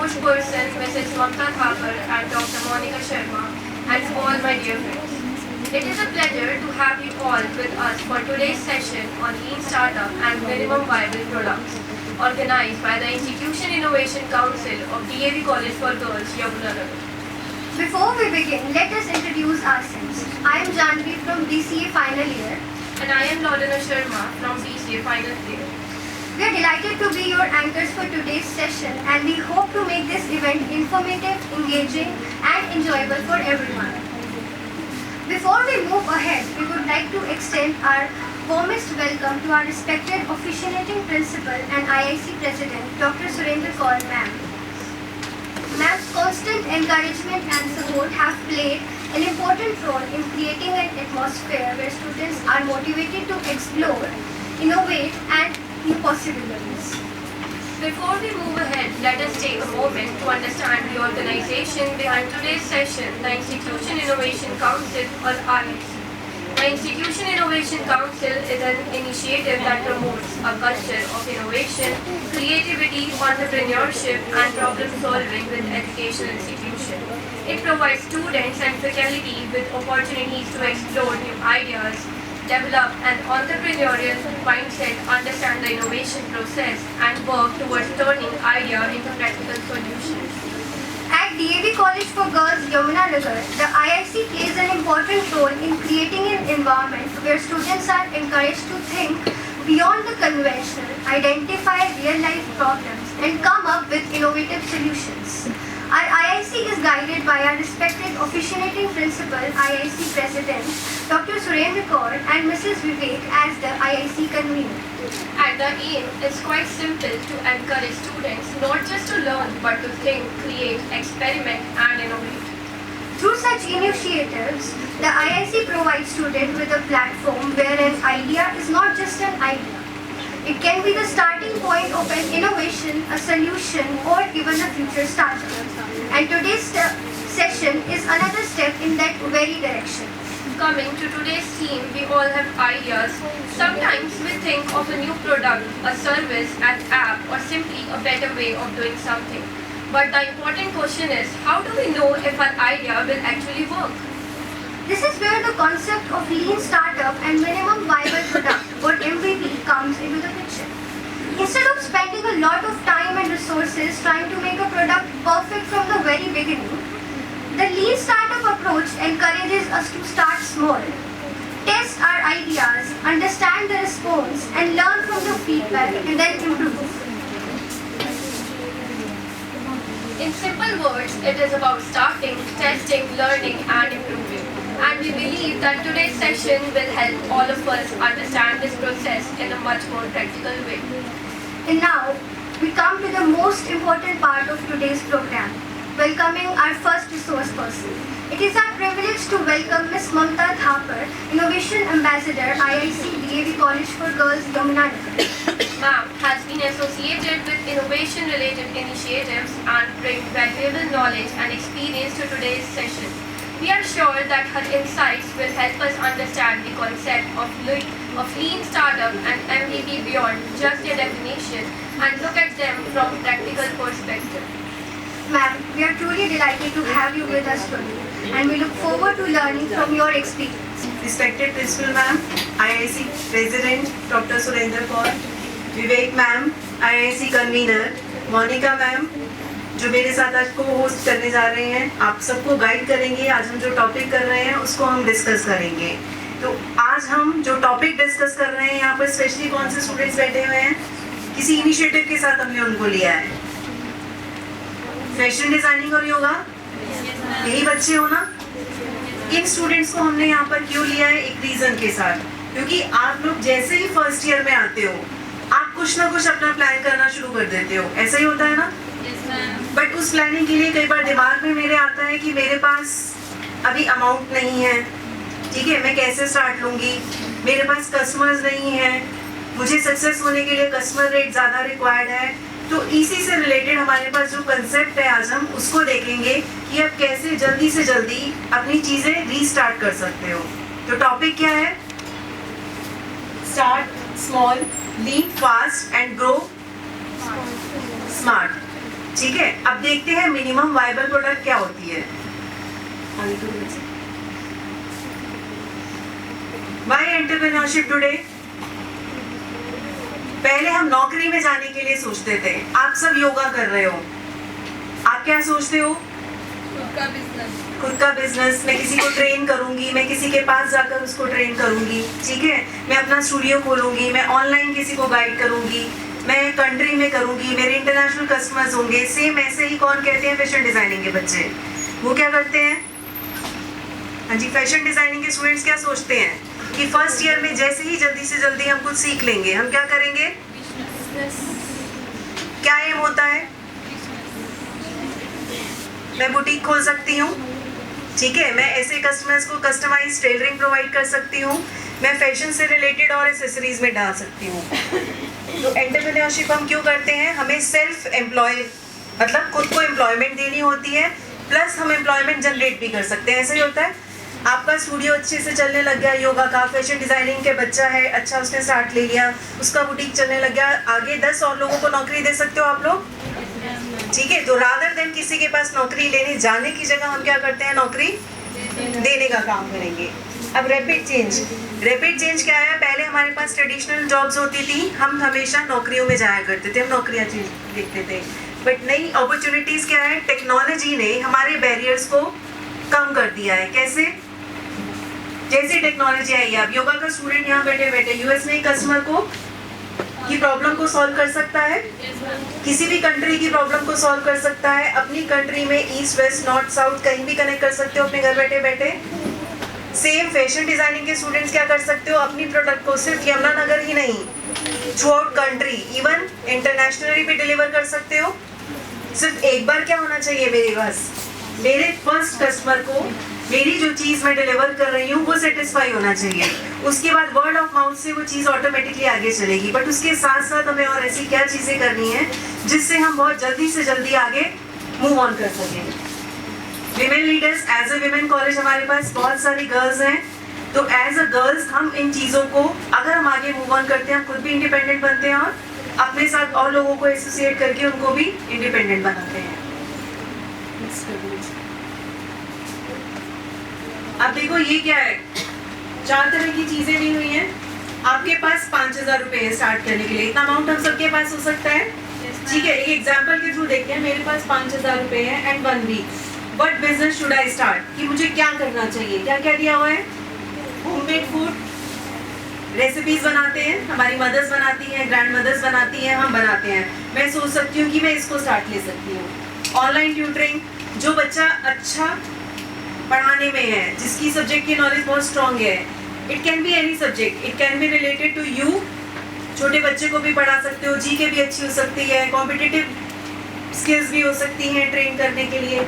spokesperson Mrs. Mamta Thapar and Dr. Monica Sharma, and all my dear friends. It is a pleasure to have you all with us for today's session on Lean Startup and Minimum Viable Products, organized by the Institution Innovation Council of DAV College for Girls, Yamunanagar. Before we begin, let us introduce ourselves. I am Janvi from BCA final year. And I am Laudana Sharma from BCA final year. We are delighted to be your anchors for today's session, and we hope to make this event informative, engaging and enjoyable for everyone. Before we move ahead, we would like to extend our warmest welcome to our respected officiating principal and IIC president, Dr. Surendra Kaur ma'am. Ma'am's constant encouragement and support have played an important role in creating an atmosphere where students are motivated to explore, innovate and new possibilities. Before we move ahead, let us take a moment to understand the organization behind today's session, the Institution Innovation Council or IIC. The Institution Innovation Council is an initiative that promotes a culture of innovation, creativity, entrepreneurship and problem solving with educational institutions. It provides students and faculty with opportunities to explore new ideas, develop an entrepreneurial mindset, understand the innovation process, and work towards turning idea into practical solutions. At DAV College for Girls, Yamunanagar, the IIC plays an important role in creating an environment where students are encouraged to think beyond the conventional, identify real-life problems, and come up with innovative solutions. Our IIC is guided by our respected officiating principal, IIC President, Dr. Surendra Kaur and Mrs. Vivek as the IIC convener. And the aim is quite simple, to encourage students not just to learn but to think, create, experiment and innovate. Through such initiatives, the IIC provides students with a platform where an idea is not just an idea. It can be the starting point of an innovation, a solution, or even a future startup. And today's session is another step in that very direction. Coming to today's theme, we all have ideas. Sometimes we think of a new product, a service, an app, or simply a better way of doing something. But the important question is, how do we know if our idea will actually work? This is where the concept of lean startup and minimum viable product or MVP comes into the picture. Instead of spending a lot of time and resources trying to make a product perfect from the very beginning, the lean startup approach encourages us to start small, test our ideas, understand the response and learn from the feedback and then improve. In simple words, it is about starting, testing, learning and improving. And we believe that today's session will help all of us understand this process in a much more practical way. And now, we come to the most important part of today's program, welcoming our first resource person. It is our privilege to welcome Ms. Mamta Thapar, Innovation Ambassador, IIC DAV College for Girls, Yamunanagar. Ma'am has been associated with innovation-related initiatives and brings valuable knowledge and experience to today's session. We are sure that her insights will help us understand the concept of lean startup and MVP beyond just a definition and look at them from a practical perspective. Ma'am, we are truly delighted to have you with us today and we look forward to learning from your experience. Respected Principal Ma'am, IIC President Dr. Surendra Kaur, Vivek Ma'am, IIC Convener, Monica Ma'am, जो मेरे साथ आज को host करने जा रहे हैं, आप सबको गाइड करेंगे। आज हम जो टॉपिक कर रहे हैं उसको हम डिस्कस करेंगे। तो आज हम जो टॉपिक डिस्कस कर रहे हैं, यहाँ पर स्पेशली कौन से स्टूडेंट्स बैठे हुए हैं, किसी इनिशिएटिव के साथ हमने उनको लिया है। फैशन डिजाइनिंग और योगा, यही बच्चे हो ना? इन स्टूडेंट्स को हमने यहाँ पर क्यों लिया है? एक रीजन के साथ, क्योंकि आप लोग जैसे ही फर्स्ट ईयर में आते हो, आप कुछ ना कुछ अपना प्लान करना शुरू कर देते हो, ऐसा ही होता है ना? बट उस प्लानिंग के लिए कई बार दिमाग में मेरे आता है कि मेरे पास अभी अमाउंट नहीं है, ठीक है, मैं कैसे स्टार्ट लूँगी, मेरे पास कस्टमर्स नहीं है, मुझे सक्सेस होने के लिए कस्टमर रेट ज़्यादा रिक्वायर्ड है। तो इसी से रिलेटेड हमारे पास जो कंसेप्ट है, आज हम उसको देखेंगे कि आप कैसे जल्दी से जल्दी अपनी चीज़ें रीस्टार्ट कर सकते हो। तो टॉपिक क्या है? Start small, lean fast and grow smart. ठीक है, अब देखते हैं मिनिमम वायबल प्रोडक्ट क्या होती है। Why entrepreneurship today? पहले हम नौकरी में जाने के लिए सोचते थे, आप सब योगा कर रहे हो, आप क्या सोचते हो? खुद का बिजनेस, मैं किसी को ट्रेन करूंगी, मैं किसी के पास जाकर उसको ट्रेन करूंगी, ठीक है, मैं अपना स्टूडियो खोलूंगी, मैं ऑनलाइन किसी को गाइड करूंगी, मैं कंट्री में करूंगी, मेरे इंटरनेशनल कस्टमर्स होंगे। सेम ऐसे ही कौन कहते हैं? फैशन डिजाइनिंग के बच्चे, वो क्या करते हैं? हाँ जी, फैशन डिजाइनिंग के स्टूडेंट्स क्या सोचते हैं कि फर्स्ट ईयर में जैसे ही जल्दी से जल्दी हम कुछ सीख लेंगे, हम क्या करेंगे? क्या एम होता है? मैं बुटीक खोल सकती हूँ, ठीक है, मैं ऐसे कस्टमर्स को कस्टमाइज टेलरिंग प्रोवाइड कर सकती हूँ, मैं फैशन से रिलेटेड और एक्सेसरीज में डाल सकती हूँ। तो एंटरप्रेन्योरशिप हम क्यों करते हैं? हमें सेल्फ एम्प्लॉय, मतलब खुद को एम्प्लॉयमेंट देनी होती है, प्लस हम एम्प्लॉयमेंट जनरेट भी कर सकते हैं। ऐसा ही होता है, आपका स्टूडियो अच्छे से चलने लग गया योगा का, फैशन डिजाइनिंग के बच्चा है, अच्छा उसने स्टार्ट ले लिया, उसका बुटीक चलने लग गया, आगे 10 और लोगों को नौकरी दे सकते हो आप लोग, ठीक है। तो रादर देन किसी के पास नौकरी लेने जाने की जगह हम क्या करते हैं? नौकरी देने का काम करेंगे। अब रैपिड चेंज क्या है? पहले हमारे पास ट्रेडिशनल जॉब्स होती थी, हम हमेशा नौकरियों में जाया करते थे, हम नौकरियां देखते थे, बट नई अपॉर्चुनिटीज क्या है? टेक्नोलॉजी ने हमारे बैरियर्स को कम कर दिया है। कैसे? जैसे टेक्नोलॉजी आई है, अब योगा का स्टूडेंट यहाँ बैठे बैठे यूएस में कस्टमर को की प्रॉब्लम को सॉल्व कर सकता है, किसी भी कंट्री की प्रॉब्लम को सॉल्व कर सकता है, अपनी कंट्री में ईस्ट वेस्ट नॉर्थ साउथ कहीं भी कनेक्ट कर सकते हो अपने घर बैठे बैठे। सेम फैशन डिजाइनिंग के स्टूडेंट्स क्या कर सकते हो? अपनी प्रोडक्ट को सिर्फ यमुनानगर ही नहीं, through out country, even internationally भी डिलीवर कर सकते हो। सिर्फ एक बार क्या होना चाहिए मेरे पास? मेरे फर्स्ट कस्टमर को मेरी जो चीज़ मैं डिलीवर कर रही हूँ वो सेटिस्फाई होना चाहिए, उसके बाद वर्ड ऑफ माउथ से वो चीज़ ऑटोमेटिकली आगे चलेगी। बट उसके साथ साथ हमें और ऐसी क्या चीज़ें करनी है जिससे हम बहुत जल्दी से जल्दी आगे मूव ऑन कर सकें। Women leaders, as a women college हमारे पास बहुत सारी गर्ल्स हैं, तो एज अ गर्ल्स हम इन चीज़ों को अगर हम आगे मूव ऑन करते हैं, हम खुद भी इंडिपेंडेंट बनते हैं और अपने साथ और लोगों को एसोसिएट करके उनको भी इंडिपेंडेंट बनाते हैं। अब देखो ये क्या है, 4 तरह की चीजें दी हुई हैं। आपके पास 5000 रुपए है स्टार्ट करने के लिए, इतना अमाउंट हम सबके पास हो सकता है, ठीक है। एक एग्जांपल के थ्रू देखते हैं, मेरे पास 5000 रुपए है and 1 week, what business should I start, कि मुझे क्या करना चाहिए। क्या क्या दिया हुआ है? होममेड फूड रेसिपीज बनाते हैं, हमारी मदर्स बनाती हैं, ग्रैंड मदर्स बनाती हैं, हम बनाते हैं। मैं सोच सकती हूँ कि मैं इसको स्टार्ट ले सकती हूँ। ऑनलाइन ट्यूटरिंग, जो बच्चा अच्छा पढ़ाने में है, जिसकी सब्जेक्ट की नॉलेज बहुत स्ट्रॉन्ग है, it can be any subject, it can be related to you, छोटे बच्चे को भी पढ़ा सकते हो, जीके भी अच्छी हो सकती है, कॉम्पिटिटिव स्किल्स भी हो सकती हैं ट्रेन करने के लिए।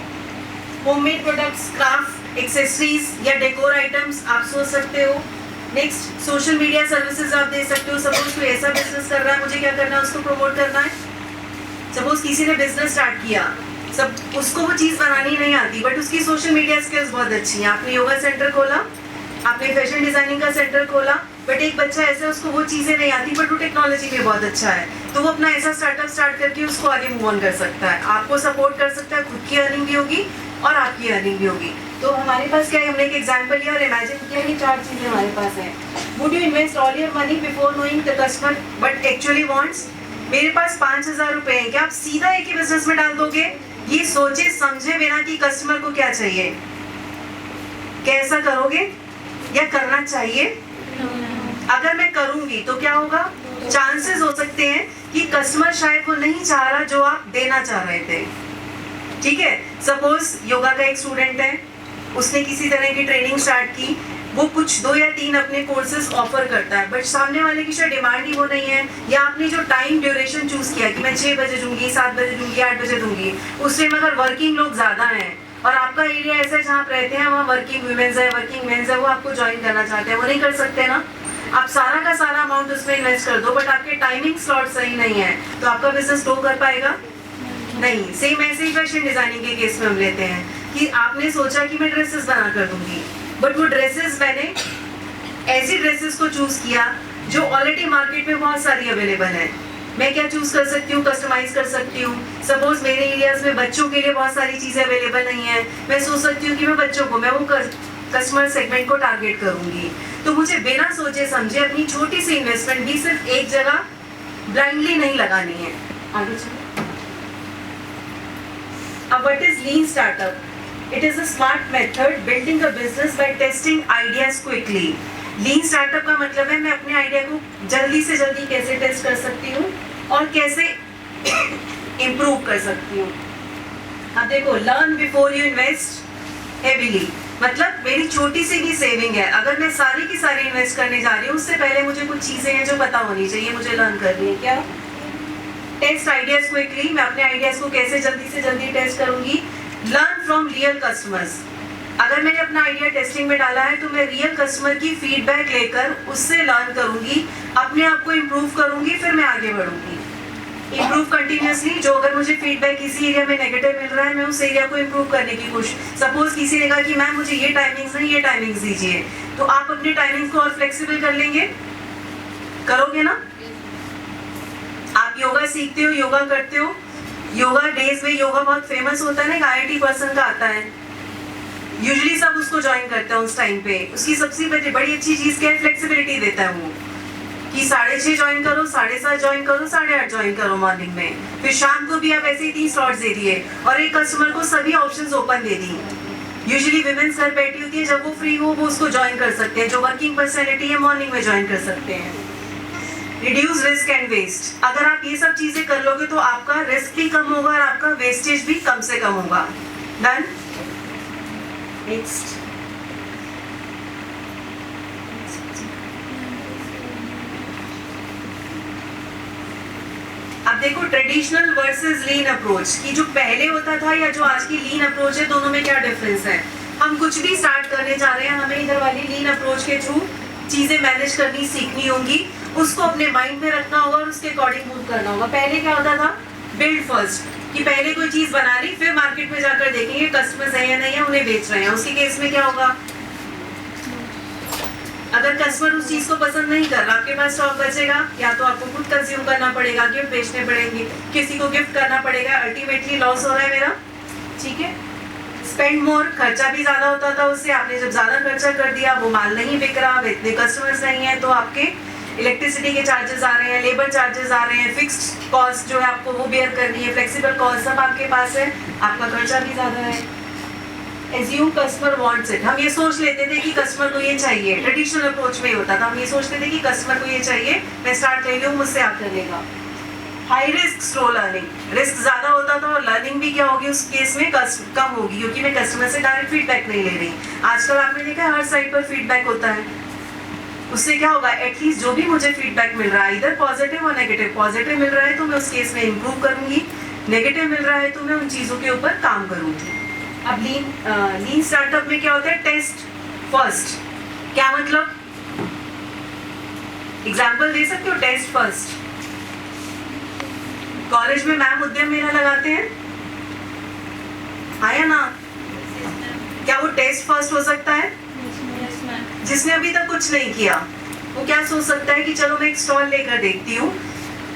होममेड प्रोडक्ट्स, क्राफ्ट, एक्सेसरीज या डेकोर आइटम्स आप सोच सकते हो। नेक्स्ट, सोशल मीडिया सर्विसेज आप दे सकते हो। सपोज कोई ऐसा बिजनेस कर रहा है, मुझे क्या करना है? उसको प्रमोट करना है। सपोज किसी ने बिजनेस स्टार्ट किया, सब उसको वो चीज़ बनानी नहीं आती, बट उसकी सोशल मीडिया स्किल्स बहुत अच्छी हैं। आपने योगा सेंटर खोला, आपने फैशन डिजाइनिंग का सेंटर खोला, बट एक बच्चा ऐसा उसको वो चीज़ें नहीं आती, बट वो टेक्नोलॉजी में बहुत अच्छा है, तो वो अपना ऐसा स्टार्टअप स्टार्ट करके उसको आगे मूव ऑन कर सकता है, आपको सपोर्ट कर सकता है, खुद की अर्निंग भी होगी और आपकी अर्निंग भी होगी। तो हमारे पास क्या है, हमने एक एग्जाम्पल लिया और इमेजिन किया कि 4 चीज़ें हमारे पास हैं। Would you invest all your money before knowing the customer but actually wants? मेरे पास 5000 रुपए हैं, क्या आप सीधा एक ही बिजनेस में डाल दोगे? ये सोचे समझे बिना कि कस्टमर को क्या चाहिए, कैसा करोगे या करना चाहिए? अगर मैं करूंगी तो क्या होगा? चांसेस हो सकते हैं कि कस्टमर शायद वो नहीं चाह रहा जो आप देना चाह रहे थे, ठीक है। सपोज योगा का एक स्टूडेंट है, उसने किसी तरह की ट्रेनिंग स्टार्ट की, वो कुछ 2 या 3 अपने कोर्सेज ऑफर करता है, बट सामने वाले की शायद डिमांड ही वो नहीं है, या आपने जो टाइम ड्यूरेशन चूज किया कि मैं 6 बजे दूंगी, 7 बजे दूंगी, 8 बजे दूंगी, उस टाइम अगर वर्किंग लोग ज्यादा हैं और आपका एरिया ऐसा है जहाँ आप रहते हैं वहाँ वर्किंग वुमेन्स है, वर्किंग मेन्स है, वो आपको ज्वाइन करना चाहते हैं, वो नहीं कर सकते ना। आप सारा का सारा अमाउंट उसमें इन्वेस्ट कर दो, बट आपके टाइमिंग स्लॉट सही नहीं है, तो आपका बिजनेस ग्रो कर पाएगा नहीं। सेम ऐसे ही फैशन डिजाइनिंग के केस में हम लेते हैं कि आपने सोचा कि मैं ड्रेसेस बना कर दूंगी, बट वो ड्रेसेस मैंने ऐसी ड्रेसेस को चूज किया जो ऑलरेडी मार्केट में बहुत सारी अवेलेबल है, मैं क्या चूज कर सकती हूँ, कस्टमाइज कर सकती हूँ। सपोज मेरे एरियाज में बच्चों के लिए बहुत सारी चीजें अवेलेबल नहीं है, मैं सोच सकती हूँ कि मैं बच्चों को, मैं वो कस्टमर सेगमेंट को टारगेट करूंगी। तो मुझे बिना सोचे समझे अपनी छोटी सी इन्वेस्टमेंट भी सिर्फ एक जगह ब्लाइंडली नहीं लगानी है। आगे चलो। अब what is lean startup? It is a smart method building a business by testing ideas quickly. Lean startup का मतलब है मैं अपने आइडिया को जल्दी से जल्दी कैसे टेस्ट कर सकती हूँ और कैसे इम्प्रूव कर सकती हूँ। अब देखो, learn before you invest heavily, मतलब मेरी छोटी सी भी सेविंग है, अगर मैं सारी की सारी इन्वेस्ट करने जा रही हूँ उससे पहले मुझे कुछ चीजें हैं जो पता होनी चाहिए, मुझे लर्न करनी है। क्या? टेस्ट आइडियाज क्विकली, मैं अपने आइडियाज को कैसे जल्दी से जल्दी टेस्ट करूंगी। लर्न फ्रॉम रियल कस्टमर्स, अगर मैंने अपना आइडिया टेस्टिंग में डाला है तो मैं रियल कस्टमर की फीडबैक लेकर उससे लर्न करूंगी, अपने आप को इम्प्रूव करूंगी, फिर मैं आगे बढ़ूंगी। इम्प्रूव कंटिन्यूसली, जो अगर मुझे फीडबैक किसी एरिया में नेगेटिव मिल रहा है मैं उस एरिया को इम्प्रूव करने की कोशिश। सपोज किसी ने कहा कि मैम मुझे ये टाइमिंग्स नहीं, ये टाइमिंग्स दीजिए, तो आप अपने टाइमिंग्स को और फ्लेक्सिबल कर लेंगे, करोगे ना? आप योगा सीखते हो, योगा करते हो, योगा डेज में योगा बहुत फेमस होता है ना, एक IIT पर्सन का आता है, यूजुअली सब उसको ज्वाइन करते हैं उस टाइम पे। उसकी सबसे बड़ी अच्छी चीज क्या है? फ्लेक्सिबिलिटी देता है वो, कि 6:30 ज्वाइन करो, 7:30 ज्वाइन करो, 8:30 ज्वाइन करो मॉर्निंग में, फिर शाम को भी आप ऐसे ही 3 स्लॉट्स दे दिए और एक कस्टमर को सभी ऑप्शंस ओपन दे दी। यूजुअली विमेन्स घर बैठी होती है, जब वो फ्री हो वो उसको ज्वाइन कर सकते हैं, जो वर्किंग पर्सनैलिटी है मॉर्निंग में ज्वाइन कर सकते हैं। रिड्यूस रिस्क एंड वेस्ट, अगर आप ये सब चीजें कर लोगे तो आपका रिस्क भी कम होगा और आपका वेस्टेज भी कम से कम होगा। डन? नेक्स्ट। अब देखो, ट्रेडिशनल वर्सेस लीन अप्रोच, की जो पहले होता था या जो आज की लीन अप्रोच है, दोनों में क्या डिफरेंस है। हम कुछ भी स्टार्ट करने जा रहे हैं, हमें इधर वाली लीन अप्रोच के थ्रू चीजें मैनेज करनी सीखनी होंगी, उसको अपने माइंड में रखना होगा और उसके अकॉर्डिंग मूव करना होगा। पहले क्या होता था? बिल्ड फर्स्ट, कि पहले कोई चीज बना ली, फिर मार्केट में जाकर देखेंगे कस्टमर्स है या नहीं है, उन्हें बेच रहे हैं। उसके केस में क्या होगा? अगर कस्टमर उस चीज को पसंद नहीं कर रहा, आपके पास स्टॉक बचेगा, या तो आपको खुद कंज्यूम करना पड़ेगा, गिफ्ट बेचने पड़ेंगे, किसी को गिफ्ट करना पड़ेगा, अल्टीमेटली लॉस हो रहा है मेरा। ठीक है? स्पेंड मोर, खर्चा भी ज्यादा होता था उससे, आपने जब ज्यादा खर्चा कर दिया, वो माल नहीं बिक रहा, इतने कस्टमर्स नहीं है, तो आपके इलेक्ट्रिसिटी के चार्जेस आ रहे हैं, लेबर चार्जेस आ रहे हैं, फिक्स्ड कॉस्ट जो है आपको वो बेयर करनी है, फ्लेक्सिबल कॉस्ट सब आपके पास है, आपका खर्चा भी ज्यादा है। एज्यूम कस्टमर वांट्स इट, हम ये सोच लेते थे कि कस्टमर को ये चाहिए, ट्रेडिशनल अप्रोच में होता था, हम ये सोचते थे कि कस्टमर को ये चाहिए, मैं स्टार्ट कर लूँ, मुझसे आप कर लेगा। High risk slow learning, risk ज्यादा होता था और लर्निंग भी क्या होगी उस केस में? कम होगी, क्योंकि मैं कस्टमर से डायरेक्ट फीडबैक नहीं ले रही। आजकल आपने देखा हर साइट पर फीडबैक होता है, उससे क्या होगा? एटलीस्ट जो भी मुझे फीडबैक मिल रहा है, इधर पॉजिटिव और नेगेटिव, पॉजिटिव मिल रहा है तो मैं उस केस में इम्प्रूव करूंगी, नेगेटिव मिल रहा है तो मैं उन चीजों के ऊपर काम करूंगी। अब लीन स्टार्टअप में क्या होता है? Test first. क्या मतलब? एग्जाम्पल दे सकते हो? Test first. कॉलेज में मैम उद्यम मेला लगाते हैं, आया ना? क्या वो टेस्ट फर्स्ट हो सकता है? जिसने अभी तक कुछ नहीं किया वो क्या सोच सकता है कि चलो मैं एक स्टॉल लेकर देखती हूँ,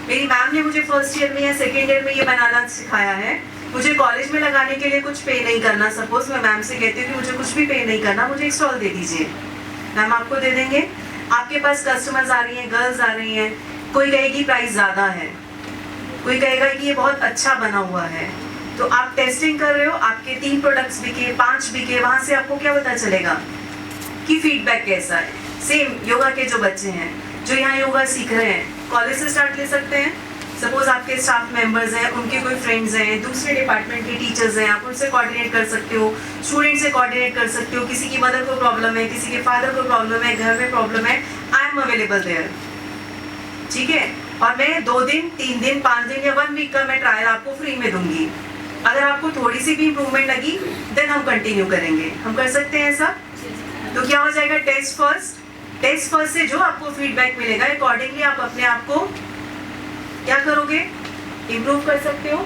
मेरी मैम ने मुझे फर्स्ट ईयर में या सेकेंड ईयर में ये बनाना सिखाया है, मुझे कॉलेज में लगाने के लिए कुछ पे नहीं करना। सपोज मैं मैम से कहती हूँ कि मुझे कुछ भी पे नहीं करना, मुझे एक स्टॉल दे दीजिए, मैम आपको दे देंगे। आपके पास कस्टमर्स आ रही हैं, गर्ल्स आ रही हैं, कोई कहेगी प्राइस ज़्यादा है, कोई कहेगा कि ये बहुत अच्छा बना हुआ है, तो आप टेस्टिंग कर रहे हो, आपके 3 प्रोडक्ट्स बिके, 5 बिके, वहाँ से आपको क्या पता चलेगा कि फीडबैक कैसा है। सेम योगा के जो बच्चे हैं जो यहाँ योगा सीख रहे हैं, कॉलेज से स्टार्ट ले सकते हैं। सपोज आपके स्टाफ मेंबर्स हैं, उनके कोई फ्रेंड्स हैं, दूसरे डिपार्टमेंट के टीचर्स हैं, आप उनसे कोऑर्डिनेट कर सकते हो, स्टूडेंट से कोऑर्डिनेट कर सकते हो, किसी की मदर को प्रॉब्लम है, किसी के फादर को प्रॉब्लम है, घर में प्रॉब्लम है, आई एम अवेलेबल देयर। ठीक है? और मैं 2 दिन, 3 दिन, 5 दिन या 1 वीक का मैं ट्रायल आपको फ्री में दूंगी। अगर आपको थोड़ी सी भी इंप्रूवमेंट लगी देन हम कंटिन्यू करेंगे। हम कर सकते हैं ऐसा? तो क्या हो जाएगा? Test first. टेस्ट फर्स्ट से जो आपको फीडबैक मिलेगा अकॉर्डिंगली आप अपने आप को क्या करोगे? इम्प्रूव कर सकते हो।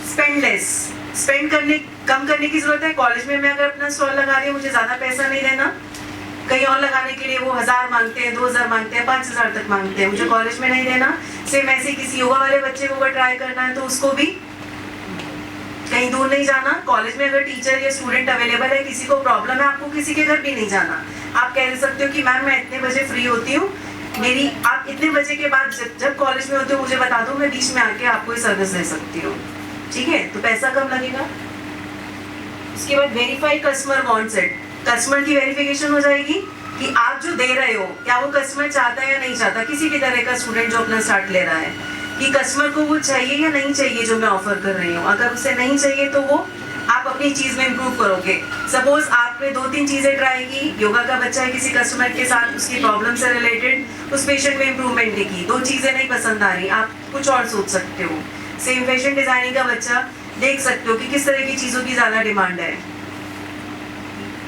स्पेंड लेस, स्पेंड करने कम करने की जरूरत है। कॉलेज में मैं अगर अपना स्टॉल लगा रही हूँ, मुझे ज्यादा पैसा नहीं देना, कहीं और लगाने के लिए वो 1000 मांगते हैं, 2000 मांगते हैं, 5000 तक मांगते हैं। मुझे कॉलेज में नहीं देना। सेम ऐसे किसी योगा वाले बच्चे को अगर ट्राई करना है तो उसको भी कहीं दूर नहीं जाना। कॉलेज में अगर टीचर या स्टूडेंट अवेलेबल है, किसी को प्रॉब्लम है, आपको किसी के घर भी नहीं जाना। आप कह सकते हो कि मैम मैं इतने बजे फ्री होती हूँ, मेरी आप इतने बजे के बाद जब कॉलेज में होते हो मुझे बता दो, मैं बीच में आके आपको ये सर्विस दे सकती हूँ। ठीक है, तो पैसा कम लगेगा। उसके बाद verify customer wants it. Customer की वेरिफिकेशन हो जाएगी कि आप जो दे रहे हो क्या वो कस्टमर चाहता है या नहीं चाहता। किसी भी तरह का स्टूडेंट जो अपना स्टार्ट ले रहा है कि कस्टमर को वो चाहिए या नहीं चाहिए जो मैं ऑफर कर रही हूँ। अगर उसे नहीं चाहिए तो वो आप अपनी चीज में इम्प्रूव करोगे। सपोज आपने 2-3 चीजें ट्राई की, योगा का बच्चा है किसी कस्टमर के साथ, उसकी प्रॉब्लम से रिलेटेड उस पेशेंट में इम्प्रूवमेंट की, 2 चीजें नहीं पसंद आ रही, आप कुछ और सोच सकते हो। सेम फैशन डिजाइनिंग का बच्चा, देख सकते हो कि किस तरह की चीजों की ज्यादा डिमांड है।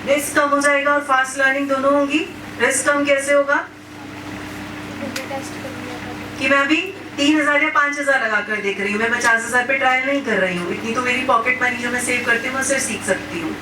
रिस्क कम हो जाएगा और फास्ट लर्निंग दोनों होगी। रिस्क कम कैसे होगा कि मैं अभी 3000 या 5000 लगा कर देख रही हूँ, मैं 50,000 पे ट्रायल नहीं कर रही हूँ। इतनी तो मेरी पॉकेट मनी जो मैं सेव करती हूँ मैं उससे सीख सकती हूँ।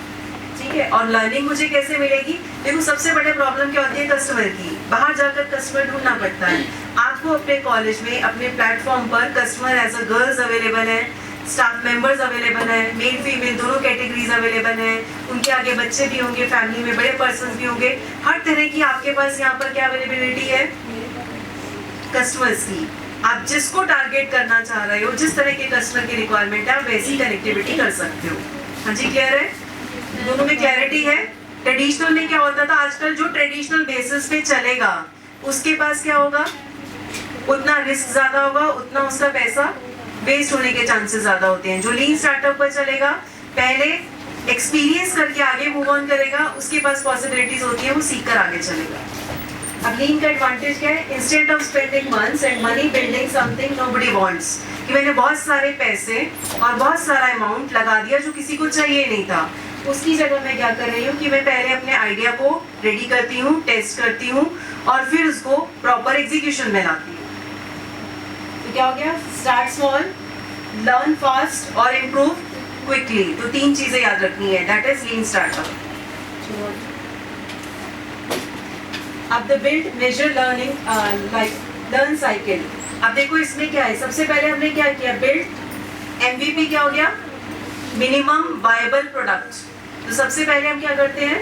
ठीक है, और लर्निंग मुझे कैसे मिलेगी? देखो सबसे बड़े प्रॉब्लम क्या होती है कस्टमर की, बाहर जाकर कस्टमर ढूंढना पड़ता है। आपको अपने कॉलेज में अपने प्लेटफॉर्म पर customer as a girls available है, स्टाफ मेंबर्स अवेलेबल है, मेल फीमेल दोनों कैटेगरीज अवेलेबल हैं, उनके आगे बच्चे भी होंगे, फैमिली में बड़े पर्सन भी होंगे, हर तरह की आपके पास यहाँ पर क्या अवेलेबिलिटी है कस्टमर्स की। आप जिसको टारगेट करना चाह रहे हो, जिस तरह के कस्टमर की रिक्वायरमेंट है, आप वैसी कनेक्टिविटी कर सकते हो। हाँ जी, क्लियर है? दोनों में क्लैरिटी है? ट्रेडिशनल में क्या होता था, आजकल जो ट्रेडिशनल बेसिस पे चलेगा उसके पास क्या होगा, उतना रिस्क ज्यादा होगा, उतना उसका पैसा वेस्ट होने के चांसेस ज्यादा होते हैं। जो लीन स्टार्टअप पर चलेगा, पहले एक्सपीरियंस करके आगे मूव ऑन करेगा, उसके पास पॉसिबिलिटीज होती है, वो सीख कर आगे चलेगा। अब लीन का एडवांटेज क्या है? Instead of spending months and money building something nobody wants, कि मैंने बहुत सारे पैसे और बहुत सारा अमाउंट लगा दिया जो किसी को चाहिए नहीं था, उसकी जगह मैं क्या कर रही हूँ कि मैं पहले अपने आइडिया को रेडी करती हूँ, टेस्ट करती हूँ और फिर उसको प्रॉपर एग्जीक्यूशन में लाती हूँ। तो क्या हो गया? स्टार्ट स्मॉल, लर्न फास्ट और इम्प्रूव क्विकली। तो 3 चीजें याद रखनी है, दैट इज लीन स्टार्टअप। अब the build measure learning like learn cycle. अब देखो इसमें क्या है, सबसे पहले हमने क्या किया, बिल्ड MVP क्या हो गया, मिनिमम वायबल प्रोडक्ट। तो सबसे पहले हम क्या करते हैं,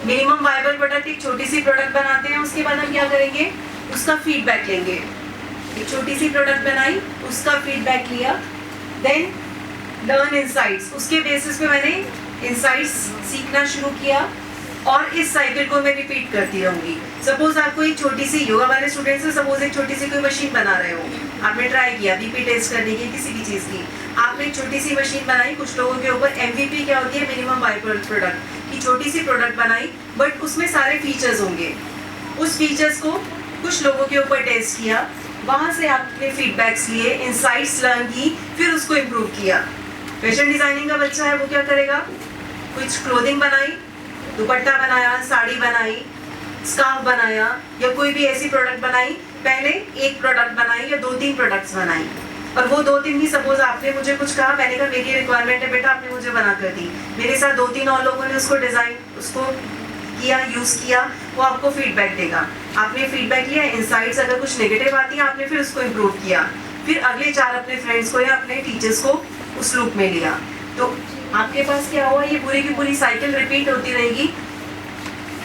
मिनिमम वायबल प्रोडक्ट, एक छोटी सी प्रोडक्ट बनाते हैं। उसके बाद हम क्या करेंगे, उसका फीडबैक लेंगे। एक छोटी सी प्रोडक्ट बनाई, उसका फीडबैक लिया, देन लर्न इनसाइट्स। उसके बेसिस पे मैंने इनसाइट्स सीखना शुरू किया और इस साइकिल को मैं रिपीट करती रहूंगी। सपोज आपको एक छोटी सी योगा वाले स्टूडेंट से सपोज एक छोटी सी कोई मशीन बना रहे हो, आपने ट्राई किया बीपी टेस्ट करने की किसी भी चीज की, आपने एक छोटी सी मशीन बनाई, कुछ लोगों के ऊपर MVP क्या होती है, मिनिमम वायबल प्रोडक्ट की छोटी सी प्रोडक्ट बनाई, बट उसमें सारे फीचर्स होंगे। उस फीचर्स को कुछ लोगों के ऊपर टेस्ट किया, वहां से आपने फीडबैक्स लिए, इनसाइट्स लर्न की, फिर उसको इम्प्रूव किया। फैशन डिजाइनिंग का बच्चा है वो क्या करेगा, कुछ क्लोथिंग बनाई, दुपट्टा बनाया, साड़ी बनाई, स्कार्फ बनाया या कोई भी ऐसी प्रोडक्ट बनाई, पहले एक प्रोडक्ट बनाई या 2-3 प्रोडक्ट्स बनाई, और वो 2-3 ही सपोज आपने मुझे कुछ कहा, मैंने कहा मेरी रिक्वायरमेंट है बेटा, आपने मुझे बना कर दी, मेरे साथ 2-3 और लोगों ने उसको डिजाइन उसको किया, यूज किया, वो आपको फीडबैक देगा। आपने फीडबैक लिया, इनसाइट्स अगर कुछ नेगेटिव आती है आपने फिर उसको इम्प्रूव किया, फिर अगले 4 अपने फ्रेंड्स को या अपने टीचर्स को उस लूप में लिया। तो आपके पास क्या हुआ, ये पूरी की पूरी साइकिल रिपीट होती रहेगी।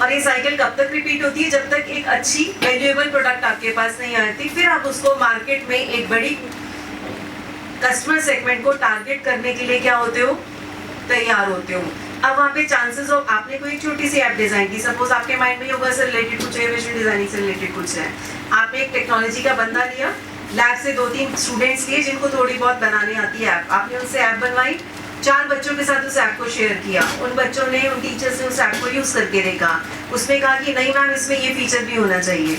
और ये साइकिल कब तक रिपीट होती है, जब तक एक अच्छी वैल्यूएबल प्रोडक्ट आपके पास नहीं आती, फिर आप उसको मार्केट में एक बड़ी कस्टमर सेगमेंट को टारगेट करने के लिए क्या होते हो, तैयार होते हो। अब वहाँ पे चांसेस हो, आपने कोई छोटी सी ऐप डिजाइन की, सपोज आपके माइंड में योगा से रिलेटेड कुछ है, फैशन डिजाइनिंग से रिलेटेड कुछ है, आपने एक टेक्नोलॉजी का बंदा लिया, लैब से 2-3 स्टूडेंट्स लिए जिनको थोड़ी बहुत बनाने आती है ऐप, आपने उनसे ऐप बनवाई, 4 बच्चों के साथ उस ऐप को शेयर किया, उन बच्चों ने, उन टीचर्स ने उस ऐप को यूज करके देखा, उसमें कहा कि नहीं मैम इसमें ये फीचर भी होना चाहिए,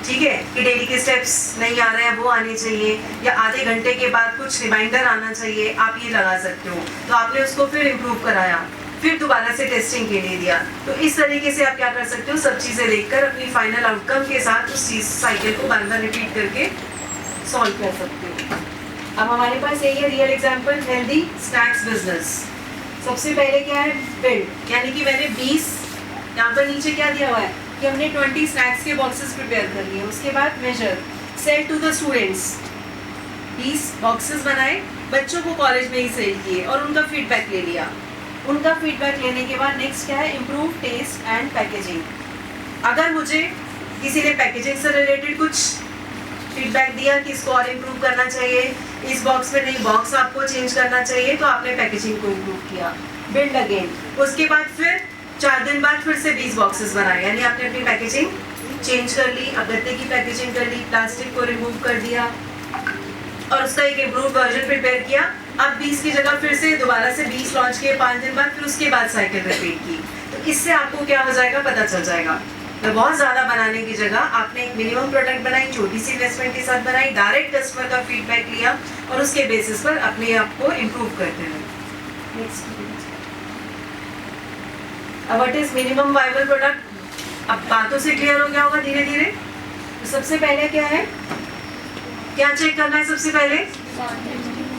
ठीक है, कि डेली के स्टेप्स नहीं आ रहे हैं वो आने चाहिए, या आधे घंटे के बाद कुछ रिमाइंडर आना चाहिए, आप ये लगा सकते हो। तो आपने उसको फिर इम्प्रूव कराया, फिर दोबारा से टेस्टिंग के लिए दिया। तो इस तरीके से आप क्या कर सकते हो, सब चीजें देखकर अपनी फाइनल आउटकम के साथ उस चीज साइकिल को बार बार रिपीट करके सॉल्व कर सकते हो। अब हमारे पास यही है real example, healthy snacks business. सबसे पहले क्या है, बिल्ड, यानी कि मैंने 20 यहाँ पर नीचे क्या दिया हुआ है कि हमने 20 स्नैक्स के बॉक्सेस प्रिपेयर कर लिए। उसके बाद measure sell to the students, 20 boxes बनाए, बच्चों को कॉलेज में ही सेल किए और उनका फीडबैक ले लिया। उनका फीडबैक लेने के बाद नेक्स्ट क्या है, इम्प्रूव टेस्ट एंड पैकेजिंग। अगर मुझे किसी ने पैकेजिंग से रिलेटेड कुछ फीडबैक दिया कि इसको और इम्प्रूव करना चाहिए, इस बॉक्स में नहीं बॉक्स आपको चेंज करना चाहिए, तो आपने पैकेजिंग को इम्प्रूव किया। बिल्ड अगेन, उसके बाद फिर 4 दिन बाद फिर से 20 बॉक्सेस बनाए, यानी आपने अपनी पैकेजिंग चेंज कर ली, अब गत्ते की पैकेजिंग कर ली, प्लास्टिक को रिमूव कर दिया और उसका एक इम्प्रूव वर्जन प्रिपेयर किया। अब 20 की जगह फिर से दोबारा से 20 लॉन्च किए 5 दिन बाद, फिर उसके बाद साइकिल रिपीट की। तो इससे आपको क्या हो जाएगा, पता चल जाएगा। तो बहुत ज़्यादा बनाने की जगह आपने एक मिनिमम प्रोडक्ट बनाई, छोटी सी इन्वेस्टमेंट के साथ बनाई, डायरेक्ट कस्टमर का फीडबैक लिया और उसके बेसिस पर अपने आप को इम्प्रूव करते हैं। अब what is minimum viable product, अब बातों से क्लियर हो गया होगा धीरे धीरे। तो सबसे पहले क्या है, क्या चेक करना है, सबसे पहले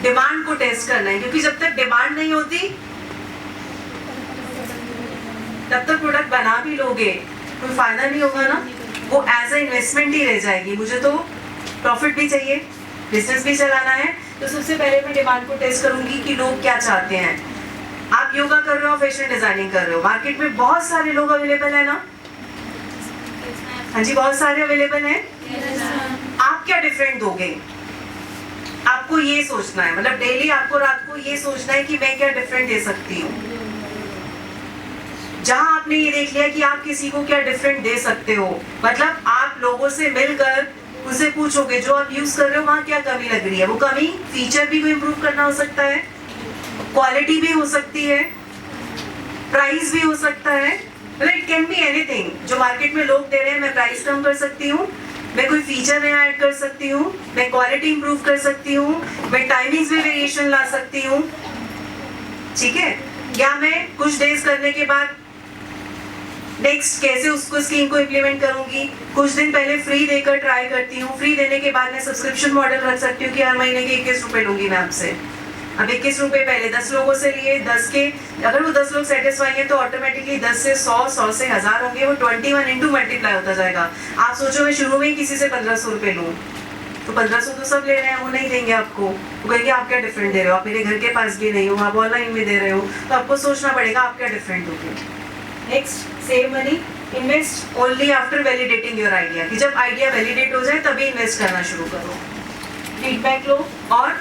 डिमांड को टेस्ट करना है, क्योंकि जब तक डिमांड नहीं होती तब तक प्रोडक्ट बना भी लोगे कोई फायदा नहीं होगा ना, वो एज अ इन्वेस्टमेंट ही रह जाएगी। मुझे तो प्रॉफिट भी चाहिए, बिजनेस भी चलाना है, तो सबसे पहले मैं डिमांड को टेस्ट करूंगी कि लोग क्या चाहते हैं। आप योगा कर रहे हो, फैशन डिजाइनिंग कर रहे हो, मार्केट में बहुत सारे लोग अवेलेबल है ना, हाँ जी बहुत सारे अवेलेबल हैं। आप क्या डिफरेंट दोगे, आपको ये सोचना है, मतलब डेली आपको रात को ये सोचना है कि मैं क्या डिफरेंट दे सकती हूँ। जहां आपने ये देख लिया कि आप किसी को क्या डिफरेंट दे सकते हो, मतलब आप लोगों से मिलकर उनसे पूछोगे जो आप यूज कर रहे हो वहां क्या कमी लग रही है। वो कमी फीचर भी कोई इम्प्रूव करना हो सकता है, क्वालिटी भी हो सकती है, प्राइस भी हो सकता है, मतलब इट कैन बी एनीथिंग। जो मार्केट में लोग दे रहे हैं, मैं प्राइस कम कर सकती हूँ, मैं कोई फीचर नया ऐड कर सकती हूँ, मैं क्वालिटी इंप्रूव कर सकती हूँ, मैं टाइमिंग्स में वेरिएशन ला सकती हूँ, ठीक है। या मैं कुछ डेज करने के बाद नेक्स्ट कैसे उसको स्कीम को इम्प्लीमेंट करूंगी, कुछ दिन पहले फ्री देकर ट्राई करती हूँ, फ्री देने के बाद मैं सब्सक्रिप्शन मॉडल रख सकती हूँ कि हर महीने के 21 रुपए लूंगी मैं आपसे। अब 21 रुपए पहले 10 लोगों से लिए, 10 के अगर वो 10 लोग सेटिस्फाई है तो ऑटोमेटिकली 10 से 100, 100 से 1000 होंगे, वो 21 इंटू मल्टीप्लाई होता जाएगा। आप सोचो मैं शुरू में ही किसी से 1500 रुपए लूँ तो 1500 तो सब ले रहे हैं, वो नहीं देंगे आपको, वो कहेंगे आप क्या डिफरेंट दे रहे हो, आप मेरे घर के पास भी नहीं हो, आप ऑनलाइन में दे रहे हो, तो आपको सोचना पड़ेगा आप क्या डिफरेंट दोगे। Next, save money, invest only after validating your idea, कि जब आइडिया वैलिडेट हो जाए तभी इन्वेस्ट करना शुरू करो। फीडबैक लो और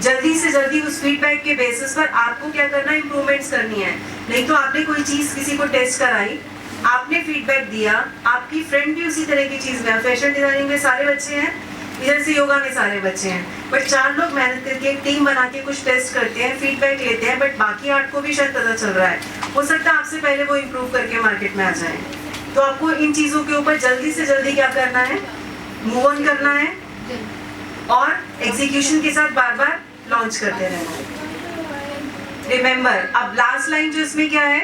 जल्दी से जल्दी उस फीडबैक के बेसिस पर आपको क्या करना है, इंप्रूवमेंट्स करनी है। नहीं तो आपने कोई चीज किसी को टेस्ट कराई, आपने फीडबैक दिया, आपकी फ्रेंड भी उसी तरह की चीज में, फैशन डिजाइनिंग में सारे बच्चे हैं, इधर से योगा में सारे बच्चे हैं, बट 4 लोग मेहनत करके एक टीम बना के कुछ टेस्ट करते हैं, फीडबैक लेते हैं, बट बाकी 8 को भी शायद पता चल रहा है, हो सकता है आपसे पहले वो इम्प्रूव करके मार्केट में आ जाए। तो आपको इन चीजों के ऊपर जल्दी से जल्दी क्या करना है, मूव ऑन करना है और एग्जीक्यूशन के साथ बार बार लॉन्च करते रहना है। रिमेंबर, अब लास्ट लाइन जो इसमें क्या है,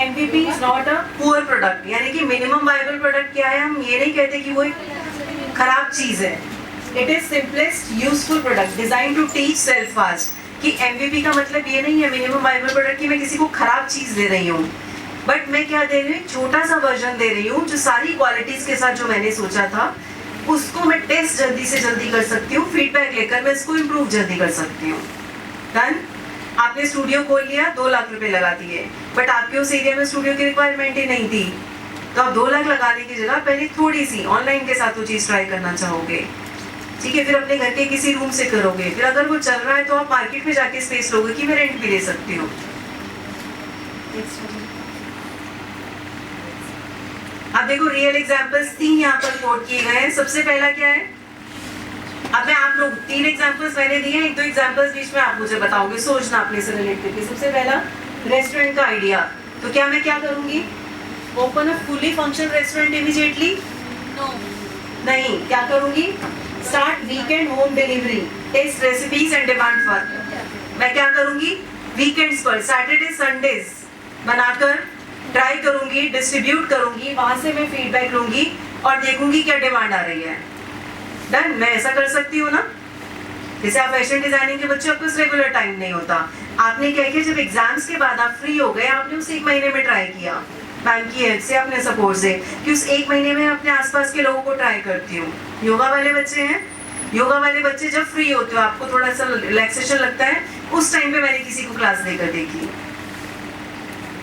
MVP is not a poor product, यानी कि मिनिमम वायबल प्रोडक्ट क्या है, हम ये नहीं कहते कि वो एक खराब चीज है। It is simplest useful product design to teach self fast. कि MVP का मतलब ये नहीं है मिनिमम वायबल प्रोडक्ट की मैं किसी को खराब चीज दे रही हूँ, बट मैं क्या दे रही हूँ, छोटा सा वर्जन दे रही हूँ जो सारी क्वालिटीज के साथ जो मैंने सोचा था उसको मैं टेस्ट जल्दी से जल्दी कर सकती हूँ, फीडबैक लेकर मैं इसको इम्प्रूव जल्दी कर सकती हूँ। डन। आपने स्टूडियो खोल लिया, 2 लाख रुपए लगा दिए, बट आपके उस एरिया में स्टूडियो की रिक्वायरमेंट ही नहीं थी, तो आप 2 लाख लगाने की जगह पहले थोड़ी सी ऑनलाइन के साथ वो चीज ट्राई करना चाहोगे, ठीक है, फिर अपने घर के किसी रूम से करोगे, फिर अगर वो चल रहा है तो आप मार्केट में जाके स्पेस लोगे कि मैं रेंट भी दे सकती हूँ। अब देखो रियल एग्जांपल्स 3 यहाँ पर कोट किए गए हैं। सबसे पहला क्या है, अब मैं आप लोग 3 एग्जांपल्स मैंने दिए हैं, 1-2 एग्जांपल्स बीच में आप मुझे बताओगे, सोचना अपने से रिलेट करके। सबसे पहला रेस्टोरेंट का आइडिया, तो क्या मैं क्या करूंगी, open a fully function restaurant immediately, no नहीं, क्या करूंगी, start weekend home delivery, test recipes and demand for. मैं क्या करूंगी, वीकेंड्स पर सैटरडे संडेज बनाकर ट्राई करूंगी, डिस्ट्रीब्यूट करूंगी, वहां से मैं फीडबैक लूंगी और देखूंगी क्या डिमांड आ रही है। डन। मैं ऐसा कर सकती हूँ ना, जैसे आप फैशन डिजाइनिंग के बच्चे, आपको रेगुलर टाइम नहीं होता, आपने क्या किया, जब एग्जाम्स के बाद आप फ्री हो गए, आपने उसे 1 महीने में ट्राई किया, मैम की हेल्प से, अपने सपोर्ट से, कि उस एक महीने में अपने आसपास के लोगों को ट्राई करती हूँ। योगा वाले बच्चे हैं, योगा वाले बच्चे जब फ्री होते हो, आपको थोड़ा सा रिलैक्सेशन लगता है, उस टाइम पे मैंने किसी को क्लास देकर देखी।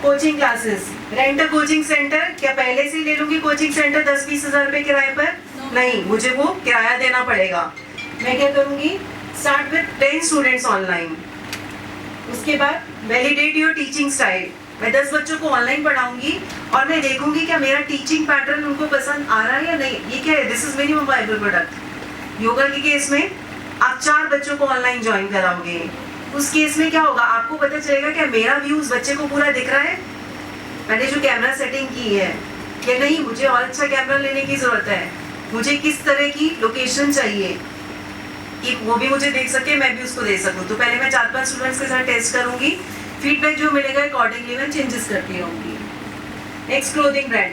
Coaching classes, rent a coaching centre, क्या पहले से ही ले लूंगी कोचिंग सेंटर 10-20 हज़ार रुपए किराए पर? नहीं, मुझे वो किराया देना पड़ेगा। मैं क्या करूंगी, स्टार्ट विद 10 स्टूडेंट्स ऑनलाइन। उसके बाद वैलिडेट योर टीचिंग स्टाइल, मैं 10 बच्चों को ऑनलाइन पढ़ाऊंगी और मैं देखूंगी क्या मेरा टीचिंग पैटर्न उनको पसंद आ रहा है या नहीं। ये क्या है, this is minimum viable product. Yoga के केस में आप 4 बच्चों को ऑनलाइन ज्वाइन कराओगे, उस केस में क्या होगा, आपको पता चलेगा कि मेरा व्यू उस बच्चे को पूरा दिख रहा है, मैंने जो कैमरा सेटिंग की है या नहीं, मुझे और अच्छा कैमरा लेने की जरूरत है, मुझे किस तरह की लोकेशन चाहिए कि वो भी मुझे देख सके, मैं भी उसको दे सकूं। तो पहले मैं 4-5 स्टूडेंट्स के साथ टेस्ट करूंगी, फीडबैक जो मिलेगा अकॉर्डिंगली मैं चेंजेस करती रहूंगी। Next, clothing brand,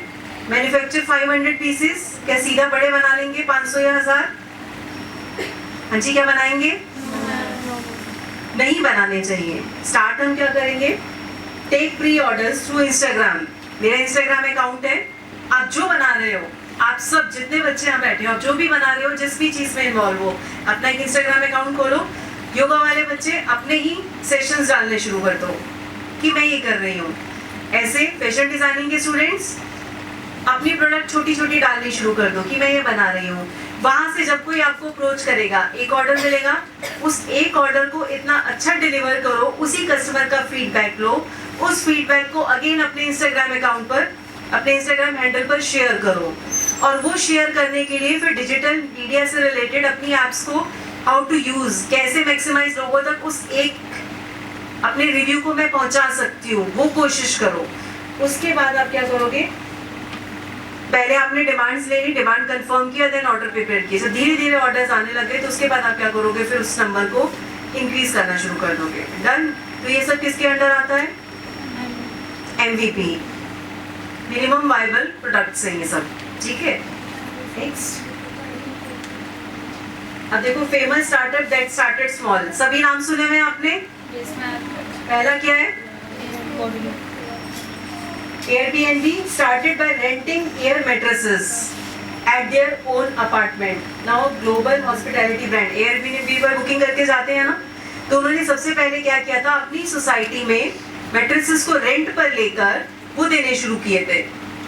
manufacture 500 pieces, क्या सीधा बड़े बना लेंगे 500 या 1000? हाँ जी, क्या बनाएंगे? नहीं बनाने चाहिए। स्टार्ट हम क्या करेंगे, take pre orders through Instagram, मेरा इंस्टाग्राम अकाउंट है, आप जो बना रहे हो, आप सब जितने बच्चे यहाँ बैठे हो, आप जो भी बना रहे हो, जिस भी चीज में इन्वॉल्व हो, अपना एक इंस्टाग्राम अकाउंट खोलो। योगा वाले बच्चे अपने ही सेशंस डालने शुरू कर दो कि मैं ये कर रही हूँ। ऐसे फैशन डिजाइनिंग के स्टूडेंट्स अपनी प्रोडक्ट छोटी छोटी डालनी शुरू कर दो कि मैं ये बना रही हूँ। वहां से जब कोई आपको अप्रोच करेगा, एक ऑर्डर मिलेगा, उस एक ऑर्डर को इतना अच्छा डिलीवर करो, उसी कस्टमर का फीडबैक लो, उस फीडबैक को अगेन अपने इंस्टाग्राम अकाउंट पर, अपने इंस्टाग्राम हैंडल पर शेयर करो। और वो शेयर करने के लिए फिर डिजिटल मीडिया से रिलेटेड अपनी एप्स को हाउ टू यूज, कैसे मैक्सिमाइज लोगों तक उस एक अपने रिव्यू को मैं पहुंचा सकती हूँ, वो कोशिश करो। उसके बाद आप क्या करोगे, पहले आपने डिमांड्स ले ली, डिमांड कंफर्म किया, देन ऑर्डर प्रिपेयर किया, धीरे धीरे ऑर्डर्स आने लगे, तो उसके बाद आप क्या करोगे, फिर उस नंबर को इंक्रीज करना शुरू कर दोगे। डन। तो ये सब किसके अंडर आता है? MVP, मिनिमम वायबल प्रोडक्ट्स हैं ये सब, ठीक है। नेक्स्ट, अब देखो, famous startup that started small, सभी नाम सुने हुए आपने? पहला क्या है? Airbnb started by renting air mattresses at their own apartment. Now global hospitality brand Airbnb पर बुकिंग करके जाते हैं ना, तो उन्होंने सबसे पहले क्या किया था, अपनी सोसाइटी में मैट्रेसेस को रेंट पर लेकर वो देने शुरू किए थे।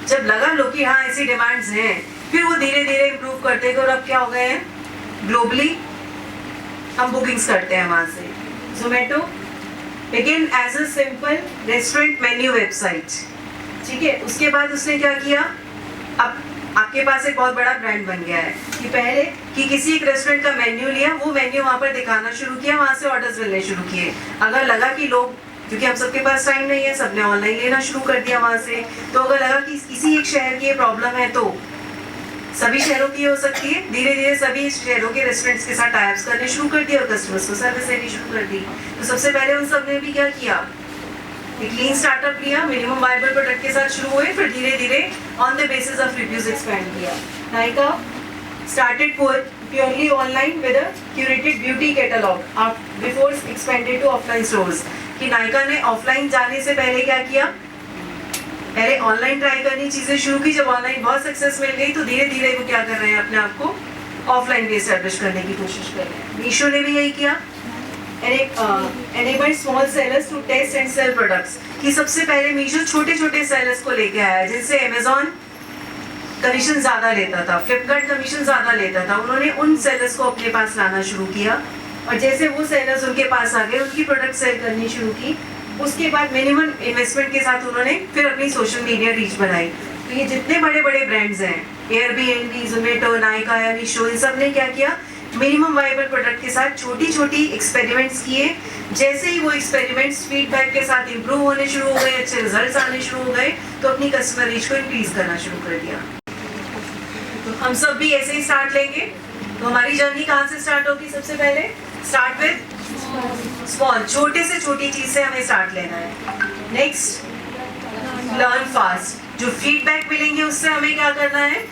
जब लगा लो कि हाँ ऐसी डिमांड्स हैं, फिर वो धीरे धीरे इम्प्रूव करते गए और अब क्या हो गए हैं, ग्लोबली हम बुकिंग्स करते हैं वहां से। Zomato begin as a simple restaurant menu website, ठीक है। उसके बाद उसने क्या किया, अब आपके पास एक बहुत बड़ा ब्रांड बन गया है कि पहले कि किसी एक रेस्टोरेंट का मेन्यू लिया, वो मेन्यू वहाँ पर दिखाना शुरू किया, वहाँ से ऑर्डर्स मिलने शुरू किए। अगर लगा कि लोग, क्योंकि हम सबके पास टाइम नहीं है, सबने ऑनलाइन लेना शुरू कर दिया वहाँ से, तो अगर लगा कि किसी एक शहर की ये प्रॉब्लम है, तो सभी शहरों की हो सकती है, धीरे धीरे सभी शहरों के रेस्टोरेंट्स के साथ टाइप्स करने शुरू कर दिया और कस्टमर्स को सर्विस देनी शुरू कर दी। तो सबसे पहले उन सब ने भी क्या किया, एक लीन स्टार्टअप लिया, मिनिमम वायबल प्रोडक्ट के साथ शुरू हुए, फिर धीरे धीरे on the basis of reviews expand किया। Nykaa started purely online with a curated beauty catalogue before expanded to offline stores. कि नायका ने ऑफलाइन जाने से पहले क्या किया, पहले ऑनलाइन ट्राई करनी चीजें शुरू की, जब ऑनलाइन बहुत सक्सेस मिल गई तो धीरे धीरे वो क्या कर रहे हैं, अपने आप को ऑफलाइन भी एस्टेब्लिश करने की कोशिश कर रहे हैं। मीशो ने भी यही किया, enabled small sellers to test and sell products। कि सबसे पहले मीशो छोटे छोटे सेलर्स को लेके आया, जिनसे अमेजॉन कमीशन ज्यादा लेता था, फ्लिपकार्ट कमीशन ज्यादा लेता था, उन्होंने उन सेलर्स को अपने पास लाना शुरू किया, और जैसे वो सेलर्स उनके पास आ गए, उनकी प्रोडक्ट सेल करनी शुरू की। उसके बाद मिनिमम इन्वेस्टमेंट के साथ उन्होंने फिर अपनी सोशल मीडिया रीच बनाई। तो ये जितने बड़े बड़े ब्रांड्स हैं, Airbnb, जोमेटो, नायका या मीशो, इन सब ने क्या किया, मिनिमम वायबल प्रोडक्ट के साथ छोटी छोटी एक्सपेरिमेंट्स किए। जैसे ही वो एक्सपेरिमेंट्स फीडबैक के साथ इंप्रूव होने शुरू हो गए, अच्छे रिजल्ट्स आने शुरू हो गए, तो अपनी कस्टमर रीच को इंक्रीज करना शुरू कर दिया। तो हम सब भी ऐसे ही स्टार्ट लेंगे। तो हमारी जर्नी कहाँ से स्टार्ट होगी, सबसे पहले स्टार्ट विद स्मॉल, छोटे से छोटी चीज से हमें स्टार्ट लेना है। नेक्स्ट, लर्न फास्ट, जो फीडबैक मिलेंगे उससे हमें क्या करना है,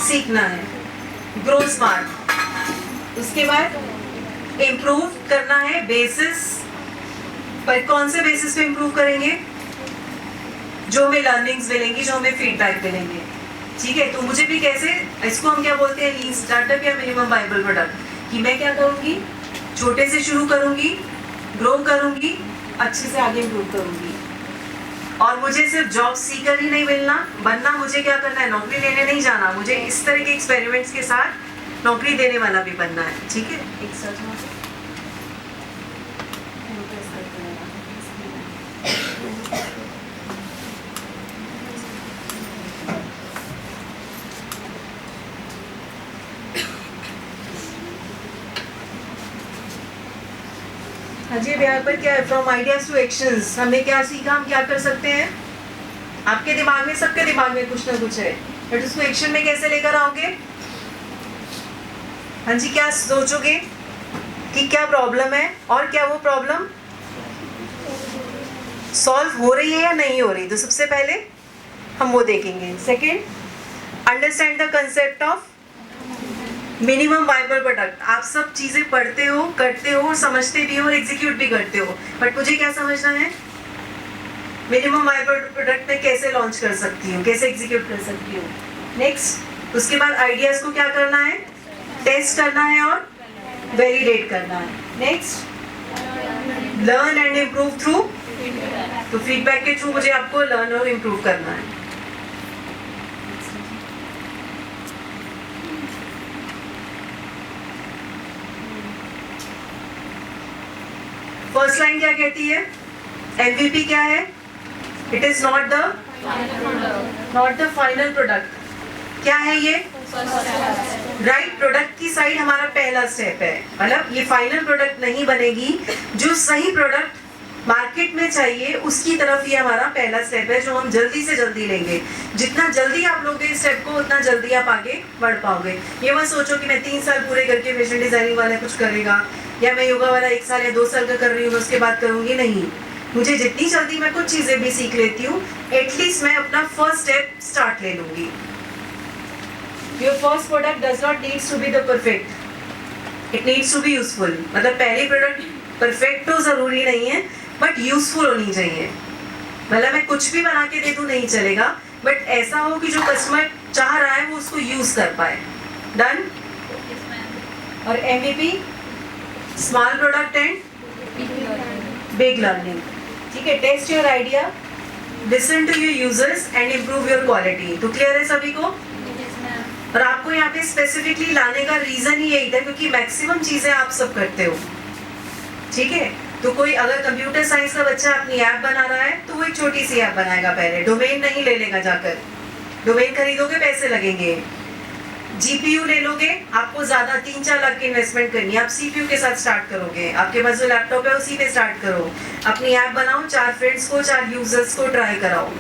सीखना है। ग्रो स्मार्ट, उसके बाद इम्प्रूव करना है बेसिस पर। कौन से बेसिस पे इम्प्रूव करेंगे, जो हमें लर्निंग्स मिलेंगी, जो हमें फीडबैक मिलेंगे, ठीक है। तो मुझे भी कैसे, इसको हम क्या बोलते हैं, लीन स्टार्टअप या मिनिमम वायबल प्रोडक्ट, कि मैं क्या करूँगी, छोटे से शुरू करूँगी, ग्रो करूँगी, अच्छे से आगे इम्प्रूव करूँगी। और मुझे सिर्फ जॉब सीकर ही नहीं बनना, मुझे क्या करना है, नौकरी लेने नहीं जाना, मुझे इस तरह के एक्सपेरिमेंट्स के साथ नौकरी देने वाला भी बनना है, ठीक है। एक सर्च मारो। हाँ जी, यहाँ पर क्या है, फ्रॉम आइडियाज टू एक्शंस, हमने क्या सीखा, हम क्या कर सकते हैं। आपके दिमाग में, सबके दिमाग में कुछ ना कुछ है, बट उसको एक्शन में कैसे लेकर आओगे। हाँ जी, क्या सोचोगे कि क्या प्रॉब्लम है और क्या वो प्रॉब्लम सॉल्व हो रही है या नहीं हो रही, तो सबसे पहले हम वो देखेंगे। Second, understand the concept of minimum viable product. आप सब चीजें पढ़ते हो, करते हो, समझते भी हो और एग्जीक्यूट भी करते हो, बट मुझे क्या समझना है, मिनिमम वायबल प्रोडक्ट में कैसे लॉन्च कर सकती हूँ, कैसे एग्जीक्यूट कर सकती हूँ। नेक्स्ट, उसके बाद आइडियाज को क्या करना है, टेस्ट करना है और वैलिडेट करना है। Next, learn and improve through, तो फीडबैक के थ्रू मुझे आपको लर्न और इम्प्रूव करना है। फर्स्ट लाइन क्या कहती है, MVP क्या है, it is not the final product. क्या है ये, राइट प्रोडक्ट की साइड हमारा पहला स्टेप है, मतलब ये फाइनल प्रोडक्ट नहीं बनेगी, जो सही प्रोडक्ट मार्केट में चाहिए उसकी तरफ ये हमारा पहला स्टेप है, जो हम जल्दी से जल्दी लेंगे। जितना जल्दी आप लोगे इस स्टेप को, उतना जल्दी आप आगे बढ़ पाओगे। ये मत सोचो कि मैं 3 साल पूरे करके फैशन डिजाइनिंग वाला कुछ करेगा, या मैं योगा वाला 1 साल या 2 साल का कर रही हूँ उसके बाद करूँगी, नहीं। मुझे जितनी जल्दी मैं कुछ चीज़ें भी सीख लेती हूँ, एटलीस्ट मैं अपना फर्स्ट स्टेप स्टार्ट ले लूँगी। Your first product does not needs to be the perfect, it needs to be useful. मतलब पहली प्रोडक्ट परफेक्ट तो ज़रूरी नहीं है, बट यूजफुल होनी चाहिए। मतलब मैं कुछ भी बना के दे दूँ नहीं चलेगा, बट ऐसा हो कि जो कस्टमर चाह रहा है वो उसको यूज़ कर पाए। डन। और MVP, small product and big learning, ठीक है। Test your idea, listen to your users and improve your quality. तो क्लियर है सभी को। और आपको यहाँ पे स्पेसिफिकली लाने का रीजन ही यही था, क्योंकि मैक्सिमम चीजें आप सब करते हो, ठीक है। तो कोई अगर कंप्यूटर साइंस का बच्चा अपनी ऐप बना रहा है, तो वो एक छोटी सी ऐप बनाएगा, पहले डोमेन नहीं ले लेगा, जाकर डोमेन खरीदोगे पैसे लगेंगे। GPU ले लोगे, आपको ज्यादा 3-4 लाख की इन्वेस्टमेंट करनी है, आप CPU के साथ स्टार्ट करोगे। आपके पास जो लैपटॉप है उसी पे स्टार्ट करो, अपनी ऐप बनाओ, 4 फ्रेंड्स को, 4 यूजर्स को ट्राई कराओ।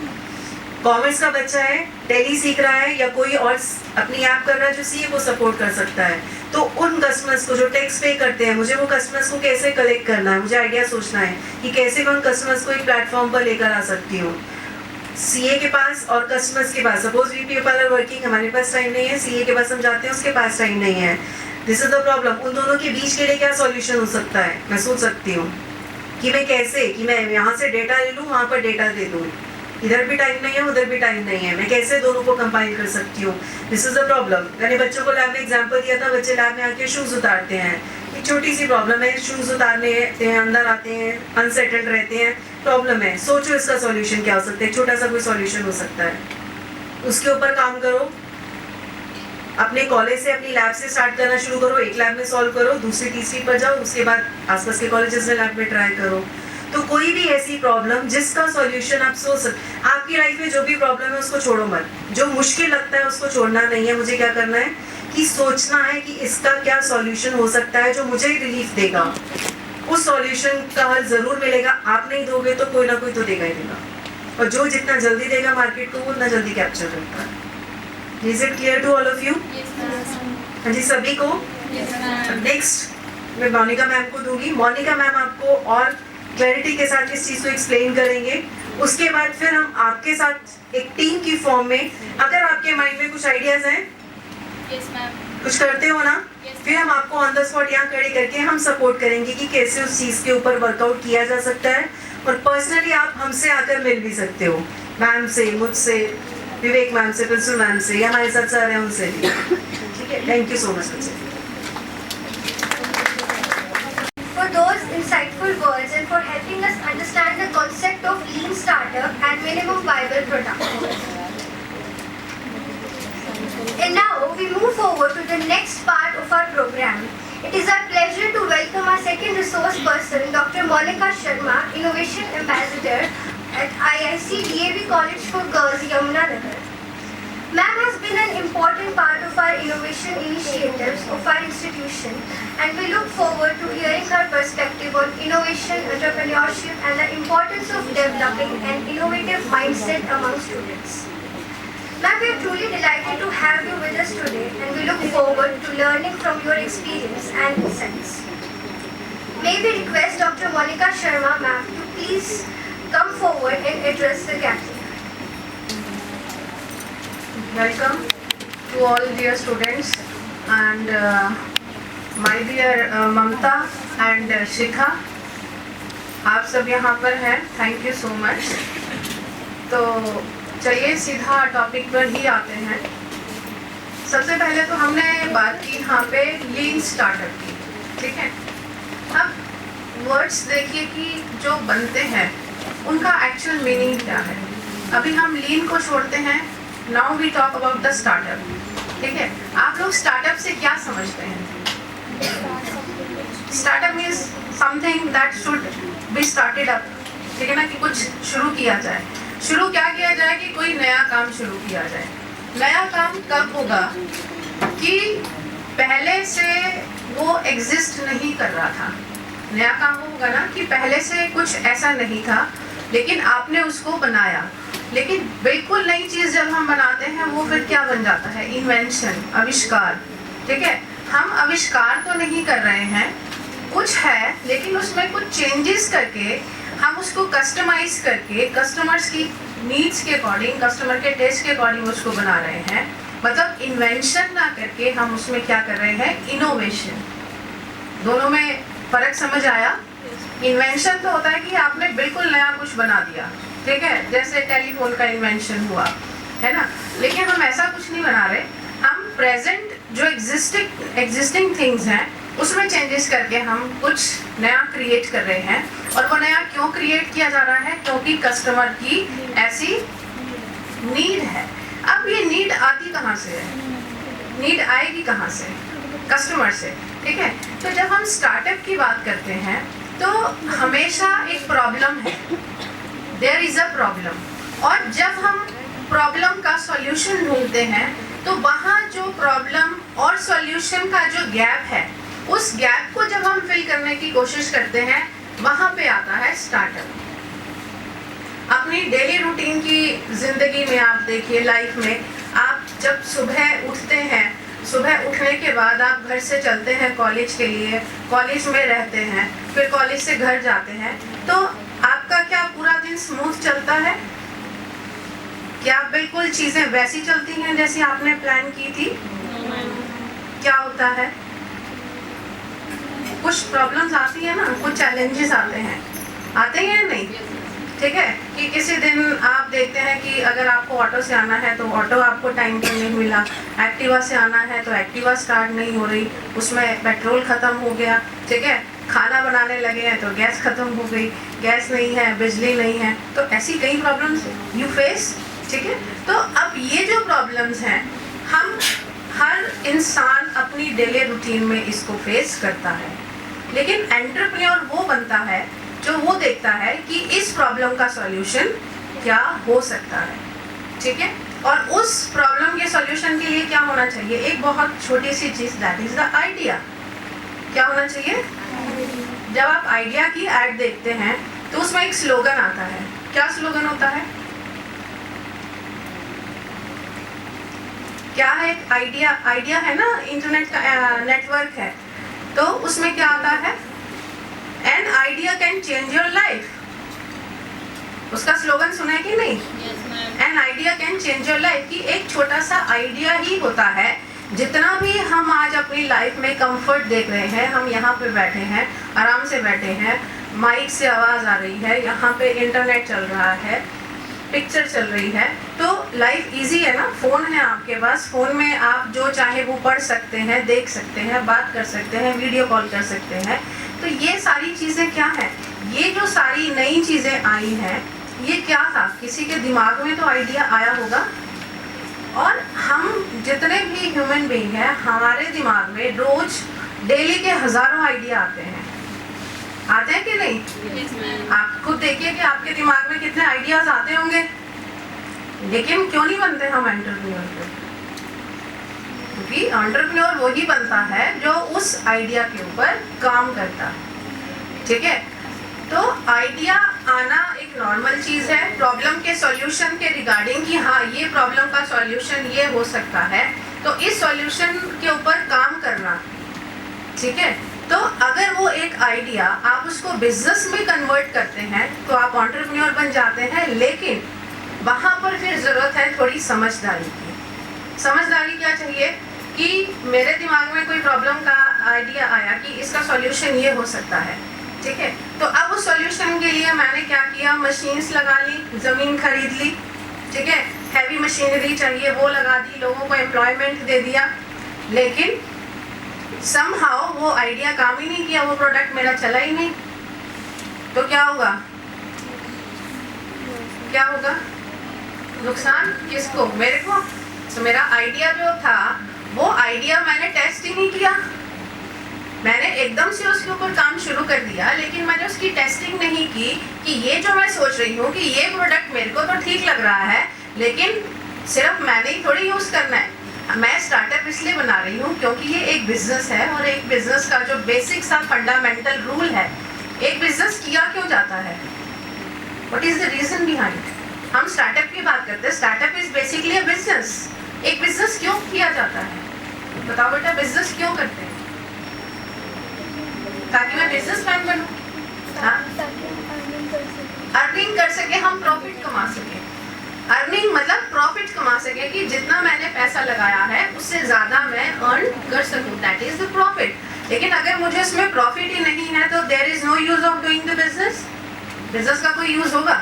कॉमर्स का बच्चा है, टैली सीख रहा है, या कोई और अपनी ऐप कर रहा है जो CA को सपोर्ट कर सकता है, तो उन कस्टमर्स को जो टैक्स पे करते हैं, मुझे वो कस्टमर्स को कैसे कलेक्ट करना है, मुझे आइडिया सोचना है कि कैसे मैं उन कस्टमर्स को एक प्लेटफॉर्म पर लेकर आ सकती हूँ। CA के पास और कस्टमर्स के पास, सपोज VP पार्लर वर्किंग, हमारे पास टाइम नहीं है, CA के पास हम जाते हैं, उसके पास टाइम नहीं है। This is the problem. उन दोनों के बीच के लिए क्या सॉल्यूशन हो सकता है, मैं सोच सकती हूँ कि मैं कैसे, कि मैं यहाँ से डेटा ले लूँ, वहाँ पर डेटा दे दूँ, इधर भी टाइम नहीं है, उधर भी टाइम नहीं है, मैं कैसे दोनों को कंपाइन कर सकती हूँ। This is the problem. मैंने बच्चों को लैब में एग्जाम्पल दिया था, बच्चे लैब में आके शूज उतारते हैं, एक छोटी सी प्रॉब्लम है, शूज उतारने हैं, अंदर आते हैं, अनसेटल्ड रहते हैं, प्रॉब्लम है। सोचो इसका सॉल्यूशन क्या हो सकता है, छोटा सा कोई सॉल्यूशन हो सकता है, उसके ऊपर काम करो। अपने कॉलेज से, अपनी लैब से स्टार्ट करना शुरू करो, एक लैब में सॉल्व करो, दूसरी तीसरी पर जाओ, उसके बाद आसपास के कॉलेजेस में लैब में ट्राई करो। तो कोई भी ऐसी प्रॉब्लम जिसका सॉल्यूशन आप सोच सकते, आपकी लाइफ में जो भी प्रॉब्लम है उसको छोड़ो मत, जो मुश्किल लगता है उसको छोड़ना नहीं है। मुझे क्या करना है कि सोचना है कि इसका क्या सॉल्यूशन हो सकता है जो मुझे रिलीफ देगा। उस सॉल्यूशन का हल जरूर मिलेगा, आप नहीं दोगे तो कोई ना कोई तो देगा ही देगा, और जो जितना जल्दी देगा मार्केट को, वो उतना जल्दी कैप्चर करता है। Is it clear to all of you? हाँ जी, सभी को। नेक्स्ट मैं मोनिका मैम को दूंगी। मोनिका मैम आपको और क्लैरिटी के साथ इस चीज़ को एक्सप्लेन करेंगे। उसके बाद फिर हम आपके साथ एक टीम की फॉर्म में, अगर आपके माइंड में कुछ आइडियाज हैं, कुछ करते हो ना, फिर हम आपको ऑन द स्पॉट यहाँ खड़े करके हम सपोर्ट करेंगे कि कैसे उस चीज़ के ऊपर वर्कआउट किया जा सकता है। और पर्सनली आप हमसे आकर मिल भी सकते हो, मैम से, मुझसे, विवेक मैम से, प्रिंसिपल मैम से, या हमारे साथ सर हैं उनसे भी। ठीक है, थैंक यू सो मच बच्चे। For those insightful words and for helping us understand the concept of lean startup and minimum viable product. And now we move forward to the next part of our program. It is our pleasure to welcome our second resource person, Dr. Monica Sharma, Innovation Ambassador at IIC DAV College for Girls, Yamunanagar. Ma'am has been an important part of our innovation initiatives of our institution, and we look forward to hearing her perspective on innovation, entrepreneurship, and the importance of developing an innovative mindset among students. Ma'am, we are truly delighted to have you with us today, and we look forward to learning from your experience and insights. May we request Dr. Monica Sharma, ma'am, to please come forward and address the gathering. Welcome to all dear students and my dear Mamta and Shikha. आप सब यहाँ पर हैं, thank you so much. तो चलिए सीधा topic पर ही आते हैं। सबसे पहले तो हमने बात की यहाँ पे लीन स्टार्टअप की, ठीक है। अब वर्ड्स देखिए कि जो बनते हैं उनका एक्चुअल मीनिंग क्या है। अभी हम लीन को छोड़ते हैं, now we talk about the startup, ठीक है। आप लोग स्टार्टअप से क्या समझते हैं? Startup means something that should be started up, ठीक है ना, कि कुछ शुरू किया जाए। शुरू क्या किया जाए कि कोई नया काम शुरू किया जाए। नया काम कब होगा कि पहले से वो एग्जिस्ट नहीं कर रहा था। नया काम वो होगा ना कि पहले से कुछ ऐसा नहीं था लेकिन आपने उसको बनाया। लेकिन बिल्कुल नई चीज़ जब हम बनाते हैं वो फिर क्या बन जाता है? इन्वेंशन, आविष्कार, ठीक है। हम आविष्कार तो नहीं कर रहे हैं, कुछ है लेकिन उसमें कुछ चेंजेस करके हम उसको कस्टमाइज करके कस्टमर्स की नीड्स के अकॉर्डिंग, कस्टमर के टेस्ट के अकॉर्डिंग उसको बना रहे हैं। मतलब इन्वेंशन ना करके हम उसमें क्या कर रहे हैं? इनोवेशन। दोनों में फर्क समझ आया? इन्वेंशन तो होता है कि आपने बिल्कुल नया कुछ बना दिया, ठीक है, जैसे टेलीफोन का इन्वेंशन हुआ, है ना। लेकिन हम ऐसा कुछ नहीं बना रहे, हम प्रेजेंट जो एग्जिस्टिंग थिंग्स हैं उसमें चेंजेस करके हम कुछ नया क्रिएट कर रहे हैं। और वो नया क्यों क्रिएट किया जा रहा है? क्योंकि कस्टमर की ऐसी नीड है। अब ये नीड आती कहाँ से है? नीड आएगी कहाँ से? कस्टमर से, ठीक है। तो जब हम स्टार्टअप की बात करते हैं तो हमेशा एक प्रॉब्लम है, देयर इज अ प्रॉब्लम। और जब हम प्रॉब्लम का सॉल्यूशन ढूंढते हैं तो वहाँ जो प्रॉब्लम और सॉल्यूशन का जो गैप है, उस गैप को जब हम फिल करने की कोशिश करते हैं वहाँ पे आता है स्टार्टअप। अपनी डेली रूटीन की जिंदगी में आप देखिए, लाइफ में आप जब सुबह उठते हैं, सुबह उठने के बाद आप घर से चलते हैं कॉलेज के लिए, कॉलेज में रहते हैं, फिर कॉलेज से घर जाते हैं, तो आपका क्या पूरा दिन स्मूथ चलता है? क्या बिल्कुल चीजें वैसी चलती हैं जैसी आपने प्लान की थी? क्या होता है? कुछ प्रॉब्लम्स आती है ना, कुछ चैलेंजेस आते हैं या नहीं, ठीक है। कि किसी दिन आप देखते हैं कि अगर आपको ऑटो से आना है तो ऑटो आपको टाइम पर नहीं मिला, एक्टिवा से आना है तो एक्टिवा स्टार्ट नहीं हो रही, उसमें पेट्रोल ख़त्म हो गया, ठीक है। खाना बनाने लगे हैं तो गैस ख़त्म हो गई, गैस नहीं है, बिजली नहीं है, तो ऐसी कई प्रॉब्लम्स यू फेस, ठीक है। तो अब ये जो प्रॉब्लम्स हैं, हम हर इंसान अपनी डेली रूटीन में इसको फेस करता है। लेकिन एंटरप्रेन्योर वो बनता है जो वो देखता है कि इस प्रॉब्लम का सॉल्यूशन क्या हो सकता है, ठीक है। और उस प्रॉब्लम के सॉल्यूशन के लिए क्या होना चाहिए? एक बहुत छोटी सी चीज़, दैट इज द आइडिया। क्या होना चाहिए? जब आप आइडिया की ऐड देखते हैं तो उसमें एक स्लोगन आता है। क्या स्लोगन होता है? क्या है? आइडिया है ना, इंटरनेट का नेटवर्क है, तो उसमें क्या आता है? An idea can change your life. उसका स्लोगन सुना है कि नहीं? An idea can change your life. कि एक छोटा सा आइडिया ही होता है। जितना भी हम आज अपनी लाइफ में कंफर्ट देख रहे हैं, हम यहाँ पे बैठे हैं, आराम से बैठे हैं, माइक से आवाज़ आ रही है, यहाँ पे इंटरनेट चल रहा है, पिक्चर चल रही है, तो लाइफ इजी है ना, फ़ोन है आपके पास, फ़ोन में आप जो चाहे वो पढ़ सकते हैं, देख सकते हैं, बात कर सकते हैं, वीडियो कॉल कर सकते हैं। तो ये सारी चीज़ें क्या हैं, ये जो सारी नई चीज़ें आई हैं, ये क्या था, किसी के दिमाग में तो आइडिया आया होगा। और हम जितने भी ह्यूमन बीइंग हैं, हमारे दिमाग में रोज डेली के हज़ारों आइडिया आते हैं कि नहीं? आप खुद देखिए कि आपके दिमाग में कितने आइडियाज आते होंगे, लेकिन क्यों नहीं बनते हम एंटरप्रेन्योर? क्योंकि एंटरप्रेन्योर वही बनता है जो उस आइडिया के ऊपर काम करता है। ठीक है, तो आइडिया आना एक नॉर्मल चीज़ है। प्रॉब्लम के सॉल्यूशन के रिगार्डिंग कि हाँ ये प्रॉब्लम का सॉल्यूशन ये हो सकता है, तो इस सॉल्यूशन के ऊपर काम करना। ठीक है, तो अगर वो एक आइडिया आप उसको बिजनेस में कन्वर्ट करते हैं तो आप एंटरप्रेन्योर बन जाते हैं। लेकिन वहाँ पर फिर ज़रूरत है थोड़ी समझदारी की। समझदारी क्या चाहिए कि मेरे दिमाग में कोई प्रॉब्लम का आइडिया आया कि इसका सॉल्यूशन ये हो सकता है। ठीक है, तो अब उस सॉल्यूशन के लिए मैंने क्या किया, मशीन्स लगा ली, ज़मीन खरीद ली। ठीक है, हैवी मशीनरी चाहिए वो लगा दी, लोगों को एम्प्लॉयमेंट दे दिया, लेकिन समहाउ वो आइडिया काम ही नहीं किया, वो प्रोडक्ट मेरा चला ही नहीं। तो क्या होगा, क्या होगा? नुकसान किसको? मेरे को। तो मेरा आइडिया जो था वो आइडिया मैंने टेस्ट ही नहीं किया, मैंने एकदम से उसके ऊपर काम शुरू कर दिया, लेकिन मैंने उसकी टेस्टिंग नहीं की कि ये जो मैं सोच रही हूँ कि ये प्रोडक्ट मेरे को तो ठीक लग रहा है, लेकिन सिर्फ मैंने ही थोड़ी यूज़ करना है। मैं स्टार्टअप इसलिए बना रही हूँ क्योंकि ये एक बिजनेस है, और एक बिजनेस का जो बेसिक सा फंडामेंटल रूल है, एक बिजनेस किया क्यों जाता है, what is the reason behind. हम स्टार्टअप की बात करते हैं, startup is basically a business. एक बिजनेस क्यों किया जाता है, बताओ बेटा, बिजनेस क्यों करते हैं? ताकि मैं बिजनेसमैन बनूं, अर्निंग कर सके, हम प्रॉफिट कमा सके। अर्निंग मतलब प्रॉफिट कमा सके कि जितना मैंने पैसा लगाया है उससे ज़्यादा मैं अर्न कर सकूं, दैट इज द प्रॉफिट। लेकिन अगर मुझे उसमें प्रॉफिट ही नहीं है तो there is no use of doing the business. Business का कोई यूज होगा?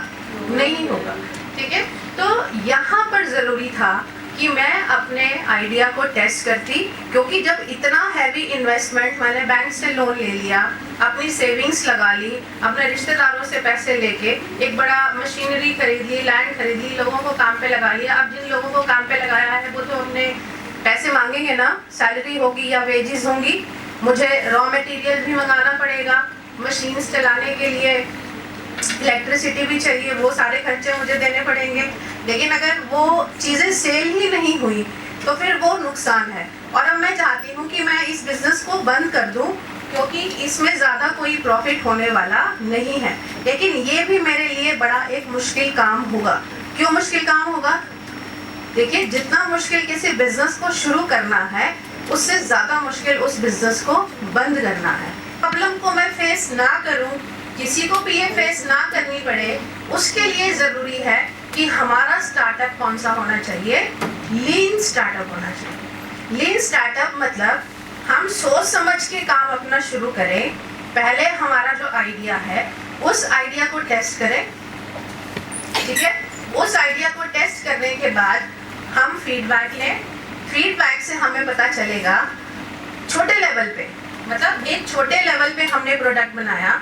नहीं होगा। ठीक है, तो यहाँ पर ज़रूरी था कि मैं अपने आइडिया को टेस्ट करती, क्योंकि जब इतना हैवी इन्वेस्टमेंट, मैंने बैंक से लोन ले लिया, अपनी सेविंग्स लगा ली, अपने रिश्तेदारों से पैसे लेके एक बड़ा मशीनरी खरीद ली, लैंड खरीद ली, लोगों को काम पे लगा लिया। अब जिन लोगों को काम पे लगाया है वो तो अपने पैसे मांगेंगे ना, सैलरी होगी या वेजेस होंगी, मुझे रॉ मटेरियल भी मंगाना पड़ेगा, मशीन्स चलाने के लिए इलेक्ट्रिसिटी भी चाहिए, वो सारे खर्चे मुझे देने पड़ेंगे। लेकिन अगर वो चीज़ें सेल ही नहीं हुई तो फिर वो नुकसान है। और अब मैं चाहती हूँ कि मैं इस बिज़नेस को बंद कर दूँ, क्योंकि इसमें ज़्यादा कोई प्रॉफिट होने वाला नहीं है। लेकिन ये भी मेरे लिए बड़ा एक मुश्किल काम होगा। क्यों मुश्किल काम होगा? देखिए, जितना मुश्किल किसी बिज़नेस को शुरू करना है, उससे ज़्यादा मुश्किल उस बिज़नेस को बंद करना है। प्रॉब्लम को मैं फेस ना करूँ, किसी को भी ये फेस ना करनी पड़े, उसके लिए ज़रूरी है कि हमारा स्टार्टअप कौन सा होना चाहिए, लीन स्टार्टअप होना चाहिए। लीन स्टार्टअप मतलब हम सोच समझ के काम अपना शुरू करें। पहले हमारा जो आइडिया है उस आइडिया को टेस्ट करें। ठीक है, उस आइडिया को टेस्ट करने के बाद हम फीडबैक लें। फीडबैक से हमें पता चलेगा छोटे लेवल पे, मतलब एक छोटे लेवल पे हमने प्रोडक्ट बनाया,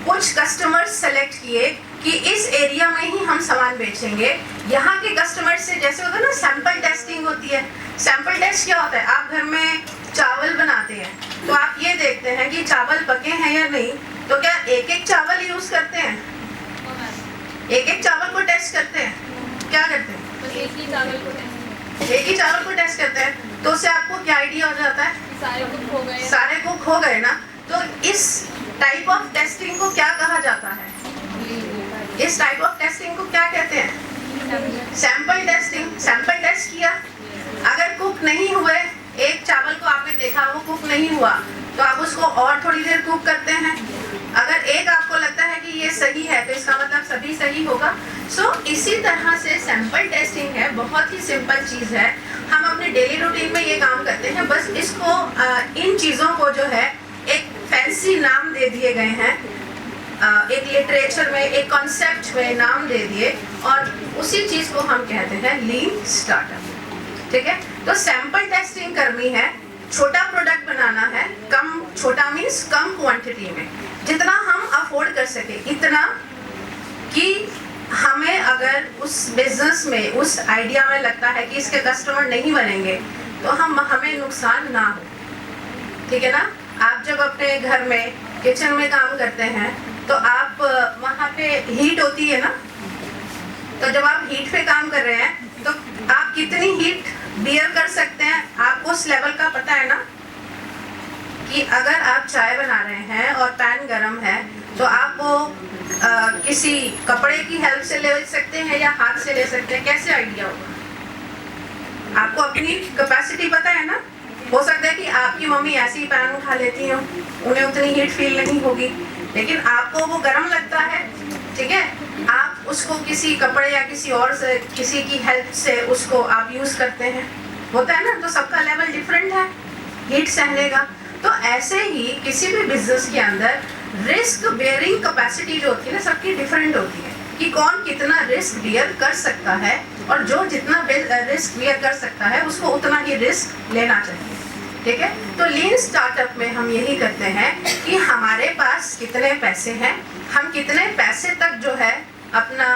कुछ कस्टमर्स सेलेक्ट किए कि इस एरिया में ही हम सामान बेचेंगे। यहाँ के कस्टमर से, जैसे होता है ना सैंपल टेस्टिंग होती है। सैंपल टेस्ट क्या होता है? आप घर में चावल बनाते हैं तो आप ये देखते हैं कि चावल पके हैं या नहीं, तो क्या एक एक चावल यूज़ करते हैं? एक एक चावल को टेस्ट करते हैं। क्या करते हैं? एक ही चावल को टेस्ट करते हैं। तो उससे आपको क्या आइडिया हो जाता है? सारे कुक हो गए ना। तो इस टाइप ऑफ टेस्टिंग को क्या कहा जाता है? इस टाइप ऑफ टेस्टिंग को क्या कहते हैं? Sample testing. सैंपल टेस्ट किया, अगर कुक नहीं हुए, एक चावल को आपने देखा वो कुक नहीं हुआ, तो आप उसको और थोड़ी देर कुक करते हैं। अगर एक आपको लगता है कि ये सही है तो इसका मतलब सभी सही होगा। सो इसी तरह से सैंपल टेस्टिंग है, बहुत ही सिंपल चीज़ है। हम अपने डेली रूटीन में ये काम करते हैं, बस इसको इन चीज़ों को जो है एक फैंसी नाम दे दिए गए हैं। एक लिटरेचर में, एक कॉन्सेप्ट में नाम दे दिए और उसी चीज़ को हम कहते हैं लीन स्टार्टअप। ठीक है, तो सैंपल टेस्टिंग करनी है, छोटा प्रोडक्ट बनाना है, कम, छोटा मीन्स कम क्वांटिटी में, जितना हम अफोर्ड कर सके इतना, कि हमें अगर उस बिजनेस में, उस आइडिया में लगता है कि इसके कस्टमर नहीं बनेंगे तो हमें नुकसान ना हो। ठीक है ना। आप जब अपने घर में किचन में काम करते हैं तो आप वहाँ पे हीट होती है ना, तो जब आप हीट पे काम कर रहे हैं तो आप कितनी हीट बियर कर सकते हैं, आपको उस लेवल का पता है ना। कि अगर आप चाय बना रहे हैं और पैन गरम है तो आप वो किसी कपड़े की हेल्प से ले सकते हैं या हाथ से ले सकते हैं, कैसे आइडिया होगा? आपको अपनी कैपेसिटी पता है ना। हो सकता है कि आपकी मम्मी ऐसी ही पैन उठा लेती हो, उन्हें उतनी हीट फील नहीं होगी, लेकिन आपको वो गर्म लगता है। ठीक है, आप उसको किसी कपड़े या किसी और से, किसी की हेल्प से उसको आप यूज करते हैं, होता है ना। तो सबका लेवल डिफरेंट है हीट सहने का। तो ऐसे ही किसी भी बिजनेस के अंदर रिस्क बेयरिंग कैपेसिटी जो होती है ना, सबकी डिफरेंट होती है कि कौन कितना रिस्क बियर कर सकता है, और जो जितना रिस्क बियर कर सकता है उसको उतना ही रिस्क लेना चाहिए। ठीक है, तो लीन स्टार्टअप में हम यही करते हैं कि हमारे पास कितने पैसे हैं, हम कितने पैसे तक जो है अपना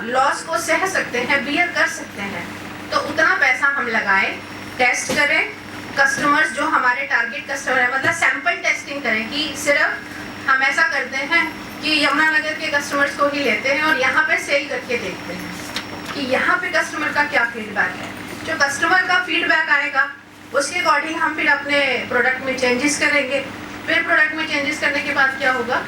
लॉस को सह सकते हैं, बियर कर सकते हैं, तो उतना पैसा हम लगाएं, टेस्ट करें, कस्टमर्स जो हमारे टारगेट कस्टमर है, मतलब सैंपल टेस्टिंग करें कि सिर्फ हम ऐसा करते हैं कि यमुनानगर के कस्टमर्स को ही लेते हैं और यहाँ पे सेल करके देखते हैं कि यहाँ पे कस्टमर का क्या फीडबैक है। जो कस्टमर का फीडबैक आएगा उसके अकॉर्डिंग हम फिर अपने प्रोडक्ट में चेंजेस करेंगे। फिर प्रोडक्ट में चेंजेस करने के बाद क्या होगा,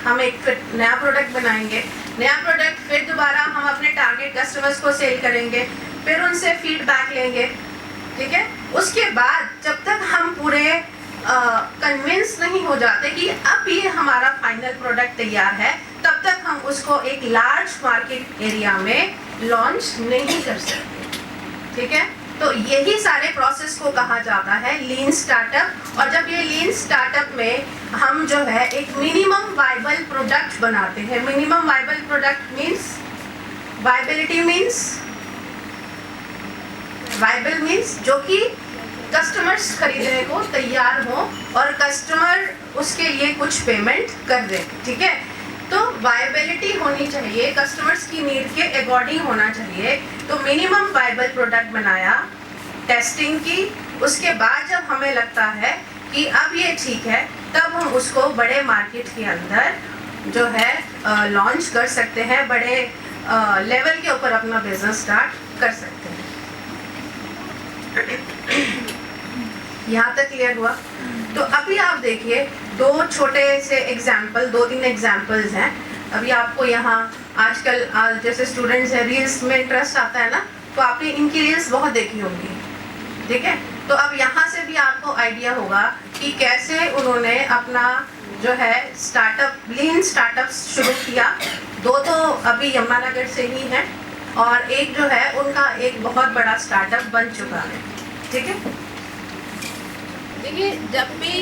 हम एक फिर नया प्रोडक्ट बनाएंगे, नया प्रोडक्ट फिर दोबारा हम अपने टारगेट कस्टमर्स को सेल करेंगे, फिर उनसे फीडबैक लेंगे। ठीक है, उसके बाद जब तक हम पूरे कन्विंस नहीं हो जाते कि अब ये हमारा फाइनल प्रोडक्ट तैयार है, तब तक हम उसको एक लार्ज मार्केट एरिया में लॉन्च नहीं कर सकते। ठीक है, तो यही सारे प्रोसेस को कहा जाता है लीन स्टार्टअप। और जब ये लीन स्टार्टअप में हम जो है एक मिनिमम वाइबल प्रोडक्ट बनाते हैं, minimum viable product means, viability means, viable means जो कि कस्टमर्स खरीदने को तैयार हो और कस्टमर उसके लिए कुछ पेमेंट कर दे। ठीक है, तो वाइबिलिटी होनी चाहिए, कस्टमर्स की नीड के अकॉर्डिंग होना चाहिए। तो मिनिमम वाइबल प्रोडक्ट बनाया, टेस्टिंग की, उसके बाद जब हमें लगता है कि अब ये ठीक है, तब हम उसको बड़े मार्केट के अंदर जो है लॉन्च कर सकते हैं, बड़े लेवल के ऊपर अपना बिजनेस स्टार्ट कर सकते हैं। यहाँ तक क्लियर हुआ? तो अभी आप देखिए दो छोटे से एग्जाम्पल, 2-3 एग्जाम्पल्स हैं। अभी आपको यहाँ आजकल जैसे स्टूडेंट्स हैं, रील्स में इंटरेस्ट आता है ना, तो आपने इनकी रील्स बहुत देखी होंगी। ठीक है, तो अब यहाँ से भी आपको आइडिया होगा कि कैसे उन्होंने अपना जो है स्टार्टअप, लीन स्टार्टअप शुरू किया। 2 तो अभी यमुनानगर से ही हैं और एक जो है उनका एक बहुत बड़ा स्टार्टअप बन चुका है। ठीक है, देखिए जब भी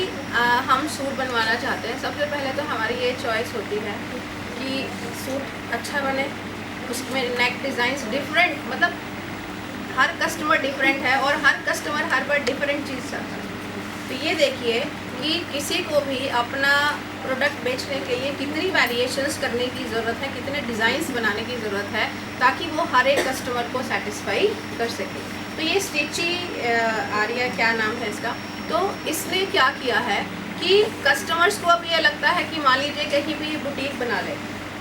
हम सूट बनवाना चाहते हैं, सबसे पहले तो हमारी ये चॉइस होती है कि सूट अच्छा बने, उसमें नेक डिज़ाइंस डिफरेंट, मतलब हर कस्टमर डिफरेंट है और हर कस्टमर हर बार डिफरेंट चीज़ चाहता है। तो ये देखिए कि किसी को भी अपना प्रोडक्ट बेचने के लिए कितनी वेरिएशंस करने की ज़रूरत है, कितने डिज़ाइंस बनाने की ज़रूरत है, ताकि वो हर एक कस्टमर को सेटिस्फाई कर सके। तो ये स्टिची आर्या, क्या नाम है इसका, तो इसने क्या किया है कि कस्टमर्स को अब ये लगता है कि मान लीजिए कहीं भी बुटीक बना ले,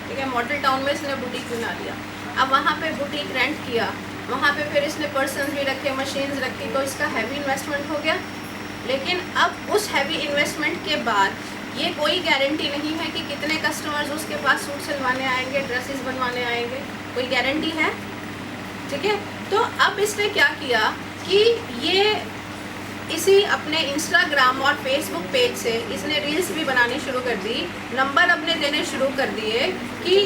ठीक है, मॉडल टाउन में इसने बुटीक बना लिया, अब वहाँ पे बुटीक रेंट किया, वहाँ पे फिर इसने पर्सन भी रखे, मशीन्स रखी, तो इसका हैवी इन्वेस्टमेंट हो गया। लेकिन अब उस हैवी इन्वेस्टमेंट के बाद ये कोई गारंटी नहीं है कि कितने कस्टमर्स उसके पास सूट सिलवाने आएंगे, ड्रेसेस बनवाने आएंगे, कोई गारंटी है? ठीक है, तो अब इसने क्या किया कि ये इसी अपने इंस्टाग्राम और फेसबुक पेज से इसने रील्स भी बनानी शुरू कर दी, नंबर अपने देने शुरू कर दिए कि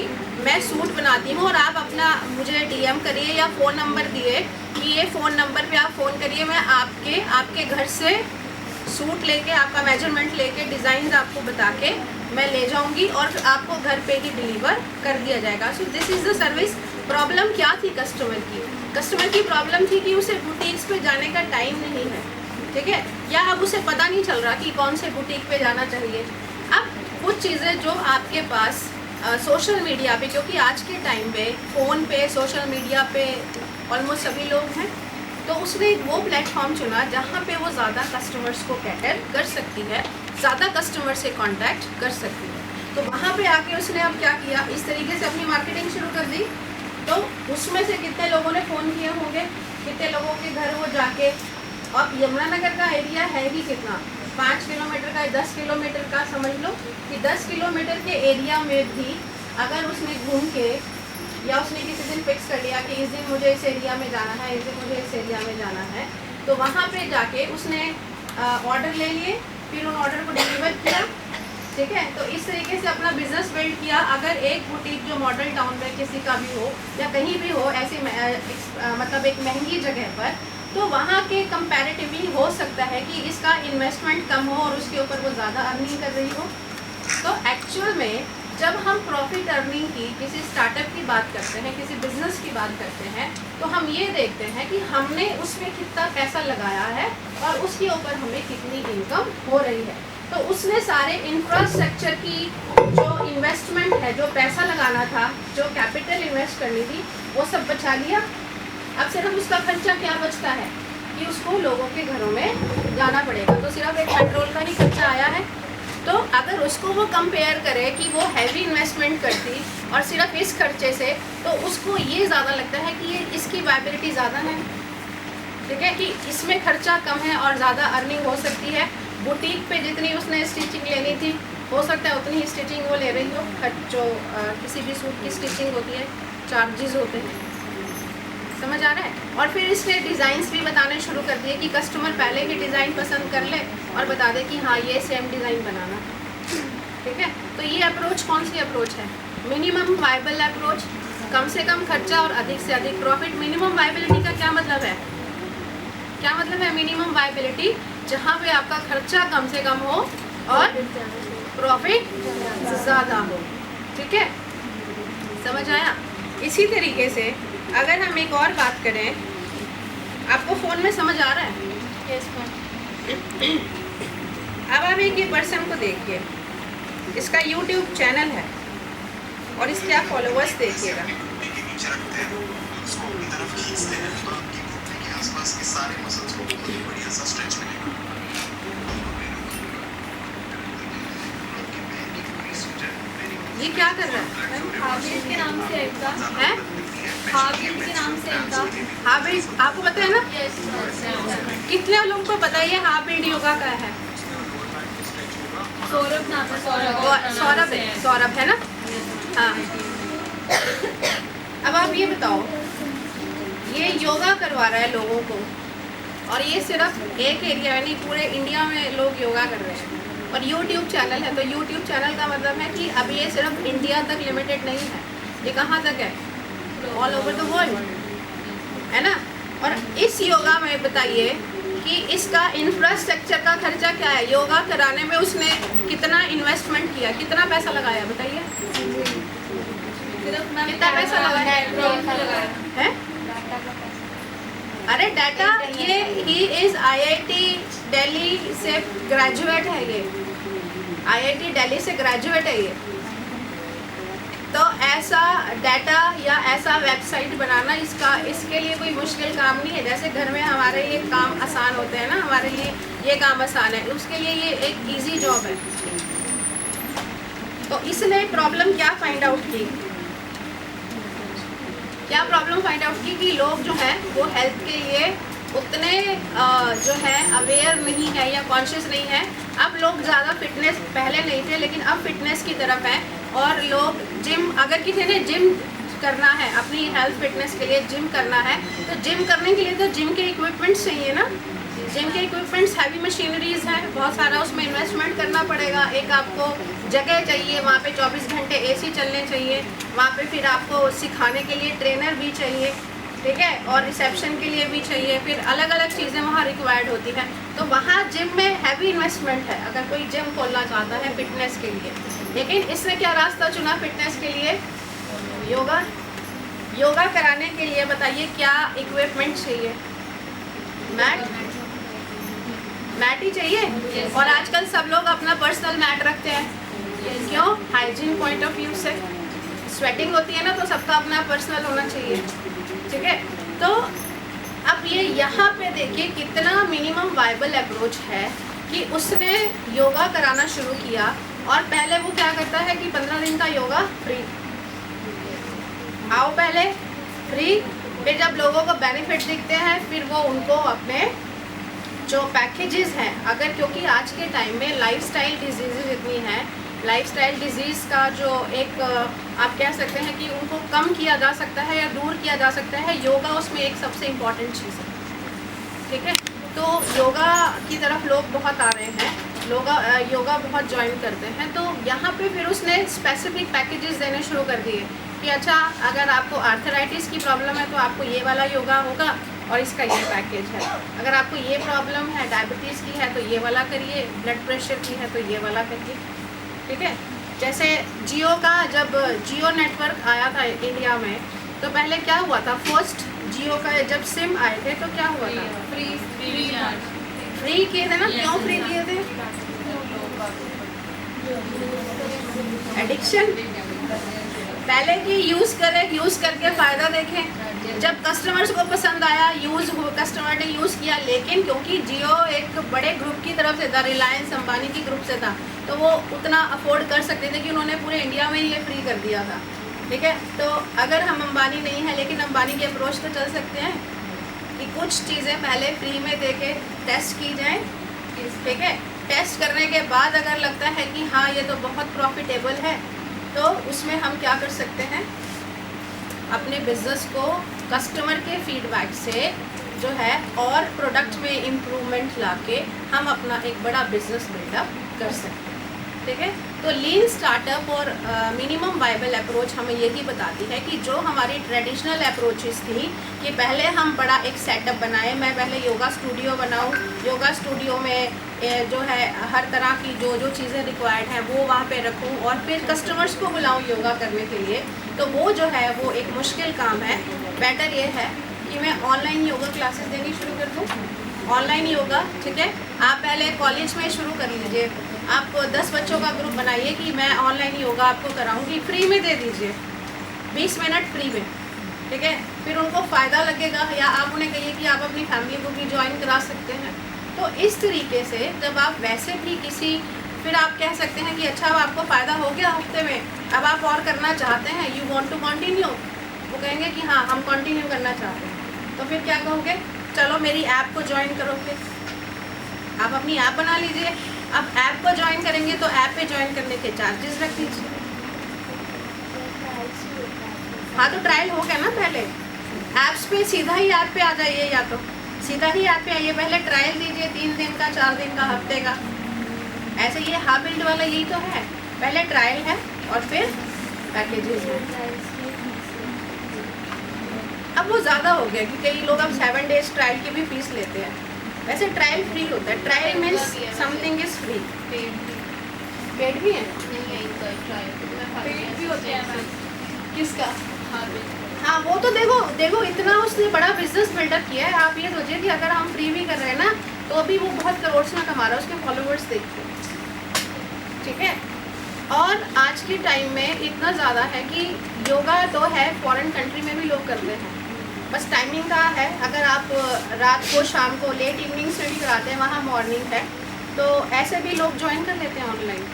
मैं सूट बनाती हूँ और आप अपना मुझे डीएम करिए या फ़ोन नंबर दिए कि ये फ़ोन नंबर पे आप फ़ोन करिए, मैं आपके घर से सूट लेके, आपका मेजरमेंट लेके, डिज़ाइन आपको बता के मैं ले जाऊंगी और फिर आपको घर पे ही डिलीवर कर दिया जाएगा। So this is the service. Problem क्या थी कस्टमर की? कस्टमर की प्रॉब्लम थी कि उसे बुटीक्स पे जाने का टाइम नहीं है, ठीक है, या अब उसे पता नहीं चल रहा कि कौन से बुटीक पे जाना चाहिए। अब कुछ चीज़ें जो आपके पास सोशल मीडिया पे, क्योंकि आज के टाइम पे फ़ोन पे सोशल मीडिया पे ऑलमोस्ट सभी लोग हैं, तो उसने वो प्लेटफॉर्म चुना जहाँ पे वो ज़्यादा कस्टमर्स को कैटर कर सकती है, ज़्यादा कस्टमर से कांटेक्ट कर सकती है। तो वहाँ पे आके उसने अब क्या किया, इस तरीके से अपनी मार्केटिंग शुरू कर दी। तो उसमें से कितने लोगों ने फ़ोन किए होंगे, कितने लोगों के घर वो जाके, और यमुनानगर का एरिया है ही कितना, 5 किलोमीटर का, 10 किलोमीटर का, समझ लो कि 10 किलोमीटर के एरिया में भी अगर उसने घूम के, या उसने किसी दिन फिक्स कर लिया कि इस दिन मुझे इस एरिया में जाना है, इस दिन मुझे इस एरिया में जाना है, तो वहाँ पे जाके उसने ऑर्डर ले लिए, फिर उन ऑर्डर को डिलीवर किया, ठीक है। तो इस तरीके से अपना बिजनेस बिल्ड किया। अगर एक बुटीक जो मॉडल टाउन में किसी का भी हो या कहीं भी हो, ऐसी मतलब एक महंगी जगह पर, तो वहाँ के कंपैरेटिवली हो सकता है कि इसका इन्वेस्टमेंट कम हो और उसके ऊपर वो ज़्यादा अर्निंग कर रही हो। तो एक्चुअल में जब हम प्रॉफिट अर्निंग की किसी स्टार्टअप की बात करते हैं, किसी बिजनेस की बात करते हैं, तो हम ये देखते हैं कि हमने उसमें कितना पैसा लगाया है और उसके ऊपर हमें कितनी इनकम हो रही है। तो उसने सारे इंफ्रास्ट्रक्चर की जो इन्वेस्टमेंट है, जो पैसा लगाना था, जो कैपिटल इन्वेस्ट करनी थी, वो सब बचा लिया। अब सिर्फ उसका खर्चा क्या बचता है कि उसको लोगों के घरों में जाना पड़ेगा। तो सिर्फ एक पेट्रोल का ही खर्चा आया है। तो अगर उसको वो कंपेयर करे कि वो हैवी इन्वेस्टमेंट करती और सिर्फ इस खर्चे से, तो उसको ये ज़्यादा लगता है कि ये इसकी वायबिलिटी ज़्यादा है, ठीक है, कि इसमें खर्चा कम है और ज़्यादा अर्निंग हो सकती है। बुटीक पे जितनी उसने स्टिचिंग लेनी थी, हो सकता है उतनी ही स्टिचिंग वो ले रही हो। जो किसी भी सूट की स्टिचिंग होती है, चार्जेस होते हैं, समझ आ रहा है। और फिर इसने डिज़ाइंस भी बताने शुरू कर दिए कि कस्टमर पहले ही डिज़ाइन पसंद कर ले और बता दे कि हाँ ये सेम डिज़ाइन बनाना, ठीक है। तो ये अप्रोच कौन सी अप्रोच है? मिनिमम वायबल अप्रोच, कम से कम खर्चा और अधिक से अधिक प्रॉफिट। मिनिमम वायबिलिटी का क्या मतलब है? क्या मतलब है मिनिमम वायबिलिटी? जहाँ पे आपका खर्चा कम से कम हो और प्रॉफिट ज़्यादा हो, ठीक है, समझ आया। इसी तरीके से अगर हम एक और बात करें, आपको फ़ोन में समझ आ रहा है? Yes, ma'am. अब आप एक ये पर्सन को देखिए, इसका YouTube चैनल है और इसके आप फॉलोअर्स देखिएगा। ये क्या कर रहा है? हाबिल के नाम से इनका हैं? हाबिल के नाम से इनका हाबिल, आपको पता है ना? यस कितने लोगों को पता है ये हाबिल योगा का है? सौरभ नाम है, सौरभ है ना? हाँ। अब आप ये बताओ, ये योगा करवा रहा है लोगों को, और ये सिर्फ एक एरिया में नहीं, पूरे इंडिया में लोग योगा कर रहे हैं। और YouTube चैनल है, तो YouTube चैनल का मतलब है कि अब ये सिर्फ इंडिया तक लिमिटेड नहीं है, ये कहाँ तक है? ऑल ओवर द वर्ल्ड, है ना। और इस योगा में बताइए कि इसका इंफ्रास्ट्रक्चर का खर्चा क्या है? योगा कराने में उसने कितना इन्वेस्टमेंट किया, कितना पैसा लगाया, बताइए। कितना पैसा लगाया है? अरे डाटा, ये ही इज IIT दिल्ली से ग्रेजुएट है, ये IIT दिल्ली से ग्रेजुएट है ये। तो ऐसा डाटा या ऐसा वेबसाइट बनाना, इसके लिए कोई मुश्किल काम नहीं है। जैसे घर में हमारे ये काम आसान होते हैं ना, हमारे लिए ये काम आसान है, उसके लिए ये एक इजी जॉब है। तो इसने प्रॉब्लम क्या फाइंड आउट की? क्या प्रॉब्लम फाइंड आउट की कि लोग जो हैं वो हेल्थ के लिए उतने जो है अवेयर नहीं है या कॉन्शियस नहीं है। अब लोग ज़्यादा फिटनेस, पहले नहीं थे लेकिन अब फिटनेस की तरफ है। और लोग जिम, अगर किसी ने जिम करना है, अपनी हेल्थ फिटनेस के लिए जिम करना है, तो जिम करने के लिए तो जिम के इक्विपमेंट्स चाहिए ना। जिम के इक्विपमेंट्स, हैवी मशीनरीज हैं, बहुत सारा उसमें इन्वेस्टमेंट करना पड़ेगा। एक आपको जगह चाहिए, वहाँ पे 24 घंटे AC चलने चाहिए, वहाँ पे फिर आपको सिखाने के लिए ट्रेनर भी चाहिए, ठीक है, और रिसेप्शन के लिए भी चाहिए, फिर अलग अलग चीज़ें वहाँ रिक्वायर्ड होती हैं। तो वहाँ जिम में हैवी इन्वेस्टमेंट है, अगर कोई जिम खोलना चाहता है फिटनेस के लिए। लेकिन इसने क्या रास्ता चुना फिटनेस के लिए? योगा। योगा कराने के लिए बताइए क्या इक्विपमेंट चाहिए? मैट ही चाहिए। और आजकल सब लोग अपना पर्सनल मैट रखते हैं। क्यों? हाइजीन पॉइंट ऑफ व्यू से। स्वेटिंग होती है ना, तो सबका अपना पर्सनल होना चाहिए। ठीक है, तो अब ये यहाँ पे देखिए कितना मिनिमम वाइबल अप्रोच है कि उसने योगा कराना शुरू किया। और पहले वो क्या करता है कि 15 दिन का योगा फ्री, आओ पहले फ्री, फिर जब लोगों को बेनिफिट दिखते हैं फिर वो उनको अपने जो पैकेजेस हैं, अगर क्योंकि आज के टाइम में लाइफस्टाइल डिजीज़ इतनी हैं, लाइफस्टाइल डिजीज़ का जो एक आप कह सकते हैं कि उनको कम किया जा सकता है या दूर किया जा सकता है, योगा उसमें एक सबसे इम्पॉर्टेंट चीज़ है। ठीक है, तो योगा की तरफ लोग बहुत आ रहे हैं, योगा बहुत ज्वाइन करते हैं। तो यहाँ पे फिर उसने स्पेसिफिक पैकेजेस देने शुरू कर दिए कि अच्छा अगर आपको आर्थराइटिस की प्रॉब्लम है तो आपको ये वाला योगा होगा और इसका ये पैकेज है। अगर आपको ये प्रॉब्लम है, डायबिटीज़ की है, तो ये वाला करिए, ब्लड प्रेशर की है तो ये वाला करिए। ठीक है, जैसे जियो का जब जियो नेटवर्क आया था इंडिया में, तो पहले क्या हुआ था, फर्स्ट जियो का जब सिम आए थे तो क्या हुआ था? फ्री किए थे ना। क्यों फ्री किए थे? एडिक्शन। पहले की यूज़ करके फ़ायदा देखें। जब कस्टमर्स को पसंद आया, कस्टमर ने यूज़ किया, लेकिन क्योंकि जियो एक बड़े ग्रुप की तरफ से था, रिलायंस अंबानी की ग्रुप से था, तो वो उतना अफोर्ड कर सकते थे कि उन्होंने पूरे इंडिया में ये फ्री कर दिया था। ठीक है, तो अगर हम अंबानी नहीं हैं लेकिन अंबानी की अप्रोच तो चल सकते हैं कि कुछ चीज़ें पहले फ्री में दे के टेस्ट की जाएँ। ठीक है, टेस्ट करने के बाद अगर लगता है कि हाँ ये तो बहुत प्रॉफिटेबल है, तो उसमें हम क्या कर सकते हैं, अपने बिजनेस को कस्टमर के फीडबैक से जो है और प्रोडक्ट में इम्प्रूवमेंट लाके हम अपना एक बड़ा बिजनेस बिल्डअप कर सकते हैं। ठीक है, तो लीन स्टार्टअप और मिनिमम वाइबल अप्रोच हमें यही बताती है कि जो हमारी ट्रेडिशनल अप्रोचेस थी कि पहले हम बड़ा एक सेटअप बनाए, मैं पहले योगा स्टूडियो बनाऊँ, योगा स्टूडियो में जो है हर तरह की जो चीज़ें रिक्वायर्ड हैं वो वहाँ पे रखूँ और फिर कस्टमर्स को बुलाऊँ योगा करने के लिए, तो वो जो है वो एक मुश्किल काम है। बेटर ये है कि मैं ऑनलाइन योगा क्लासेस देनी शुरू कर दूँ। ऑनलाइन योगा, ठीक है, आप पहले कॉलेज में शुरू कर लीजिए, आप 10 बच्चों का ग्रुप बनाइए कि मैं ऑनलाइन योगा आपको कराऊंगी, फ्री में दे दीजिए, 20 मिनट फ्री में। ठीक है, फिर उनको फ़ायदा लगेगा, या आप उन्हें कहिए कि आप अपनी फैमिली को भी ज्वाइन करा सकते हैं। तो इस तरीके से जब आप वैसे भी फिर आप कह सकते हैं कि अच्छा अब आपको फ़ायदा हो गया हफ्ते में, अब आप और करना चाहते हैं, यू वांट टू कंटिन्यू, वो कहेंगे कि हाँ हम कंटिन्यू करना चाहते हैं, तो फिर क्या कहोगे, चलो मेरी ऐप को ज्वाइन करो, फिर आप अपनी ऐप बना लीजिए। अब ऐप को ज्वाइन करेंगे तो ऐप पे ज्वाइन करने के चार्जेस रख दीजिए। हाँ, तो ट्रायल हो गया ना, पहले ऐप्स पे सीधा ही ऐप पे आ जाइए, या तो सीधा ही ऐप पे आइए, पहले ट्रायल दीजिए 3 दिन का, 4 दिन का, हफ्ते का। ऐसे ये हाबिल्ड वाला यही तो है, पहले ट्रायल है और फिर पैकेजेस है। अब वो ज़्यादा हो गया कि कई लोग अब 7 डेज ट्रायल की भी फीस लेते हैं। वैसे ट्रायल फ्री होता है, trial means something is free. Paid भी है, पेड भी होते हैं। किसका? हाँ, वो तो देखो इतना उसने बड़ा बिजनेस बिल्डअप किया है। आप ये सोचिए कि अगर हम फ्री भी कर रहे हैं ना, तो अभी वो बहुत करोड़ में कमा रहा है, उसके फॉलोअर्स देखते हैं। ठीक है, और आज के टाइम में इतना ज़्यादा है कि योगा तो है, फॉरेन कंट्री में भी लोग करते हैं, बस टाइमिंग का है। अगर आप रात को, शाम को, लेट इवनिंग्स में भी कराते हैं, वहाँ मॉर्निंग है, तो ऐसे भी लोग ज्वाइन कर लेते हैं ऑनलाइन।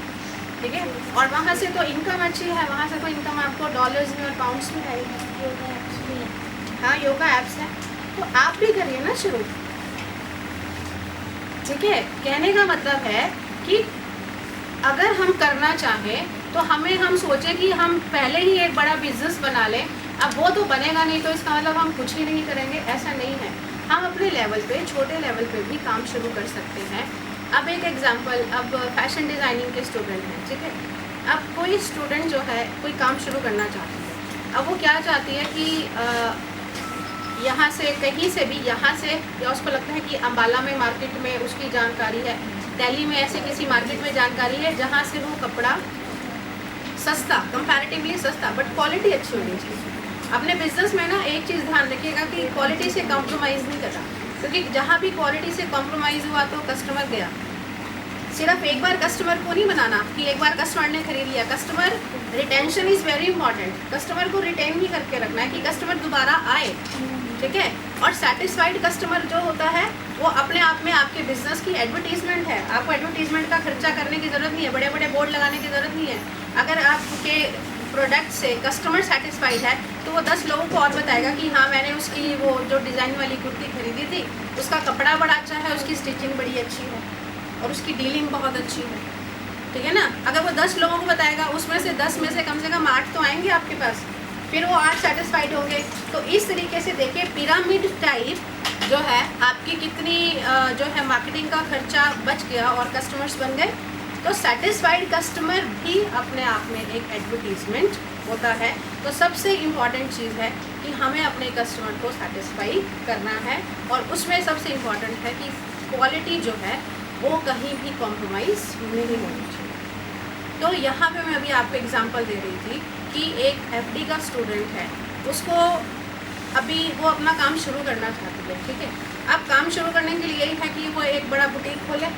ठीक है, और वहाँ से तो इनकम अच्छी है, वहाँ से तो इनकम आपको डॉलर्स में और पाउंड्स में आएगी। हाँ, योगा ऐप्स हैं, तो आप भी करिए ना शुरू। ठीक है, कहने का मतलब है कि अगर हम करना चाहें तो हम सोचें कि हम पहले ही एक बड़ा बिजनेस बना लें। अब वो तो बनेगा नहीं, तो इसका मतलब हम कुछ ही नहीं करेंगे, ऐसा नहीं है। हम अपने लेवल पे, छोटे लेवल पे भी काम शुरू कर सकते हैं। अब एक एग्जांपल, अब फैशन डिज़ाइनिंग के स्टूडेंट हैं, ठीक है, अब कोई स्टूडेंट जो है कोई काम शुरू करना चाहती है, अब वो क्या चाहती है कि यहाँ से कहीं से भी, यहाँ से, या उसको लगता है कि अम्बाला में मार्केट में उसकी जानकारी है, दिल्ली में ऐसे किसी मार्केट में जानकारी है जहाँ से वो कपड़ा सस्ता, कंपैरेटिवली सस्ता, बट क्वालिटी अच्छी होनी चाहिए। अपने बिजनेस में ना एक चीज़ ध्यान रखिएगा कि क्वालिटी से कॉम्प्रोमाइज़ नहीं करना, क्योंकि जहाँ भी क्वालिटी से कॉम्प्रोमाइज़ हुआ तो कस्टमर गया। सिर्फ एक बार कस्टमर को नहीं बनाना कि एक बार कस्टमर ने खरीद लिया। Customer retention is very important. Customer को रिटेन भी करके रखना है कि कस्टमर दोबारा आए, ठीक है। और सेटिस्फाइड कस्टमर जो होता है वो अपने आप में आपके बिजनेस की एडवर्टीजमेंट है। आपको एडवर्टीजमेंट का खर्चा करने की ज़रूरत नहीं है, बड़े बड़े बोर्ड लगाने की ज़रूरत नहीं है। अगर आपके प्रोडक्ट से कस्टमर सेटिस्फाइड है तो वो 10 लोगों को और बताएगा कि हाँ, मैंने उसकी वो जो डिज़ाइन वाली कुर्ती खरीदी थी, उसका कपड़ा बड़ा अच्छा है, उसकी स्टिचिंग बड़ी अच्छी है और उसकी डीलिंग बहुत अच्छी है, ठीक है ना। अगर वो 10 लोगों को बताएगा, उसमें से 10 में से कम 8 तो आएंगे आपके पास, फिर वो 8 सेटिस्फाइड होंगे। तो इस तरीके से देखिए, पिरामिड टाइप जो है आपकी कितनी जो है मार्केटिंग का खर्चा बच गया और कस्टमर्स बन गए। तो सेटिस्फाइड कस्टमर भी अपने आप में एक एडवर्टीजमेंट होता है। तो सबसे इम्पॉर्टेंट चीज़ है कि हमें अपने कस्टमर को सेटिस्फाई करना है, और उसमें सबसे इम्पॉर्टेंट है कि क्वालिटी जो है वो कहीं भी कॉम्प्रोमाइज़ नहीं होनी चाहिए। तो यहाँ पे मैं अभी आपको एग्जांपल दे रही थी कि एक एफडी का स्टूडेंट है, उसको अभी वो अपना काम शुरू करना चाहती है, ठीक है। अब काम शुरू करने के लिए यही है कि वो एक बड़ा बुटीक खोले,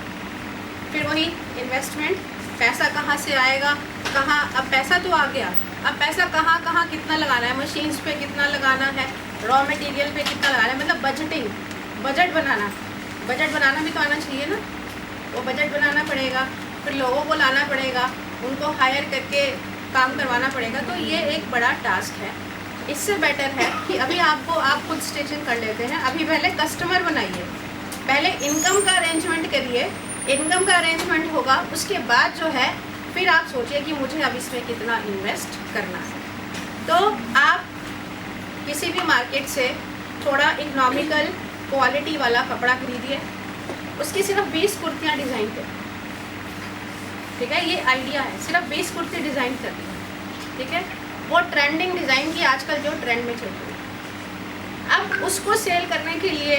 फिर वही इन्वेस्टमेंट, पैसा कहाँ से आएगा, कहाँ, अब पैसा तो आ गया, अब पैसा कहाँ कहाँ कितना लगाना है, मशीन्स पे कितना लगाना है, रॉ मटेरियल पे कितना लगाना है, मतलब बजटिंग, बजट बनाना भी तो आना चाहिए ना। वो बजट बनाना पड़ेगा, फिर लोगों को लाना पड़ेगा, उनको हायर करके काम करवाना पड़ेगा। तो ये एक बड़ा टास्क है। इससे बेटर है कि अभी आप खुद स्टिचिंग कर लेते हैं। अभी पहले कस्टमर बनाइए, पहले इनकम का अरेंजमेंट करिए, इनकम का अरेंजमेंट होगा, उसके बाद जो है फिर आप सोचिए कि मुझे अब इसमें कितना इन्वेस्ट करना है। तो आप किसी भी मार्केट से थोड़ा इकोनॉमिकल क्वालिटी वाला कपड़ा खरीदिए, उसकी सिर्फ 20 कुर्तियाँ डिज़ाइन कर, ठीक है। ये आइडिया है, सिर्फ 20 कुर्ती डिज़ाइन कर दी, ठीक है। वो ट्रेंडिंग डिज़ाइन की आजकल जो ट्रेंड में चल रही है। अब उसको सेल करने के लिए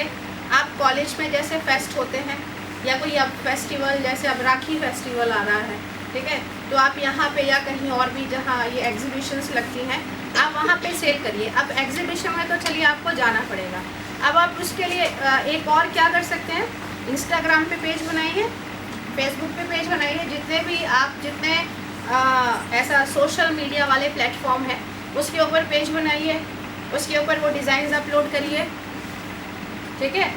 आप कॉलेज में जैसे फेस्ट होते हैं, या कोई अब फेस्टिवल, जैसे अब राखी फेस्टिवल आ रहा है, ठीक है, तो आप यहाँ पे या कहीं और भी जहाँ ये एग्जीबिशंस लगती हैं, आप वहाँ पे सेल करिए। अब एग्जीबिशन में तो चलिए आपको जाना पड़ेगा। अब आप उसके लिए एक और क्या कर सकते हैं, इंस्टाग्राम पे पेज बनाइए, फेसबुक पे पेज बनाइए, जितने ऐसा सोशल मीडिया वाले प्लेटफॉर्म है उसके ऊपर पेज बनाइए, उसके ऊपर वो डिज़ाइंस अपलोड करिए, ठीक है।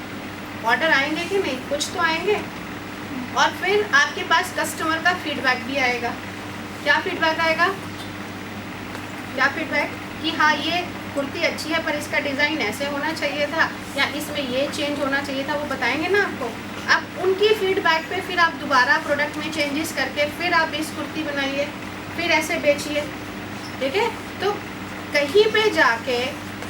ऑर्डर आएंगे कि नहीं, कुछ तो आएंगे, और फिर आपके पास कस्टमर का फीडबैक भी आएगा। क्या फीडबैक आएगा, क्या फीडबैक कि हाँ, ये कुर्ती अच्छी है पर इसका डिज़ाइन ऐसे होना चाहिए था, या इसमें ये चेंज होना चाहिए था, वो बताएंगे ना आपको। अब उनकी फीडबैक पे फिर आप दोबारा प्रोडक्ट में चेंजेस करके फिर आप इस कुर्ती बनाइए, फिर ऐसे बेचिए, ठीक है। तो कहीं पे जाके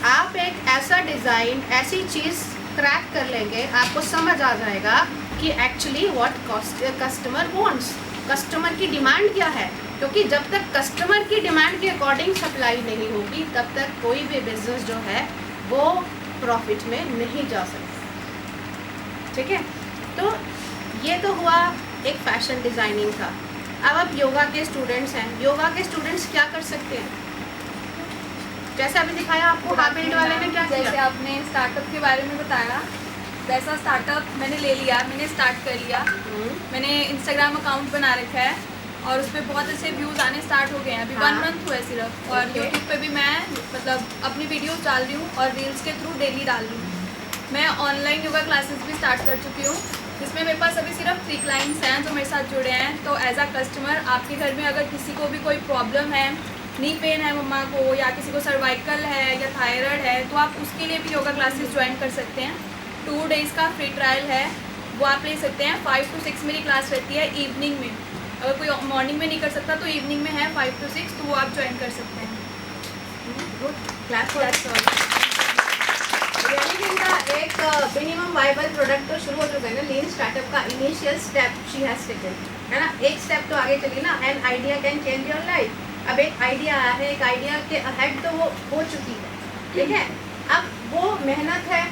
आप एक ऐसा डिज़ाइन, ऐसी चीज़ क्रैक कर लेंगे, आपको समझ आ जाएगा कि actually what customer wants, customer की डिमांड क्या है। क्योंकि जब तक कस्टमर की डिमांड के अकॉर्डिंग सप्लाई नहीं होगी, तब तक कोई भी बिजनेस जो है वो प्रॉफिट में नहीं जा सकता, ठीक है। तो ये तो हुआ एक फैशन डिज़ाइनिंग का। अब आप योगा के स्टूडेंट्स हैं, योगा के स्टूडेंट्स क्या कर सकते हैं, जैसे अभी दिखाया आपको हाबिल्ड वाले ने क्या किया। जैसे आपने स्टार्टअप के बारे में बताया, वैसा स्टार्टअप मैंने ले लिया, मैंने स्टार्ट कर लिया। मैंने इंस्टाग्राम अकाउंट बना रखा है और उस पर बहुत अच्छे व्यूज़ आने स्टार्ट हो गए हैं। अभी 1 मंथ हुआ है सिर्फ, और Okay. यूट्यूब पे भी मैं मतलब अपनी वीडियोस डाल रही हूँ और रील्स के थ्रू डेली डाल रही हूँ। मैं ऑनलाइन योगा क्लासेस भी स्टार्ट कर चुकी हूँ, जिसमें मेरे पास अभी सिर्फ 3 क्लाइंट्स हैं जो मेरे साथ जुड़े हैं। तो एज अ कस्टमर आपके घर में अगर किसी को भी कोई प्रॉब्लम है, नी पेन है मम्मा को, या किसी को सर्वाइकल है या थायराइड है, तो आप उसके लिए भी योगा क्लासेस ज्वाइन कर सकते हैं। 2 डेज़ का फ्री ट्रायल है, वो आप ले सकते हैं। 5 to 6 मेरी क्लास रहती है इवनिंग में। अगर कोई मॉर्निंग में नहीं कर सकता तो इवनिंग में है 5 to 6, तो वो आप ज्वाइन कर सकते हैं। क्लास एक मिनिमम वाइबल प्रोडक्ट तो शुरू हो चुका है ना, लीन स्टार्टअप का initial step she has taken, है ना। एक स्टेप तो आगे चली ना, an idea can change your life. अब एक आइडिया आया है, एक आइडिया के अहेड तो वो हो चुकी है, ठीक है। अब वो मेहनत है,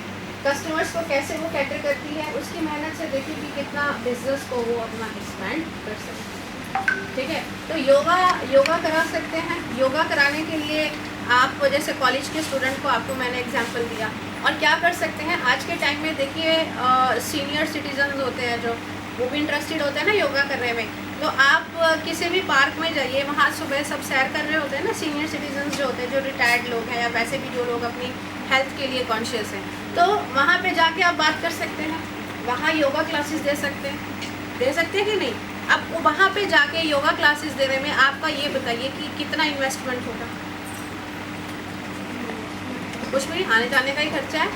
कस्टमर्स को कैसे वो कैटर करती है, उसकी मेहनत से देखिए कि कितना बिजनेस को वो अपना एक्सपेंड कर सकती है। ठीक है। तो योगा करा सकते हैं। योगा कराने के लिए आप जैसे कॉलेज के स्टूडेंट को आपको मैंने एग्जांपल दिया। और क्या कर सकते हैं आज के टाइम में, देखिए सीनियर सिटीजन्स होते हैं जो, वो भी इंटरेस्टेड होते हैं ना योगा करने में। तो आप किसी भी पार्क में जाइए, वहाँ सुबह सब सैर कर रहे होते हैं ना, सीनियर सिटीजन्स जो होते हैं, जो रिटायर्ड लोग हैं या वैसे भी जो लोग अपनी हेल्थ के लिए कॉन्शियस हैं, तो वहाँ पे जाके आप बात कर सकते हैं, वहाँ योगा क्लासेस दे सकते हैं कि नहीं। अब वहाँ पे जाके योगा क्लासेस देने में आपका ये बताइए कि कितना इन्वेस्टमेंट होगा? कुछ भी, आने जाने का ही खर्चा है,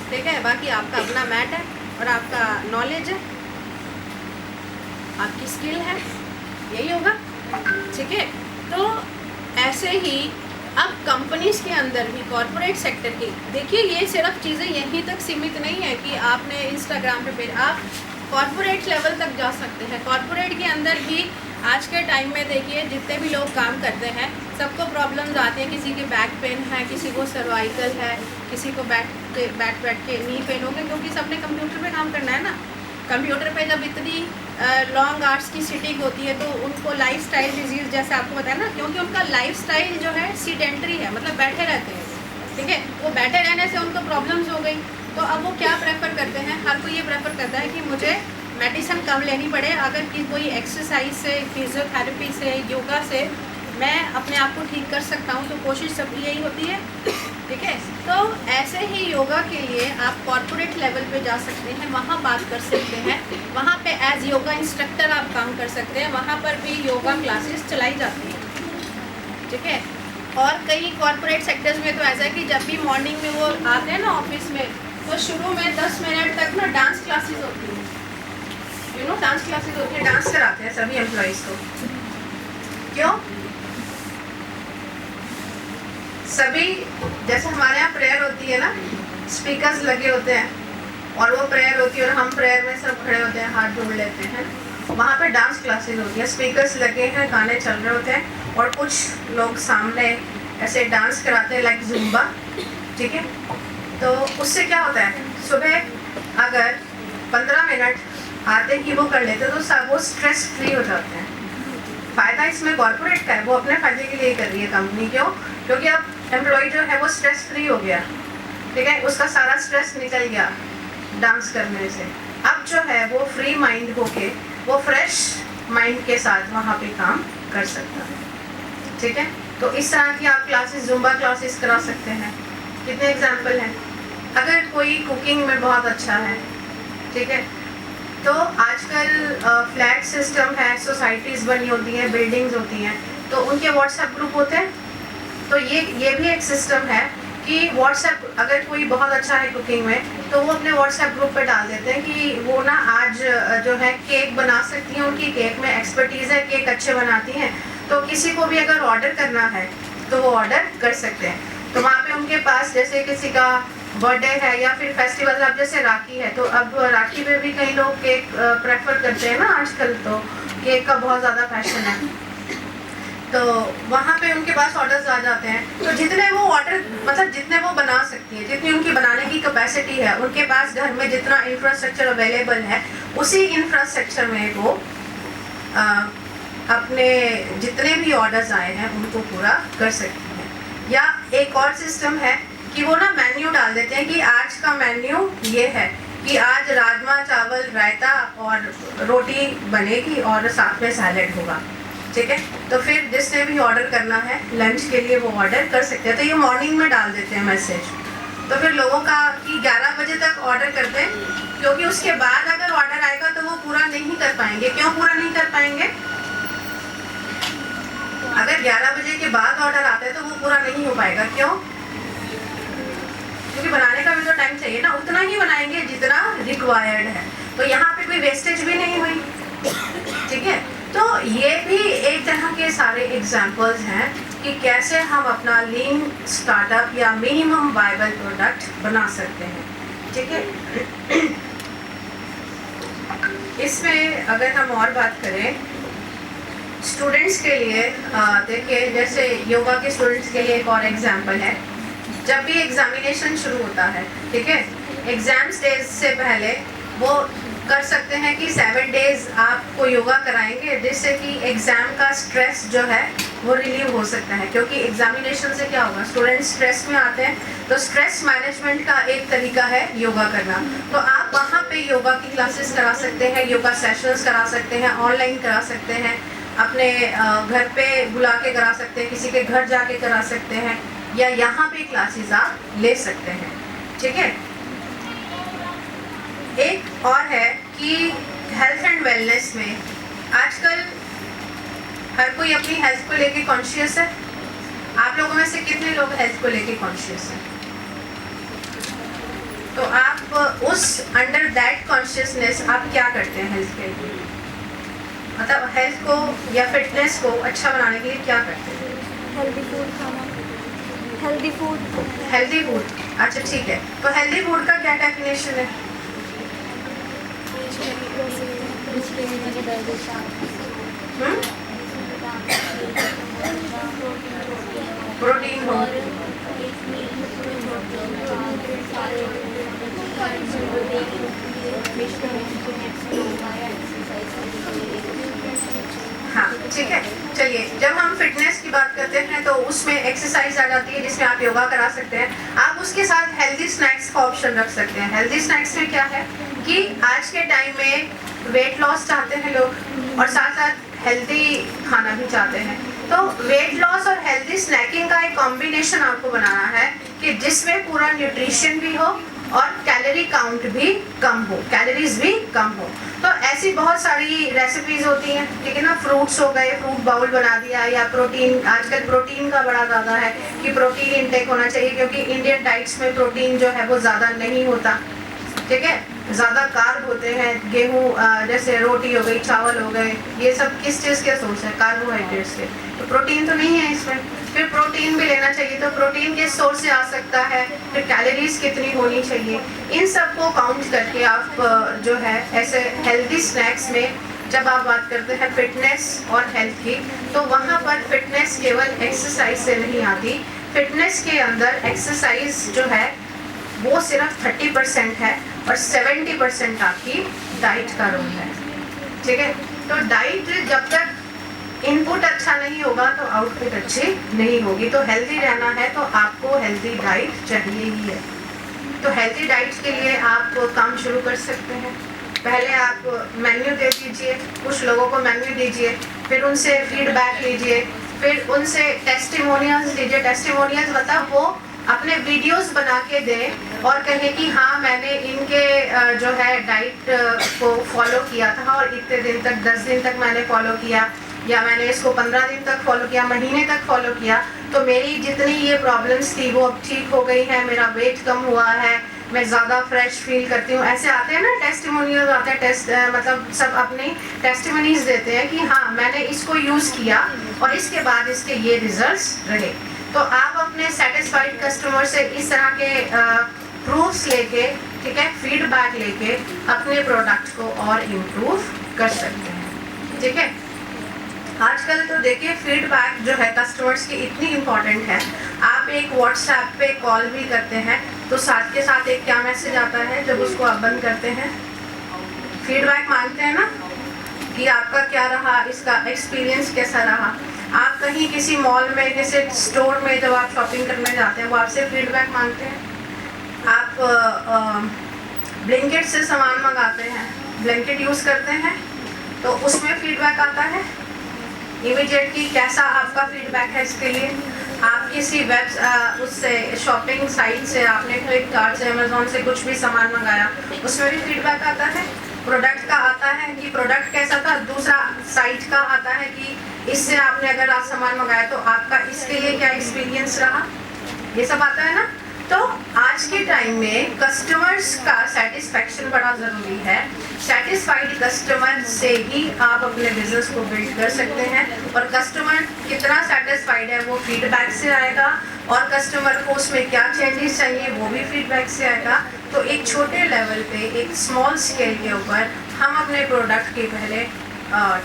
ठीक है। बाकी आपका अपना मैट है और आपका नॉलेज है, आपकी स्किल है, यही होगा, ठीक है। तो ऐसे ही अब कंपनीज के अंदर भी, कॉर्पोरेट सेक्टर की, देखिए ये सिर्फ चीज़ें यहीं तक सीमित नहीं है कि आपने इंस्टाग्राम पे आप कॉर्पोरेट लेवल तक जा सकते हैं। कॉर्पोरेट के अंदर भी आज के टाइम में देखिए जितने भी लोग काम करते हैं सबको प्रॉब्लम्स आती हैं। किसी के बैक पेन है, किसी को सर्वाइकल है, किसी को बैठ के नी पेन हो गए, क्योंकि सबने कंप्यूटर पे काम करना है ना। कंप्यूटर पे जब इतनी लॉन्ग आवर्स की सिटिंग होती है तो उनको लाइफस्टाइल डिजीज़, जैसे आपको पता है ना, क्योंकि उनका लाइफस्टाइल जो है सीडेंटरी है, मतलब बैठे रहते हैं, ठीक है। वो बैठे रहने से उनको प्रॉब्लम्स हो गई, तो अब वो क्या प्रेफर करते हैं, हर कोई ये प्रेफर करता है कि मुझे मेडिसिन कम लेनी पड़े, अगर कि कोई एक्सरसाइज से, फिजियोथेरेपी से, योगा से मैं अपने आप को ठीक कर सकता हूँ, तो कोशिश सबकी यही होती है, ठीक है। तो ऐसे ही योगा के लिए आप कॉर्पोरेट लेवल पे जा सकते हैं, वहाँ बात कर सकते हैं, वहाँ पे एज योगा इंस्ट्रक्टर आप काम कर सकते हैं, वहाँ पर भी योगा क्लासेस चलाई जाती हैं, ठीक है। और कई कॉर्पोरेट सेक्टर्स में तो ऐसा है कि जब भी मॉर्निंग में वो आते हैं ना ऑफिस में, तो शुरू में 10 मिनट तक ना डांस क्लासेस होती है, यू नो, डांस क्लासेस होती है, डांस कराते हैं सभी एम्प्लॉइज़ को। क्यों? सभी, जैसे हमारे यहाँ प्रेयर होती है ना, स्पीकर्स लगे होते हैं और वो प्रेयर होती है और हम प्रेयर में सब खड़े होते हैं, हाथ जोड़ लेते हैं, वहाँ पे डांस क्लासेस होती है, स्पीकर्स लगे हैं, गाने चल रहे होते हैं और कुछ लोग सामने ऐसे डांस कराते हैं लाइक जुम्बा, ठीक है। तो उससे क्या होता है, सुबह अगर 15 मिनट आते ही वो कर लेते तो सब वो स्ट्रेस फ्री हो जाते हैं। फ़ायदा इसमें कॉर्पोरेट का है, वो अपने फ़ायदे के लिए कर रही है कंपनी। क्यों? क्योंकि अब एम्प्लॉय जो है वो स्ट्रेस फ्री हो गया, ठीक है, उसका सारा स्ट्रेस निकल गया डांस करने से। अब जो है वो फ्री माइंड होके वो फ्रेश माइंड के साथ वहाँ पे काम कर सकता है, ठीक है। तो इस तरह की आप क्लासेस, जुम्बा क्लासेस करा सकते हैं। कितने एग्जाम्पल हैं। अगर कोई कुकिंग में बहुत अच्छा है, ठीक है, तो आजकल फ्लैट सिस्टम है, सोसाइटीज़ बनी होती हैं, बिल्डिंग्स होती हैं, तो उनके व्हाट्सएप ग्रुप होते हैं। तो ये भी एक सिस्टम है कि व्हाट्सएप, अगर कोई बहुत अच्छा है कुकिंग में तो वो अपने व्हाट्सएप ग्रुप पे डाल देते हैं कि वो ना आज जो है केक बना सकती हैं, उनकी केक में एक्सपर्टीज़ है, केक अच्छे बनाती हैं, तो किसी को भी अगर ऑर्डर करना है तो वो ऑर्डर कर सकते हैं। तो वहाँ पे उनके पास, जैसे किसी का बर्थडे है या फिर फेस्टिवल, अब जैसे राखी है, तो अब राखी में भी कई लोग केक प्रेफर करते हैं ना, आजकल तो केक का बहुत ज़्यादा फैशन है, तो वहाँ पे उनके पास ऑर्डर्स आ जाते हैं। तो जितने वो ऑर्डर, मतलब जितने वो बना सकती है, जितनी उनकी बनाने की कैपेसिटी है, उनके पास घर में जितना इंफ्रास्ट्रक्चर अवेलेबल है, उसी इंफ्रास्ट्रक्चर में वो अपने जितने भी ऑर्डर्स आए हैं उनको पूरा कर सकती हैं। या एक और सिस्टम है कि वो ना मेन्यू डाल देते हैं कि आज का मेन्यू ये है कि आज राजमा चावल, रायता और रोटी बनेगी और साथ में सैलेड होगा, ठीक है। तो फिर जिसने भी ऑर्डर करना है लंच के लिए वो ऑर्डर कर सकते हैं। तो ये मॉर्निंग में डाल देते हैं मैसेज, तो फिर लोगों का कि 11 बजे तक ऑर्डर करते हैं, क्योंकि उसके बाद अगर ऑर्डर आएगा तो वो पूरा नहीं कर पाएंगे। क्यों पूरा नहीं कर पाएंगे? अगर 11 बजे के बाद ऑर्डर आता है तो वो पूरा नहीं हो पाएगा। क्यों? क्योंकि बनाने का भी तो टाइम चाहिए ना, उतना ही बनाएंगे जितना रिक्वायर्ड है, तो यहाँ पे कोई वेस्टेज भी नहीं हुई, ठीक है। तो ये भी एक तरह के सारे एग्जाम्पल्स हैं कि कैसे हम अपना लीन स्टार्टअप या मिनिमम वायबल प्रोडक्ट बना सकते हैं, ठीक है। इसमें अगर हम और बात करें स्टूडेंट्स के लिए, देखिए जैसे योगा के स्टूडेंट्स के लिए एक और एग्जाम्पल है। जब भी एग्जामिनेशन शुरू होता है, ठीक है, एग्जाम्स डेज से पहले वो कर सकते हैं कि 7 डेज आपको योगा कराएंगे, जिससे कि एग्ज़ाम का स्ट्रेस जो है वो रिलीव हो सकता है। क्योंकि एग्जामिनेशन से क्या होगा, स्टूडेंट्स स्ट्रेस में आते हैं, तो स्ट्रेस मैनेजमेंट का एक तरीका है योगा करना। तो आप वहाँ पे योगा की क्लासेस करा सकते हैं, योगा सेशंस करा सकते हैं, ऑनलाइन करा सकते हैं, अपने घर पे बुला के करा सकते हैं, किसी के घर जाके करा सकते हैं, या यहाँ पे क्लासेस आप ले सकते हैं। ठीक है। एक और है कि हेल्थ एंड वेलनेस में आजकल हर कोई अपनी हेल्थ को लेके कॉन्शियस है। आप लोगों में से कितने लोग हेल्थ को लेके कॉन्शियस हैं? तो आप उस अंडर दैट कॉन्शियसनेस आप क्या करते हैं हेल्थ के लिए? मतलब हेल्थ को या फिटनेस को अच्छा बनाने के लिए क्या करते हैं? हेल्दी फूड खाना, हेल्दी फूड। हेल्दी फूड, अच्छा ठीक है। तो हेल्दी फूड का क्या डेफिनेशन है? प्रोटीन हो, हाँ ठीक है। चलिए, जब हम फिटनेस की बात करते हैं तो उसमें एक्सरसाइज आ जाती है जिसमें आप योगा करा सकते हैं। आप उसके साथ हेल्दी स्नैक्स का ऑप्शन रख सकते हैं। हेल्दी स्नैक्स में क्या है कि आज के टाइम में वेट लॉस चाहते हैं लोग और साथ साथ हेल्दी खाना भी चाहते हैं। तो वेट लॉस और हेल्दी स्नैकिंग का एक कॉम्बिनेशन आपको बनाना है कि जिसमें पूरा न्यूट्रिशन भी हो और कैलोरी काउंट भी कम हो, कैलोरीज भी कम हो। तो ऐसी बहुत सारी रेसिपीज होती हैं, ठीक है ना। फ्रूट्स हो गए, फ्रूट बाउल बना दिया, या प्रोटीन, आजकल प्रोटीन का बड़ा ज़्यादा है कि प्रोटीन इंटेक होना चाहिए, क्योंकि इंडियन डाइट्स में प्रोटीन जो है वो ज़्यादा नहीं होता, ठीक है। ज़्यादा कार्ब होते हैं, गेहूँ जैसे रोटी हो गई, चावल हो गए, ये सब किस चीज़ के सोर्स है? कार्बोहाइड्रेट्स के। तो प्रोटीन तो नहीं है इसमें। फिर प्रोटीन भी लेना चाहिए, तो प्रोटीन किस सोर्स से आ सकता है, फिर कैलोरीज कितनी होनी चाहिए, इन सब को काउंट करके आप जो है ऐसे हेल्दी स्नैक्स में जब आप बात करते हैं फिटनेस और हेल्थ की, तो वहाँ पर फिटनेस केवल एक्सरसाइज से नहीं आती। फिटनेस के अंदर एक्सरसाइज जो है वो सिर्फ 30% है और 70% आपकी डाइट का रोल है, ठीक है। तो डाइट जब तक इनपुट अच्छा नहीं होगा तो आउटपुट अच्छी नहीं होगी। तो हेल्दी रहना है तो आपको हेल्दी डाइट चाहिए ही है। तो हेल्दी डाइट के लिए आप काम शुरू कर सकते हैं। पहले आप मेन्यू दे दीजिए, कुछ लोगों को मेन्यू दीजिए, फिर उनसे फीडबैक लीजिए, फिर उनसे टेस्टिमोनियल्स लीजिए। टेस्टिमोनियल्स मतलब वो अपने वीडियोस बना के दें और कहें कि हाँ मैंने इनके जो है डाइट को फॉलो किया था और इतने दिन तक, 10 दिन तक मैंने फॉलो किया, या मैंने इसको 15 दिन तक फॉलो किया, महीने तक फॉलो किया, तो मेरी जितनी ये प्रॉब्लम्स थी वो अब ठीक हो गई है, मेरा वेट कम हुआ है, मैं ज़्यादा फ्रेश फील करती हूँ। ऐसे आते हैं ना टेस्टिमोनियल्स आते हैं, मतलब सब अपनी टेस्टिमोनीज देते हैं कि हाँ मैंने इसको यूज़ किया और इसके बाद इसके ये रिजल्ट्स रहे। तो आप अपने सेटिस्फाइड कस्टमर से इस तरह के प्रूफ्स लेके, ठीक है, फीडबैक लेके अपने प्रोडक्ट को और इम्प्रूव कर सकते हैं, ठीक है। आजकल तो देखिए फीडबैक जो है कस्टमर्स की इतनी इम्पॉर्टेंट है। आप एक व्हाट्सएप पे कॉल भी करते हैं तो साथ के साथ एक क्या मैसेज आता है जब उसको आप बंद करते हैं? फीडबैक मांगते हैं ना कि आपका क्या रहा, इसका एक्सपीरियंस कैसा रहा। आप कहीं किसी मॉल में, किसी स्टोर में जब आप शॉपिंग करने जाते हैं वो आपसे फीडबैक मांगते हैं। आप ब्लिंकिट से सामान मंगाते हैं, ब्लिंकिट यूज़ करते हैं तो उसमें फीडबैक आता है इमीडिएटली कैसा आपका फीडबैक है इसके लिए। आप किसी उससे शॉपिंग साइट से, आपने फ्लिपकार्ट से, अमेजोन से कुछ भी सामान मंगाया, उसमें भी फीडबैक आता है। प्रोडक्ट का आता है कि प्रोडक्ट कैसा था, दूसरा साइट का आता है कि इससे आपने अगर आप सामान मंगाया तो आपका इसके लिए क्या एक्सपीरियंस रहा, ये सब आता है ना। तो आज के टाइम में कस्टमर्स का सेटिस्फेक्शन बड़ा ज़रूरी है। सेटिस्फाइड कस्टमर से ही आप अपने बिजनेस को बिल्ड कर सकते हैं, और कस्टमर कितना सेटिस्फाइड है वो फीडबैक से आएगा, और कस्टमर को उसमें क्या चेंजेस चाहिए वो भी फीडबैक से आएगा। तो एक छोटे लेवल पे, एक स्मॉल स्केल के ऊपर हम अपने प्रोडक्ट के पहले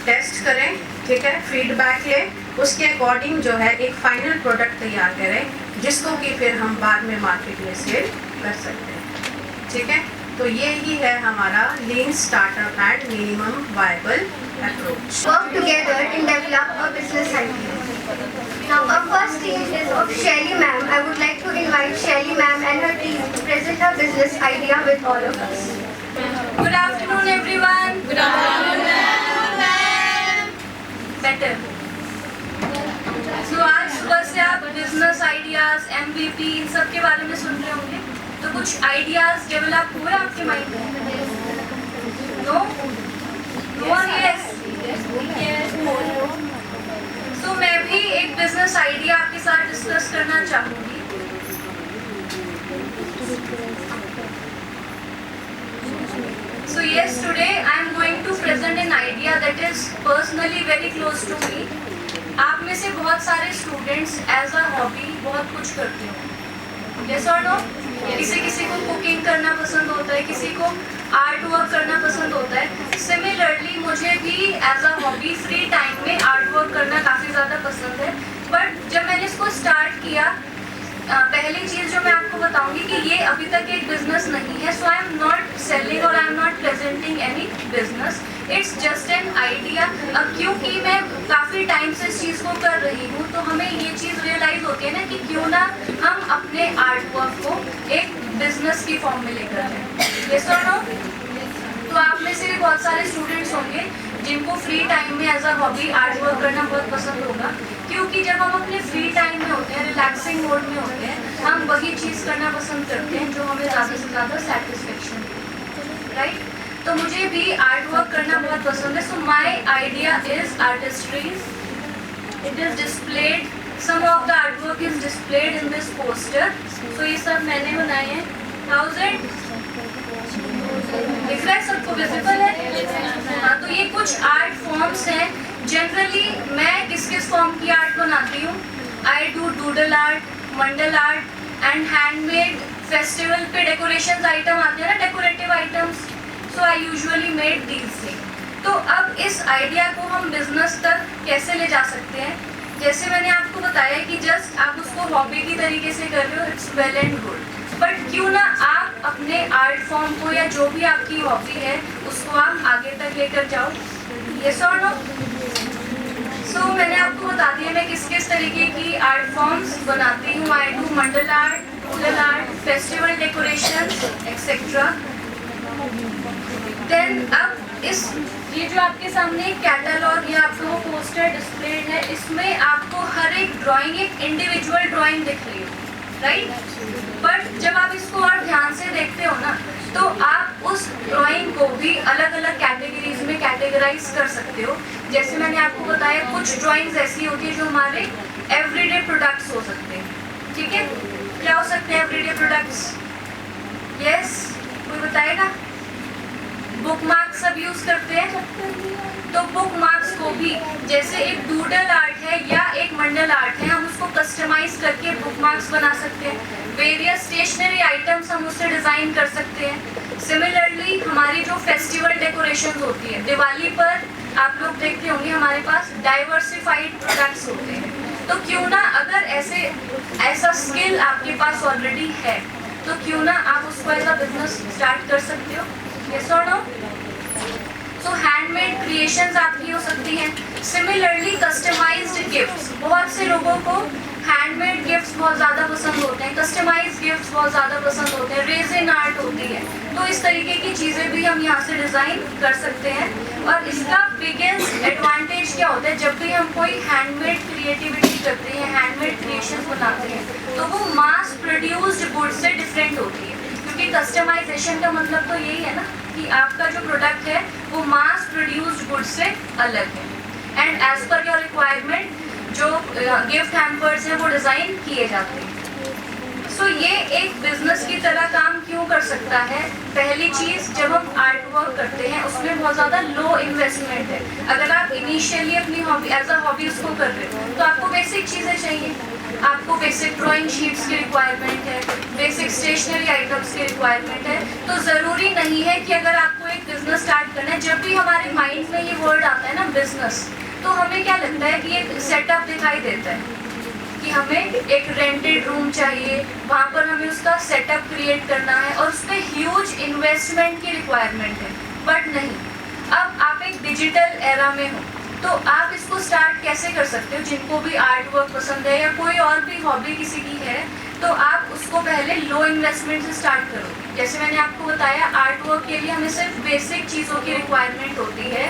टेस्ट करें, ठीक है, फीडबैक लें, उसके अकॉर्डिंग जो है एक फाइनल प्रोडक्ट तैयार करें जिसको कि फिर हम बाद में मार्केट में सेल कर सकते हैं, ठीक है। तो ये ही है हमारा लीन startup and minimum viable approach. Work together in develop a business idea. Now our first team is of Shelly ma'am. I would like to invite Shelly ma'am and her team to present her business idea with all of us. Good afternoon, everyone. Good afternoon, ma'am. Better. So आज सुबह से आप business ideas, MVP इन सब के बारे में सुन रहे होंगे। तो कुछ आइडियाज डेवलप हुए आपके माइंड में? नो? नो और यस? तो मैं भी एक बिजनेस आइडिया आपके साथ डिस्कस करना चाहूँगी। So yes, today I am going to present an idea that is personally very close to me. आप में से बहुत सारे स्टूडेंट्स एज अ हॉबी बहुत कुछ करते हो, yes or no? किसी को कुकिंग करना पसंद होता है, किसी को आर्ट वर्क करना पसंद होता है। सिमिलरली मुझे भी as a hobby free time में आर्ट वर्क करना काफ़ी ज़्यादा पसंद है। बट जब मैंने इसको स्टार्ट किया, पहली चीज़ जो मैं आपको बताऊंगी कि ये अभी तक एक बिजनेस नहीं है। सो आई एम नॉट सेलिंग और I am not presenting any business, it's just an idea. अब क्योंकि मैं काफ़ी टाइम से इस चीज़ को कर रही हूँ तो हमें ये चीज़ रियलाइज होती है ना कि क्यों ना हम अपने आर्ट वर्क को एक बिजनेस की फॉर्म में लेकर जाएं। यस और नो? तो आप में से भी बहुत सारे स्टूडेंट्स होंगे जिनको फ्री टाइम में as a hobby art work करना बहुत पसंद होगा, क्योंकि जब हम अपने फ्री टाइम में होते हैं, रिलैक्सिंग मोड में होते हैं, हम वही चीज़ करना पसंद करते हैं जो हमें ज़्यादा से ज़्यादा सेटिस्फेक्शन देती है, राइट? तो मुझे भी आर्ट वर्क करना बहुत पसंद है। So my idea is artistries. It is displayed, some of the artwork is displayed in this poster. So ये सब मैंने बनाए हैं। हाउस इट दिख रहा है सबको? विजिबल है? हाँ, तो ये कुछ आर्ट फॉर्म्स हैं। जनरली मैं किस किस फॉर्म की आर्ट बनाती हूँ? I do doodle art, Mandal art and handmade. Festival पे डेकोरेशन आइटम आते हैं ना, decorative items, so I usually made these things. तो अब इस आइडिया को हम बिजनेस तक कैसे ले जा सकते हैं? जैसे मैंने आपको बताया कि जस्ट आप उसको हॉबी की तरीके से कर रहे हो, it's well and good, but क्यों ना आप अपने आर्ट फॉर्म को या जो भी आपकी हॉबी है उसको आप आगे तक लेकर जाओ। यस और नो? सो मैंने आपको बता दिया मैं किस किस तरीके की आर्ट फॉर्म्स बनाती हूँ। I do mandala art, doodle art, festival decorations etcetera. Then अब ये जो आपके सामने एक कैटलॉग या आप लोगों को पोस्टर डिस्प्लेड है, इसमें आपको हर एक ड्राइंग एक इंडिविजुअल ड्राइंग दिख रही है, राइट? बट जब आप इसको और ध्यान से देखते हो ना, तो आप उस ड्राइंग को भी अलग अलग कैटेगरीज में कैटेगराइज कर सकते हो। जैसे मैंने आपको बताया कुछ ड्राइंग्स ऐसी होती है जो हमारे एवरीडे प्रोडक्ट्स हो सकते हैं, ठीक है? क्या हो सकते हैं एवरीडे प्रोडक्ट्स? यस, कोई बताएगा? बुक मार्क्स सब यूज करते हैं, तो बुक मार्क्स को भी जैसे एक डूडल आर्ट है या एक मंडल आर्ट है, हम उसको कस्टमाइज करके बुक मार्क्स बना सकते हैं। वेरियस स्टेशनरी आइटम्स हम उससे डिज़ाइन कर सकते हैं। सिमिलरली हमारी जो फेस्टिवल डेकोरेशन होती है, दिवाली पर आप लोग देखते होंगे हमारे पास डाइवर्सिफाइड प्रोडक्ट्स होते हैं। तो क्यों ना अगर ऐसा स्किल आपके पास ऑलरेडी है तो क्यों ना आप उसको एज अ बिजनेस स्टार्ट कर सकते हो। यस और नो? सो हैंडमेड क्रिएशंस आपकी हो सकती हैं। सिमिलरली कस्टमाइज्ड गिफ्ट्स, बहुत से लोगों को हैंडमेड गिफ्ट्स बहुत ज़्यादा पसंद होते हैं, कस्टमाइज्ड गिफ्ट्स बहुत ज़्यादा पसंद होते हैं, रेजिन आर्ट होती है। तो इस तरीके की चीज़ें भी हम यहाँ से डिज़ाइन कर सकते हैं। और इसका बिगेस्ट एडवांटेज क्या होता है? जब भी हम कोई हैंडमेड क्रिएटिविटी करते हैं, हैंडमेड क्रिएशन बनाते हैं, तो वो मास प्रोड्यूस्ड गुड से डिफरेंट होती है। क्योंकि कस्टमाइजेशन का मतलब तो यही है ना कि आपका जो प्रोडक्ट है वो मास प्रोड्यूस्ड गुड से अलग है and as per your requirement जो गिफ्ट हैम्पर्स हैं वो डिज़ाइन किए जाते हैं। सो ये एक बिजनेस की तरह काम क्यों कर सकता है? पहली चीज़, जब हम आर्ट वर्क करते हैं उसमें बहुत ज़्यादा लो इन्वेस्टमेंट है। अगर आप इनिशियली अपनी हॉबी एज अ हॉबी उसको कर रहे हो तो आपको बेसिक चीज़ें चाहिए। आपको बेसिक ड्राइंग शीट्स की रिक्वायरमेंट है, बेसिक स्टेशनरी आइटम्स की रिक्वायरमेंट है। तो ज़रूरी नहीं है कि अगर आपको एक बिजनेस स्टार्ट करना है, जब भी हमारे माइंड में ये वर्ड आता है ना बिजनेस, तो हमें क्या लगता है कि एक सेटअप दिखाई देता है, कि हमें एक रेंटेड रूम चाहिए, वहाँ पर हमें उसका सेटअप क्रिएट करना है और उस पर ह्यूज इन्वेस्टमेंट की रिक्वायरमेंट है। बट नहीं, अब आप एक डिजिटल एरा में हो तो आप इसको स्टार्ट कैसे कर सकते हो? जिनको भी आर्ट वर्क पसंद है या कोई और भी हॉबी किसी की है तो आप उसको पहले लो इन्वेस्टमेंट से स्टार्ट करो। जैसे मैंने आपको बताया, आर्ट वर्क के लिए हमें सिर्फ बेसिक चीज़ों की रिक्वायरमेंट होती है,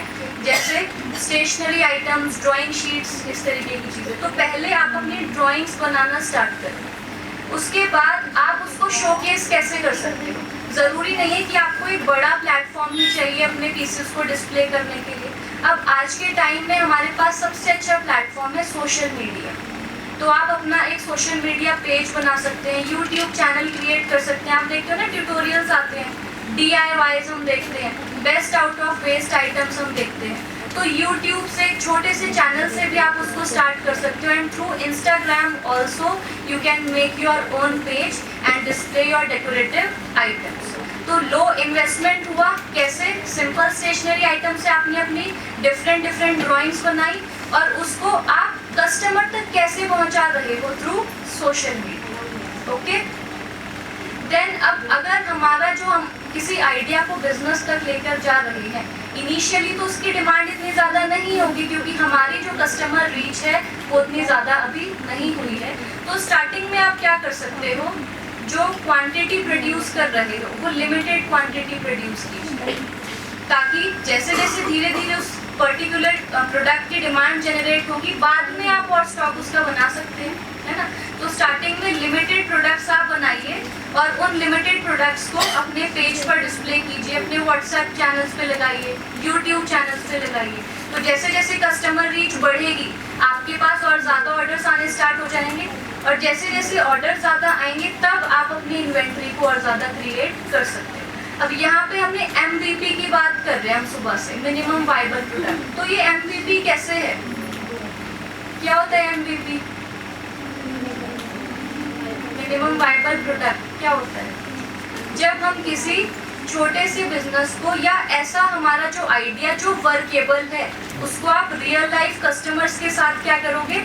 जैसे स्टेशनरी आइटम्स, ड्राइंग शीट्स, इस तरीके की चीज़ें। तो पहले आप अपनी ड्राइंग्स बनाना स्टार्ट करें, उसके बाद आप उसको शोकेस कैसे कर सकते हो। ज़रूरी नहीं है कि आपको एक बड़ा प्लेटफॉर्म ही चाहिए अपने पीसेस को डिस्प्ले करने के लिए। अब आज के टाइम में हमारे पास सबसे अच्छा प्लेटफॉर्म है सोशल मीडिया। तो आप अपना एक सोशल मीडिया पेज बना सकते हैं, यूट्यूब चैनल क्रिएट कर सकते हैं। आप देखते हो ना, ट्यूटोरियल्स आते हैं, DIYs हम देखते हैं, best out of waste items हम देखते हैं। तो यूट्यूब से एक छोटे से चैनल से भी आप उसको स्टार्ट कर सकते हो। And through Instagram also you can make your own page and display your decorative items. तो लो इन्वेस्टमेंट हुआ कैसे? सिंपल स्टेशनरी आइटम से आपने अपनी डिफरेंट ड्राइंग्स बनाई और उसको आप कस्टमर तक कैसे पहुंचा रहे हो? Through social media. Okay, then अब अगर हमारा जो हम किसी आइडिया को बिजनेस तक लेकर जा रहे हैं, इनिशियली तो उसकी डिमांड इतनी ज़्यादा नहीं होगी क्योंकि हमारी जो कस्टमर रीच है वो उतनी ज़्यादा अभी नहीं हुई है। तो स्टार्टिंग में आप क्या कर सकते हो, जो क्वांटिटी प्रोड्यूस कर रहे हो वो लिमिटेड क्वांटिटी प्रोड्यूस कीजिए, ताकि जैसे जैसे धीरे धीरे उस पर्टिकुलर प्रोडक्ट की डिमांड जनरेट होगी, बाद में आप और स्टॉक उसका बना सकते हैं, है ना। तो स्टार्टिंग में लिमिटेड प्रोडक्ट्स आप बनाइए और उन लिमिटेड प्रोडक्ट्स को अपने पेज पर डिस्प्ले कीजिए, अपने व्हाट्सएप चैनल्स पे लगाइए, यूट्यूब चैनल्स पे लगाइए। तो जैसे जैसे कस्टमर रीच बढ़ेगी आपके पास और ज़्यादा ऑर्डर्स आने स्टार्ट हो जाएंगे, और जैसे जैसे ऑर्डर ज़्यादा आएंगे तब आप अपनी इन्वेंट्री को और ज़्यादा क्रिएट कर सकते हैं। अब यहाँ पे हमने MVP की बात कर रहे हैं हम सुबह से, मिनिमम वाइबल प्रोडक्ट। तो ये MVP कैसे है? क्या होता है MVP? मिनिमम वाइबल प्रोडक्ट क्या होता है? जब हम किसी छोटे से बिजनेस को या ऐसा हमारा जो आइडिया जो वर्केबल है उसको आप रियल लाइफ कस्टमर्स के साथ क्या करोगे?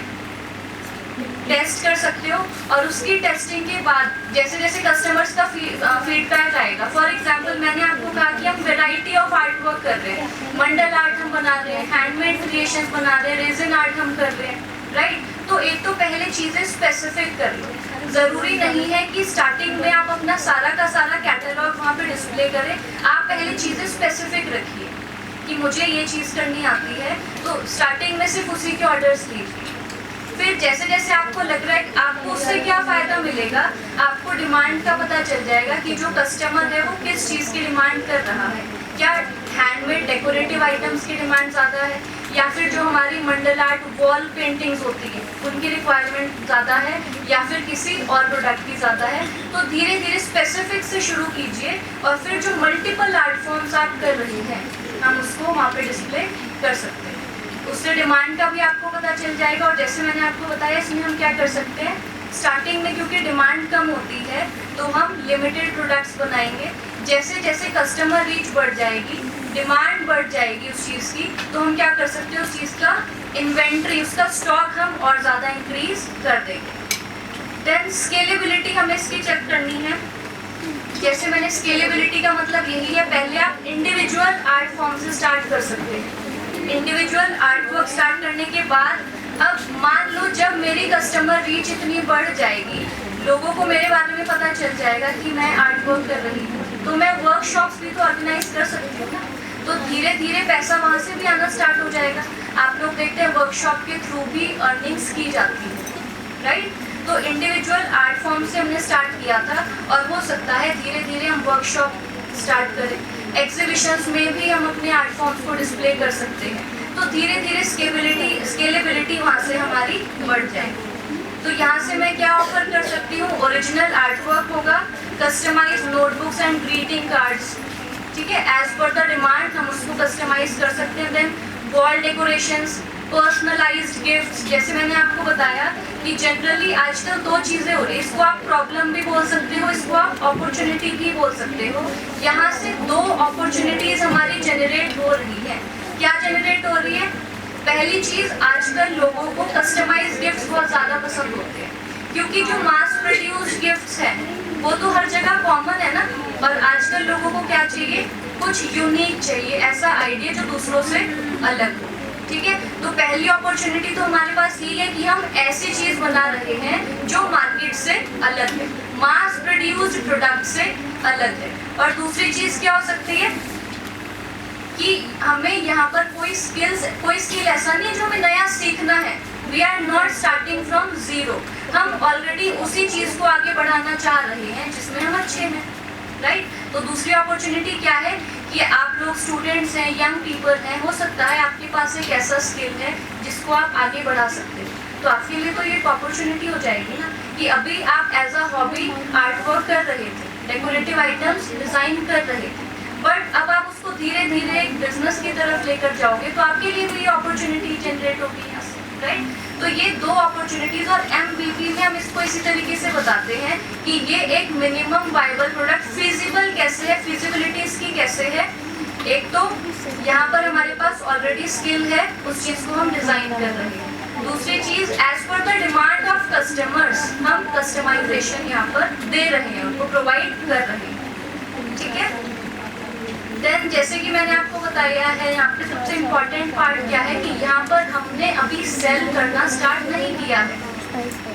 टेस्ट कर सकते हो। और उसकी टेस्टिंग के बाद जैसे जैसे कस्टमर्स का फीडबैक आएगा, फॉर एग्जांपल मैंने आपको कहा कि हम वैरायटी ऑफ आर्ट वर्क कर रहे हैं, मंडल आर्ट हम बना रहे हैं, हैंडमेड क्रिएशंस बना रहे हैं, रेजिन आर्ट हम कर रहे हैं, राइट। तो एक तो पहले चीज़ें स्पेसिफिक कर लो। ज़रूरी नहीं है कि स्टार्टिंग में आप अपना सारा का सारा कैटलॉग वहाँ पे डिस्प्ले करें। आप पहले चीज़ें स्पेसिफिक रखिए कि मुझे ये चीज़ करनी आती है, तो स्टार्टिंग में सिर्फ उसी के ऑर्डर्स लीजिए। फिर जैसे जैसे आपको लग रहा है कि आपको उससे क्या फ़ायदा मिलेगा, आपको डिमांड का पता चल जाएगा कि जो कस्टमर है वो किस चीज़ की डिमांड कर रहा है। क्या हैंडमेड डेकोरेटिव आइटम्स की डिमांड ज़्यादा है, या फिर जो हमारी मंडल आर्ट वॉल पेंटिंग्स होती है उनकी रिक्वायरमेंट ज़्यादा है, या फिर किसी और प्रोडक्ट की ज़्यादा है। तो धीरे धीरे स्पेसिफिक से शुरू कीजिए और फिर जो मल्टीपल आर्ट फॉर्म्स आप कर रही हैं हम उसको वहाँ पे डिस्प्ले कर सकते हैं। उससे डिमांड का भी आपको पता चल जाएगा। और जैसे मैंने आपको बताया, इसमें हम क्या कर सकते हैं, स्टार्टिंग में क्योंकि डिमांड कम होती है तो हम लिमिटेड प्रोडक्ट्स बनाएंगे। जैसे जैसे कस्टमर रीच बढ़ जाएगी, डिमांड बढ़ जाएगी उस चीज़ की, तो हम क्या कर सकते हैं, उस चीज़ का इन्वेंट्री, उसका स्टॉक हम और ज़्यादा इंक्रीज कर देंगे। देन स्केलेबिलिटी हमें इसकी चेक करनी है। जैसे मैंने स्केलेबिलिटी का मतलब यही है, पहले आप इंडिविजुअल आर्ट फॉर्म से स्टार्ट कर सकते हैं। इंडिविजुअल आर्ट वर्क स्टार्ट करने के बाद अब मान लो जब मेरी कस्टमर रीच इतनी बढ़ जाएगी, लोगों को मेरे बारे में पता चल जाएगा कि मैं आर्ट वर्क कर रही हूँ, तो मैं वर्कशॉप्स भी तो ऑर्गेनाइज कर सकती हूँ ना। तो धीरे धीरे पैसा वहाँ से भी आना स्टार्ट हो जाएगा। आप लोग देखते हैं वर्कशॉप के थ्रू भी अर्निंग्स की जाती है, राइट। तो इंडिविजुअल आर्ट फॉर्म से हमने स्टार्ट किया था और हो सकता है धीरे धीरे हम वर्कशॉप स्टार्ट करें। एग्जीबिशंस में भी हम अपने आर्ट फॉर्म्स को डिस्प्ले कर सकते हैं। तो धीरे धीरे स्केलेबिलिटी वहाँ से हमारी बढ़ जाएगी। तो यहाँ से मैं क्या ऑफर कर सकती हूँ, ओरिजिनल आर्ट वर्क होगा, customise notebooks and greeting cards, ठीक है, एज पर द डिमांड हम उसको कस्टमाइज कर सकते हैं। Then wall decorations, personalised gifts. जैसे मैंने आपको बताया कि जनरली आजकल दो चीज़ें हो रही है, इसको आप प्रॉब्लम भी बोल सकते हो, इसको आप अपॉर्चुनिटी भी बोल सकते हो। यहाँ से दो अपॉर्चुनिटीज़ हमारी जनरेट हो रही है। क्या जनरेट हो रही है? पहली चीज, आजकल लोगों को कस्टमाइज गिफ्ट्स बहुत ज़्यादा पसंद होते हैं, क्योंकि जो मास प्रोड्यूस्ड गिफ्ट्स हैं वो तो हर जगह कॉमन है ना, और आजकल लोगों को क्या चाहिए, कुछ यूनिक चाहिए, ऐसा आइडिया जो दूसरों से अलग हो। ठीक है, तो पहली अपॉर्चुनिटी तो हमारे पास यही है कि हम ऐसी चीज बना रहे हैं जो मार्केट से अलग है, मास प्रोड्यूस्ड प्रोडक्ट से अलग है। और दूसरी चीज क्या हो सकती है कि हमें यहाँ पर कोई स्किल ऐसा नहीं है जो हमें नया सीखना है। We are not starting from zero, हम ऑलरेडी उसी चीज को आगे बढ़ाना चाह रहे हैं जिसमें हम अच्छे हैं, राइट। तो दूसरी अपॉर्चुनिटी क्या है कि आप लोग स्टूडेंट्स हैं, यंग पीपल हैं, हो सकता है आपके पास एक ऐसा स्किल है जिसको आप आगे बढ़ा सकते हो, तो आपके लिए तो ये एक अपॉर्चुनिटी हो जाएगी ना कि अभी आप as a hobby art work कर रहे थे, डेकोरेटिव आइटम्स डिजाइन कर रहे थे, बट अब आप उसको धीरे धीरे एक बिजनेस की तरफ लेकर जाओगे तो आपके लिए भी अपॉर्चुनिटी जनरेट होगी यहाँ से, राइट। तो ये दो अपॉर्चुनिटीज, और MVP में हम इसको इसी तरीके से बताते हैं कि ये एक मिनिमम वायबल प्रोडक्ट फिजिबल कैसे है, फिजिबिलिटी इसकी कैसे है। एक तो यहाँ पर हमारे पास ऑलरेडी स्किल है, उस चीज को हम डिजाइन कर रहे हैं। दूसरी चीज, as per the demand of customers हम कस्टमाइजेशन यहाँ पर दे रहे हैं, उनको प्रोवाइड कर रहे हैं, ठीक है। देन जैसे कि मैंने आपको बताया है, यहाँ पे सबसे इम्पोर्टेंट पार्ट क्या है कि यहाँ पर हमने अभी सेल करना स्टार्ट नहीं किया है।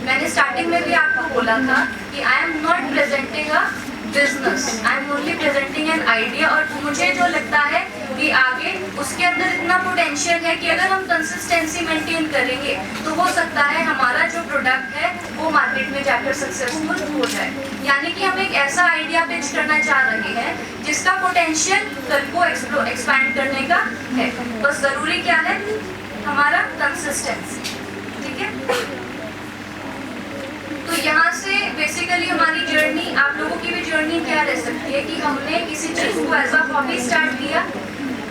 मैंने स्टार्टिंग में भी आपको बोला था कि I am not presenting a business, I am only presenting an idea, और मुझे जो लगता है कि आगे उसके अंदर इतना पोटेंशियल है कि अगर हम कंसिस्टेंसी मेंटेन करेंगे तो हो सकता है हमारा जो प्रोडक्ट है वो मार्केट में जाकर सक्सेसफुल हो जाए। यानी कि हम एक ऐसा आइडिया पिच करना चाह रहे हैं जिसका पोटेंशियल कल को एक्सपैंड करने का है, बस ज़रूरी क्या है, हमारा कंसिस्टेंसी, ठीक है। तो यहाँ से बेसिकली हमारी जर्नी, आप लोगों की भी जर्नी क्या रह सकती है कि हमने किसी चीज़ को एज अ हॉबी स्टार्ट किया।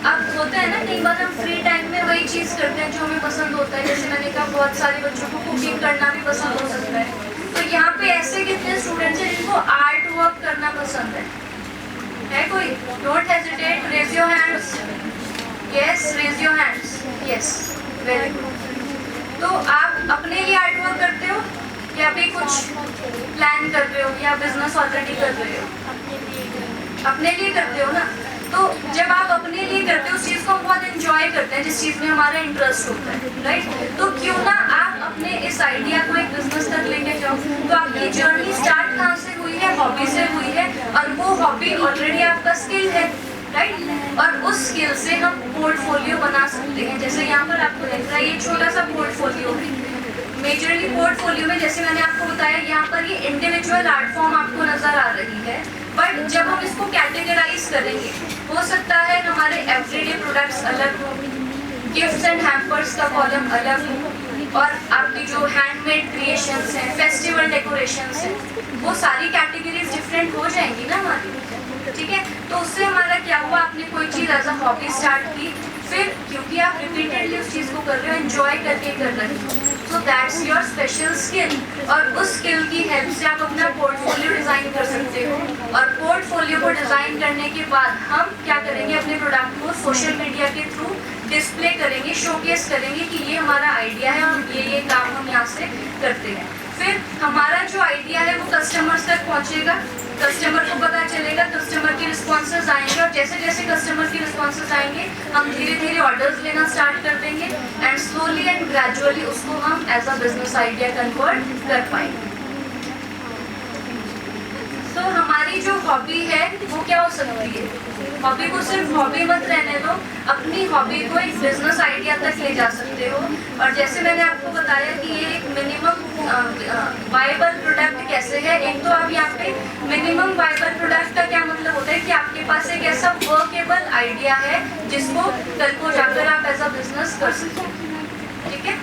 अब होता है ना, कई बार हम फ्री टाइम में वही चीज़ करते हैं जो हमें पसंद होता है, जैसे मैंने कहा बहुत सारे बच्चों को कुकिंग करना भी पसंद हो सकता है। तो यहाँ पे ऐसे कितने स्टूडेंट्स हैं जिनको आर्ट वर्क करना पसंद है कोई? Don't hesitate, raise your hands. Yes, raise your hands. Yes, very good. तो आप अपने लिए आर्ट वर्क करते हो या भी कुछ प्लान कर रहे हो या बिजनेस ऑलरेडी कर रहे हो? अपने लिए करते हो ना। तो जब आप अपने लिए करते हो, उस चीज़ को हम बहुत एंजॉय करते हैं, जिस चीज़ में हमारा इंटरेस्ट होता है, राइट। तो क्यों ना आप अपने इस आइडिया को एक बिजनेस तक लेके जाओ। तो आपकी जर्नी स्टार्ट कहाँ से हुई है? हॉबी से हुई है, और वो हॉबी ऑलरेडी आपका स्किल है, राइट। और उस स्किल से हम पोर्टफोलियो बना सकते हैं। जैसे यहाँ पर आपको दिख रहा है ये छोटा सा पोर्टफोलियो है। मेजरली पोर्टफोलियो में जैसे मैंने आपको बताया, यहाँ पर ये इंडिविजुअल आर्ट फॉर्म आपको नजर आ रही है, बट जब हम इसको कैटेगराइज करेंगे, हो सकता है हमारे एवरीडे प्रोडक्ट्स अलग हो, गिफ्ट्स एंड हैम्पर्स का कॉलम अलग हो, और आपकी जो हैंडमेड क्रिएशंस हैं, फेस्टिवल डेकोरेशंस हैं, वो सारी कैटेगरीज डिफरेंट हो जाएंगी ना हमारी, ठीक है। तो उससे हमारा क्या हुआ, आपने कोई चीज़ एज अ हॉबी स्टार्ट की, फिर क्योंकि आप रिपीटेडली उस चीज़ को कर रहे हो, एंजॉय करके कर रहे हो, so that's your special skill. और उस स्किल की हेल्प से आप अपना पोर्टफोलियो डिज़ाइन कर सकते हो, और पोर्टफोलियो को डिज़ाइन करने के बाद हम क्या करेंगे, अपने प्रोडक्ट को सोशल मीडिया के थ्रू डिस्प्ले करेंगे, शोकेस करेंगे कि ये हमारा आइडिया है और ये काम हम यहाँ से करते हैं। फिर हमारा जो आइडिया है वो कस्टमर्स तक पहुँचेगा, कस्टमर को पता चलेगा, कस्टमर की रिस्पॉन्सेज आएंगे, और जैसे जैसे कस्टमर की रिस्पॉन्सेज आएंगे हम धीरे धीरे ऑर्डर्स लेना स्टार्ट कर देंगे, एंड स्लोली एंड ग्रेजुअली उसको हम as a business idea convert कर पाएंगे। तो हमारी जो हॉबी है वो क्या हो सकती है? हॉबी को सिर्फ हॉबी मत रहने दो, अपनी हॉबी को एक बिजनेस आइडिया तक ले जा सकते हो। और जैसे मैंने आपको बताया कि ये एक मिनिमम वायबल प्रोडक्ट कैसे है, एक तो आप यहाँ पे मिनिमम वायबल प्रोडक्ट का क्या मतलब होता है कि आपके पास एक ऐसा वर्केबल आइडिया है जिसको कल को जाकर आप एज अ बिजनेस कर सकते हो, ठीक है।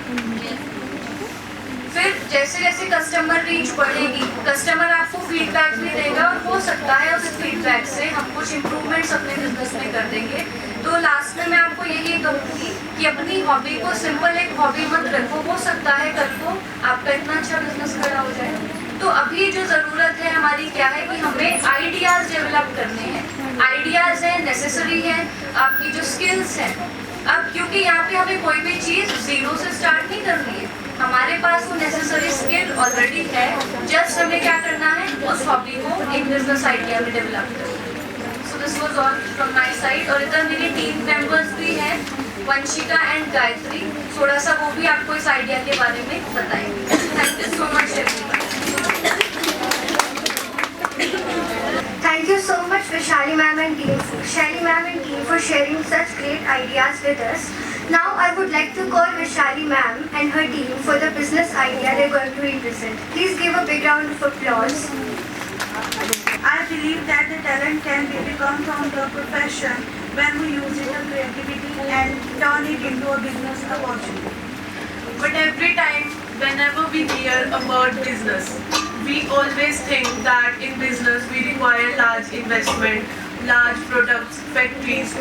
फिर जैसे जैसे कस्टमर रीच बढ़ेगी, कस्टमर आपको फीडबैक भी देगा, और हो सकता है उस फीडबैक से हम कुछ इम्प्रूवमेंट्स अपने बिजनेस में कर देंगे। तो लास्ट में मैं आपको यही कहूँगी कि अपनी हॉबी को सिंपल एक हॉबी मत रखो, हो सकता है कल को आपका इतना अच्छा बिजनेस खड़ा हो जाए। तो अभी जो ज़रूरत है हमारी क्या है कि हमें आइडियाज़ डेवलप करने हैं। आइडियाज़ हैं, नेसेसरी हैं, आपकी जो स्किल्स हैं अब क्योंकि यहाँ पे हमें कोई भी चीज़ जीरो से स्टार्ट नहीं करनी है, हमारे पास वो नेसेसरी स्किल ऑलरेडी है, जस्ट हमें क्या करना है उस हॉबी को एक बिजनेस आइडिया में डेवलप करना। So this was all from my side. और इधर मेरी टीम मेंबर्स भी हैं, वंशिका एंड गायत्री, थोड़ा सा वो भी आपको इस आइडिया के बारे में बताएंगे। Thank you so much everyone. Thank you so much Vaishali ma'am and team for sharing such great ideas with us. Now I would like to call Vaishali ma'am and her team for the business idea they're going to represent. Please give a big round of applause. I believe that the talent can be become from the profession when we use it in creativity and turn it into a business opportunity. But every time, whenever we hear about business, we always think that in business we require large investment, large products, factories.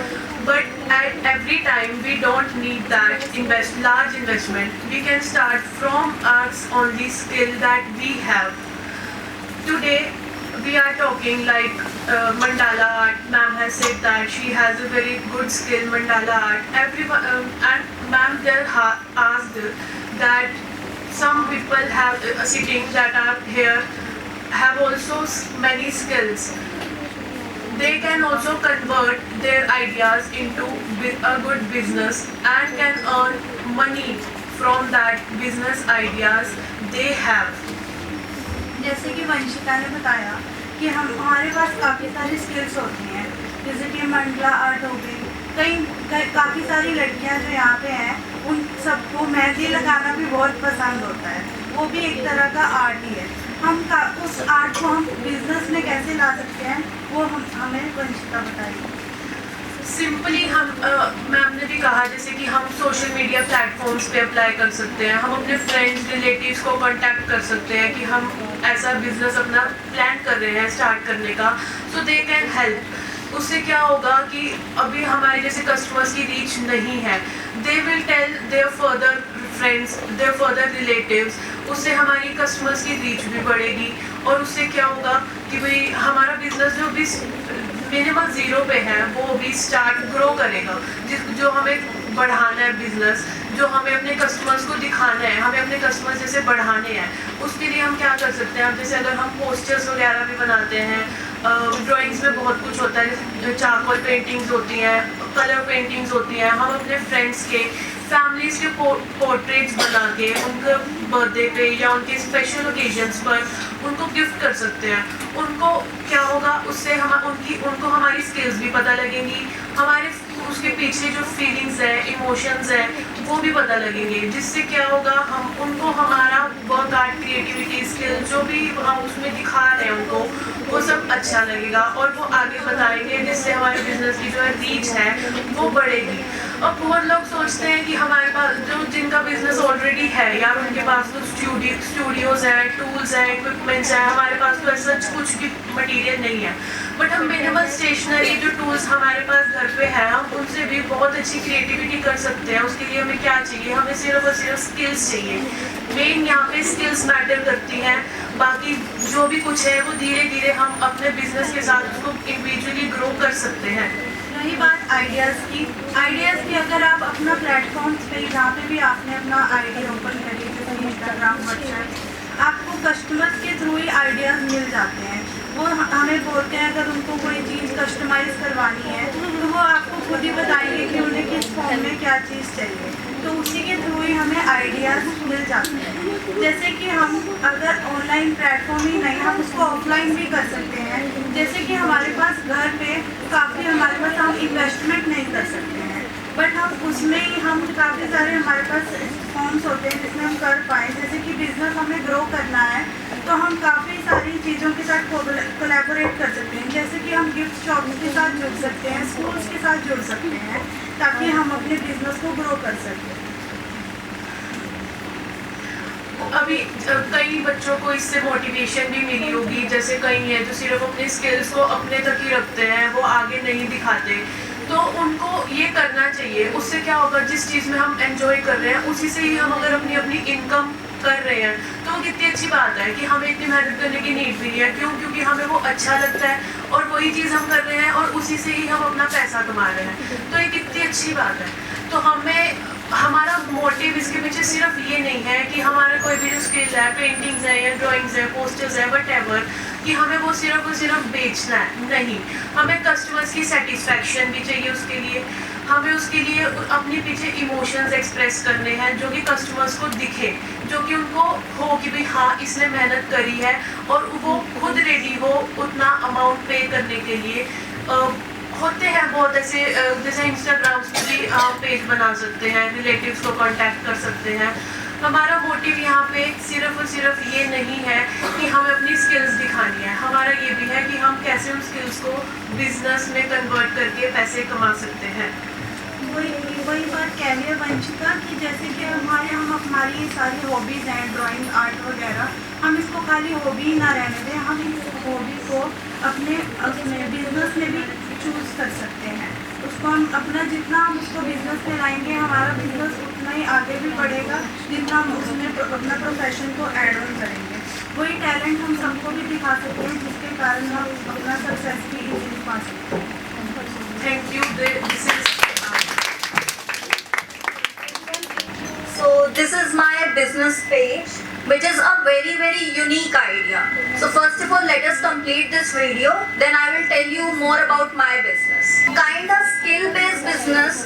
But at every time we don't need that large investment. We can start from us only skill that we have. Today we are talking like mandala art. Ma'am has said that she has a very good skill mandala art. Everyone and ma'am there asked that some people have sitting that are here have also many skills. They can also convert their ideas into a good business and can earn money from that business ideas they have. जैसे कि वंशिका ने बताया कि हमारे पास काफ़ी सारी skills होती हैं, जैसे कि मंडला आर्ट हो गई, काफ़ी सारी लड़कियां जो यहाँ पे हैं उन सबको मेहंदी लगाना भी बहुत पसंद होता है, वो भी एक तरह का आर्ट ही है। उस आर्ट को हम बिजनेस में कैसे ला सकते हैं वो हमें वंशिका बताएगी। सिंपली हम मैम ने भी कहा जैसे कि हम सोशल मीडिया प्लेटफॉर्म्स पे अप्लाई कर सकते हैं, हम अपने फ्रेंड्स रिलेटिव्स को कांटेक्ट कर सकते हैं कि हम ऐसा बिजनेस अपना प्लान कर रहे हैं स्टार्ट करने का, सो दे कैन हेल्प। उससे क्या होगा कि अभी हमारे जैसे कस्टमर्स की रीच नहीं है, they will tell their further friends, their further relatives, उससे हमारी कस्टमर्स की रीच भी बढ़ेगी। और उससे क्या होगा कि भाई हमारा बिजनेस जो भी मिनिमम जीरो पे है वो भी स्टार्ट ग्रो करेगा। जो हमें बढ़ाना है बिजनेस, जो हमें अपने कस्टमर्स को दिखाना है, हमें अपने कस्टमर्स जैसे बढ़ाने हैं, उसके लिए हम क्या कर सकते हैं। जैसे अगर हम पोस्टर्स वगैरह भी बनाते हैं, ड्राइंग्स में बहुत कुछ होता है, चारकोल पेंटिंग्स होती हैं, कलर पेंटिंग्स होती हैं, हम अपने फ्रेंड्स के फैमिलीज के पोर्ट्रेट्स बना के उनके बर्थडे पे या उनके स्पेशल ओकेजन्स पर उनको गिफ्ट कर सकते हैं। उनको क्या होगा उससे उनको हमारी स्किल्स भी पता लगेंगी, हमारे उसके पीछे जो फीलिंग्स है, इमोशंस है, वो भी पता लगेंगे, जिससे क्या होगा हम उनको हमारा वर्क आर्ट, क्रिएटिविटी, स्किल जो भी हम उसमें दिखा रहे हैं उनको वो सब अच्छा लगेगा और वो आगे बताएंगे, जिससे हमारे बिजनेस की जो है रीच है वो बढ़ेगी। और बहुत लोग सोचते हैं कि हमारे पास जिनका बिजनेस ऑलरेडी है यार उनके पास तो स्टूडियोज हैं, टूल्स हैं, इक्विपमेंट्स हैं, हमारे पास तो ऐसा कुछ भी मटेरियल नहीं है। बट हम मिनिमल स्टेशनरी जो टूल्स हमारे पास घर पे है हम उनसे भी बहुत अच्छी क्रिएटिविटी कर सकते हैं। उसके लिए हमें क्या चाहिए, हमें सिर्फ और सिर्फ स्किल्स चाहिए। मेन यहाँ पे स्किल्स मैटर करती हैं, बाकी जो भी कुछ है वो धीरे धीरे हम अपने बिजनेस के साथ उसको इंडिविजुअली ग्रो कर सकते हैं। रही बात आइडियाज़ की अगर आप अपना प्लेटफॉर्म्स पे जहाँ पे भी आपने अपना आइडिया ओपन करी, जैसे इंस्टाग्राम, व्हाट्सएप, आपको कस्टमर्स के थ्रू ही आइडियाज़ मिल जाते हैं। वो हमें बोलते हैं अगर उनको कोई चीज़ कस्टमाइज़ करवानी है तो वो आपको खुद ही बताएंगे कि उन्हें किस फॉर्म में क्या चीज़ चाहिए, तो उसी के थ्रू ही हमें आइडियाज़ मिल जाते हैं। जैसे कि हम अगर ऑनलाइन प्लेटफॉर्म ही नहीं, हम उसको ऑफलाइन भी कर सकते हैं। जैसे कि हमारे पास घर पे हमारे पास हम इन्वेस्टमेंट नहीं कर सकते हैं, बट हम उसमें ही हम काफ़ी सारे हमारे पास फॉर्म्स होते हैं जिसमें हम कर पाएँ। जैसे कि बिज़नेस हमें ग्रो करना है तो हम काफ़ी सारी चीज़ों के साथ कोलैबोरेट कर सकते हैं। जैसे कि हम गिफ्ट शॉप्स के साथ जुड़ सकते हैं, स्कूल्स के साथ जुड़ सकते हैं, ताकि हम अपने बिजनेस को ग्रो कर सकें। अभी कई बच्चों को इससे मोटिवेशन भी मिली होगी, जैसे कई हैं जो सिर्फ अपने स्किल्स को अपने तक ही रखते हैं, वो आगे नहीं दिखाते, तो उनको ये करना चाहिए। उससे क्या होगा, जिस चीज़ में हम एंजॉय कर रहे हैं उसी से ही हम अगर अपनी इनकम कर रहे हैं तो वो कितनी अच्छी बात है कि हमें इतनी मेहनत करने की नीड भी नहीं है। क्यों? क्योंकि हमें वो अच्छा लगता है और वही चीज़ हम कर रहे हैं और उसी से ही हम अपना पैसा कमा रहे हैं, तो ये कितनी अच्छी बात है। तो हमें हमारा मोटिव इसके पीछे सिर्फ ये नहीं है कि हमारा कोई भी जो स्किल है, पेंटिंग्स है या ड्राइंग्स है, पोस्टर्स है, वट कि हमें वो सिर्फ बेचना है। नहीं, हमें कस्टमर्स की सेटिस्फैक्शन भी चाहिए उसके लिए, हमें उसके लिए अपने पीछे इमोशंस एक्सप्रेस करने हैं जो कि कस्टमर्स को दिखे, जो कि उनको हो कि भाई हाँ इसने मेहनत करी है और वो खुद रेडी हो उतना अमाउंट पे करने के लिए। होते हैं बहुत ऐसे जैसे इंस्टाग्राम पे भी पेज बना सकते हैं, रिलेटिव्स को कांटेक्ट कर सकते हैं। हमारा मोटिव यहाँ पे सिर्फ और सिर्फ ये नहीं है कि हमें अपनी स्किल्स दिखानी है, हमारा ये भी है कि हम कैसे उन स्किल्स को बिजनेस में कन्वर्ट करके पैसे कमा सकते हैं। वही बात कह रही है वंशिका कि जैसे कि हमारी ये सारी हॉबीज़ हैं, ड्राइंग, आर्ट वगैरह, हम इसको खाली हॉबी ना रहने दें, हम इस हॉबी को अपने बिजनेस में भी चूज़ कर सकते हैं। उसको हम अपना जितना हम उसको बिजनेस में लाएंगे, हमारा बिजनेस उतना ही आगे भी बढ़ेगा जितना हम उसमें अपना प्रोफेशन को ऐड ऑन करेंगे। वही टैलेंट हम सबको भी दिखा सकते हैं जिसके कारण हम अपना सक्सेस भी इजीली पा सकते हैं। Thank you. So this is my business page, which is a very unique idea. So first of all, let us complete this video, then I will tell you more about my business. Kind of skill based business.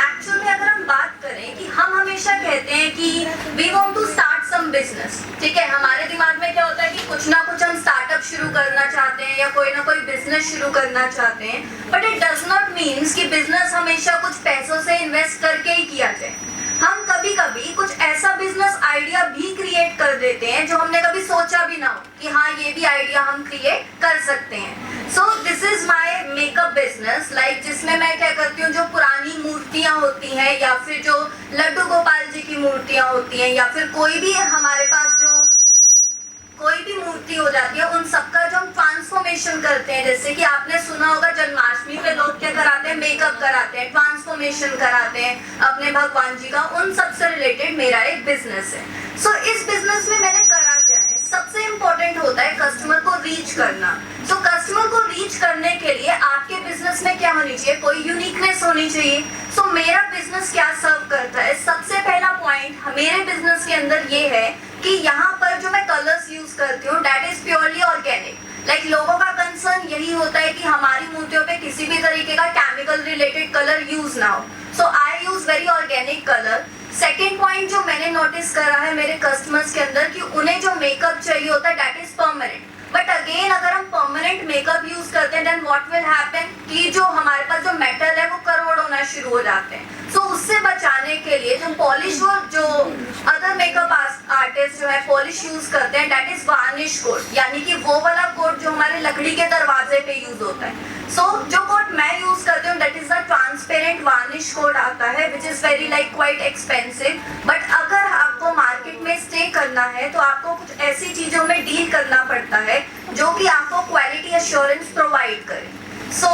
Actually अगर हम बात करें कि हम हमेशा कहते हैं कि we want to start some business, ठीक है, हमारे दिमाग में क्या होता है कि कुछ ना कुछ हम स्टार्टअप शुरू करना चाहते हैं या कोई ना कोई बिजनेस शुरू करना चाहते हैं, but it does not means कि बिजनेस हमेशा कुछ पैसों से इन्वेस्ट करके ही किया जाए। हम कभी कभी कुछ ऐसा बिजनेस आइडिया भी क्रिएट कर देते हैं जो हमने कभी सोचा भी ना हो कि हाँ ये भी आइडिया हम क्रिएट कर सकते हैं। So this is my makeup business, like जिसमें मैं क्या करती हूँ, जो पुरानी मूर्तियाँ होती हैं या फिर जो लड्डू गोपाल जी की मूर्तियाँ होती हैं या फिर कोई भी हमारे पास जो कोई भी मूर्ति हो जाती है, उन सबका जो हम ट्रांसफॉर्मेशन करते हैं, जैसे कि आपने सुना होगा जन्माष्टमी पे लोग क्या कराते हैं, मेकअप कराते हैं, ट्रांसफॉर्मेशन कराते हैं अपने भगवान जी का, उन सब से रिलेटेड मेरा एक बिजनेस है। सो इस बिजनेस में मैंने करा क्या है, सबसे इम्पोर्टेंट होता है कस्टमर को रीच करना। तो कस्टमर को रीच करने के लिए आपके बिजनेस में क्या होनी चाहिए, कोई यूनिकनेस होनी चाहिए। सो मेरा बिजनेस क्या सर्व करता है, सबसे पहला पॉइंट मेरे बिजनेस के अंदर ये है कि यहाँ पर जो मैं कलर्स यूज करती हूँ that is purely organic. Like लोगों का कंसर्न यही होता है कि हमारी मूर्तियों पे किसी भी तरीके का केमिकल रिलेटेड कलर यूज ना हो, so I use very organic colour. Second point जो मैंने नोटिस करा है मेरे कस्टमर्स के अंदर कि उन्हें जो मेकअप चाहिए होता है that is permanent. But again अगर हम परमानेंट मेकअप यूज करते हैं देन व्हाट विल हैपन कि जो हमारे पास जो मेटल है वो करोड़ होना शुरू हो जाते हैं। सो उससे बचाने के लिए जो पॉलिश जो अदर मेकअप आर्टिस्ट जो है पॉलिश यूज करते हैं दैट इज वार्निश कोट, यानी कि वो वाला कोट जो हमारे लकड़ी के दरवाजे पे यूज होता है। सो जो कोट मैं यूज करती हूँ that is the transparent varnish coat आता है which is very like quite expensive. But अगर आपको मार्केट में स्टे करना है तो आपको कुछ ऐसी चीजों में डील करना पड़ता है जो कि आपको क्वालिटी एश्योरेंस प्रोवाइड करे। So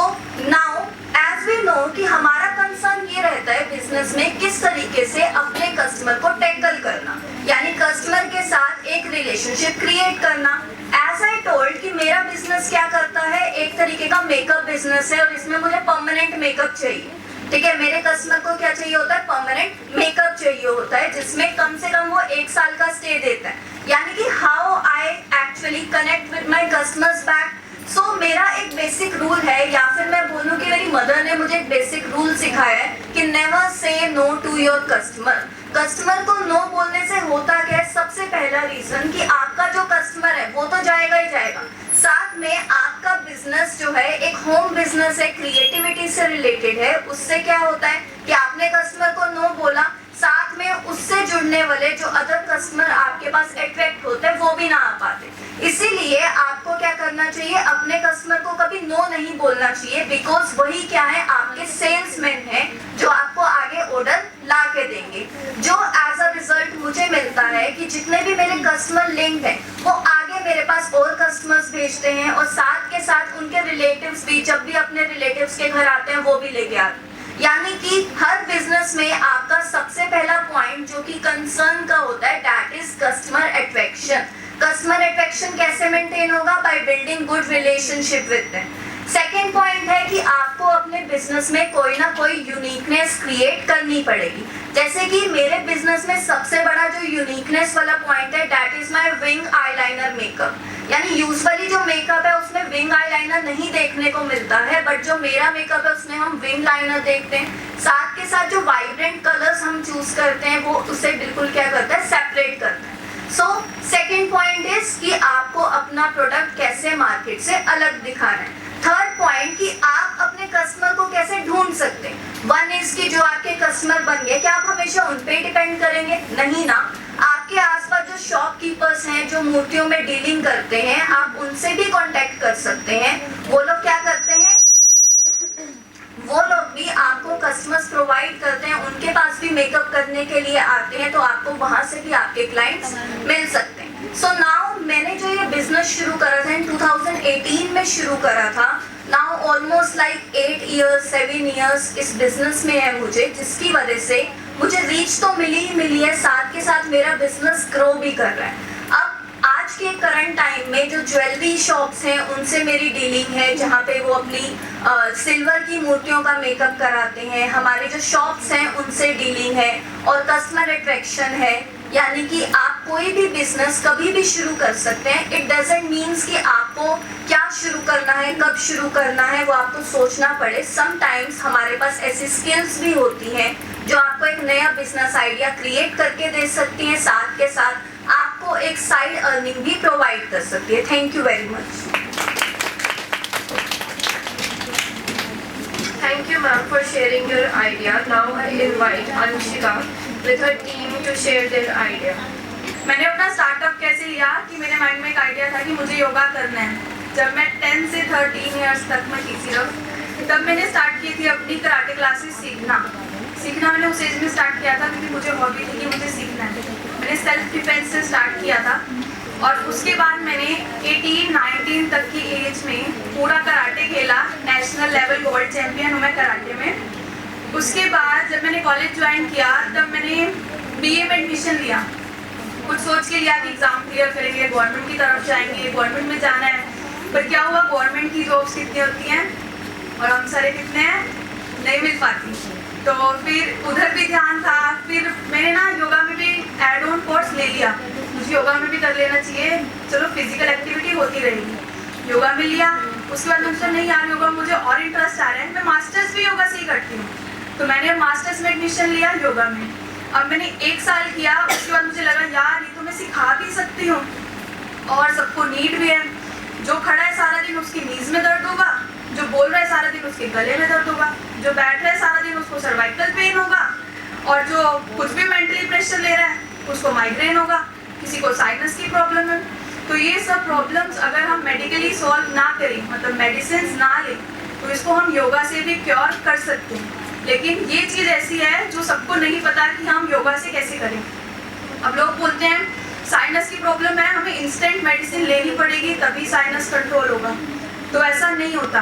now as we know कि हमारा कंसर्न ये रहता है बिजनेस में किस तरीके से अपने कस्टमर को टैकल करना, यानी कस्टमर के साथ एक रिलेशनशिप क्रिएट करना। एज आई टोल्ड कि मेरा बिजनेस क्या करता है, एक तरीके का मेकअप बिजनेस है और इसमें मुझे परमानेंट मेकअप चाहिए, ठीक है। मेरे कस्टमर को क्या चाहिए होता है, परमानेंट मेकअप चाहिए होता है जिसमें कम से कम वो 1 साल का स्टे देता है, यानी कि how I actually connect with my customers back. So मेरा एक बेसिक रूल है, या फिर मैं बोलूँ कि मेरी मदर ने मुझे एक बेसिक रूल सिखाया है कि never say no to your customer. Customer को नो बोलने से होता क्या है, सबसे पहला रीजन कि आपका जो कस्टमर है वो तो जाएगा ही जाएगा, साथ में आपका बिजनेस जो है एक होम बिजनेस है, क्रिएटिविटी से रिलेटेड है, उससे क्या होता है कि आपने कस्टमर को नो बोला, साथ में उससे जुड़ने वाले जो अदर कस्टमर आपके पास अट्रैक्ट होते हैं वो भी ना आ पाते। इसीलिए आपको क्या करना चाहिए, अपने कस्टमर को कभी नो नहीं बोलना चाहिए, बिकॉज वही क्या है, आपके सेल्समैन है जो आपको आगे ऑर्डर ला के देंगे। जो एज अ रिजल्ट मुझे मिलता है कि जितने भी मेरे कस्टमर लिंक हैं वो आगे मेरे पास और कस्टमर्स भेजते हैं और साथ के साथ उनके रिलेटिव्स भी जब भी अपने रिलेटिव्स के घर आते हैं वो भी लेके आते हैं। यानी कि हर बिजनेस में आपका सबसे पहला पॉइंट जो कि कंसर्न का होता है, that is customer attraction. Customer attraction कैसे मेंटेन होगा? By building good relationship with them. Second point है कि आपको अपने बिजनेस में कोई ना कोई यूनिकनेस क्रिएट करनी पड़ेगी। जैसे कि मेरे बिजनेस में सबसे बड़ा जो यूनिकनेस वाला पॉइंट है, that is my wing eyeliner makeup. यानी यूजुअली जो मेकअप है उसमें विंग आईलाइनर नहीं देखने को मिलता है, बट जो मेरा मेकअप है उसमें हम विंग लाइनर देखते हैं। साथ के साथ जो वाइब्रेंट कलर्स हम चूज करते हैं वो उसे बिल्कुल क्या करता है, सेपरेट करता है। सो सेकेंड पॉइंट इज कि आपको अपना प्रोडक्ट कैसे मार्केट से अलग दिखाना है। थर्ड पॉइंट कि आप अपने कस्टमर को कैसे ढूंढ सकते हैं। वन इज कि जो आपके कस्टमर बन गए, क्या आप हमेशा उन पे डिपेंड करेंगे? नहीं ना। आपके आसपास जो शॉपकीपर्स हैं, जो मूर्तियों में डीलिंग करते हैं, आप उनसे भी कांटेक्ट कर सकते हैं। वो लोग क्या करते हैं, वो लोग भी आपको कस्टमर्स प्रोवाइड करते हैं, उनके पास भी मेकअप करने के लिए आते हैं, तो आपको वहां से भी आपके क्लाइंट्स मिल सकते हैं। सो नाउ मैंने जो ये बिजनेस शुरू करा था इन 2018 में शुरू करा था, now almost like 8 years 7 years इस बिजनेस में है मुझे, जिसकी वजह से मुझे रीच तो मिली ही मिली है, साथ के साथ मेरा बिजनेस ग्रो भी कर रहा है। अब आज के करंट टाइम में जो ज्वेलरी शॉप्स हैं उनसे मेरी डीलिंग है, जहाँ पे वो अपनी सिल्वर की मूर्तियों का मेकअप कराते हैं। हमारे जो शॉप्स हैं उनसे डीलिंग है और कस्टमर अट्रैक्शन है। यानी कि आप कोई भी बिजनेस कभी भी शुरू कर सकते हैं। इट डजंट मीन्स कि आपको क्या शुरू करना है, कब शुरू करना है, वो आपको सोचना पड़े। समटाइम्स हमारे पास ऐसी स्किल्स भी होती हैं जो आपको एक नया बिजनेस आइडिया क्रिएट करके दे सकती हैं, साथ के साथ आपको एक साइड अर्निंग भी प्रोवाइड कर सकती है। Thank you very much. Thank you, ma'am, for sharing your idea. Now I invite Anshika with her team to share their idea. मैंने अपना स्टार्टअप कैसे लिया कि मेरे माइंड में एक आइडिया था कि मुझे योगा करना है। जब मैं 10 से 13 इयर्स तक में थी सिर्फ, तब मैंने स्टार्ट की थी अपनी कराटे क्लासेस सीखना मैंने उस एज में स्टार्ट किया था, क्योंकि मुझे हॉबी थी कि मुझे सीखना है। मैंने सेल्फ डिफेंस से स्टार्ट किया था और उसके बाद मैंने 18-19 तक की एज में पूरा कराटे खेला। नेशनल लेवल गोल्ड चैंपियन हूँ मैं कराटे में। उसके बाद जब मैंने कॉलेज ज्वाइन किया तब मैंने बीए में एडमिशन लिया। कुछ सोच के लिया कि एग्ज़ाम क्लियर करेंगे, गवर्नमेंट की तरफ जाएंगे, गवर्नमेंट में जाना है। पर क्या हुआ, गवर्नमेंट की जॉब्स कितनी होती हैं और हम सारे कितने हैं, नहीं मिल पाती। तो फिर उधर भी ध्यान था। फिर मैंने ना योगा में भी एड ऑन कोर्स ले लिया, मुझे योगा में भी कर लेना चाहिए, चलो फिजिकल एक्टिविटी होती रहेगी। योगा में लिया। उसके बाद मुझे नहीं यार योगा मुझे और इंटरेस्ट आ रहा है, मैं मास्टर्स भी योगा से ही करती हूँ। तो मैंने मास्टर्स में एडमिशन लिया योगा में। अब मैंने 1 साल किया। उसके बाद मुझे लगा यार ये तो मैं सिखा भी सकती हूँ और सबको नीड भी है। जो खड़ा है सारा दिन उसकी नीज में दर्द होगा, जो बोल रहा है सारा दिन उसके गले में दर्द होगा, जो बैठ रहा है सारा दिन उसको सर्वाइकल पेन होगा, और जो कुछ भी मेंटली प्रेशर ले रहा है उसको माइग्रेन होगा, किसी को साइनस की प्रॉब्लम है। तो ये सब प्रॉब्लम्स अगर हम मेडिकली सॉल्व ना करें, मतलब मेडिसिन ना लें, तो इसको हम योगा से भी क्योर कर सकते हैं। लेकिन ये चीज़ ऐसी है जो सबको नहीं पता कि हम योगा से कैसे करें। अब लोग बोलते हैं साइनस की प्रॉब्लम है, हमें इंस्टेंट मेडिसिन लेनी पड़ेगी तभी साइनस कंट्रोल होगा। तो ऐसा नहीं होता।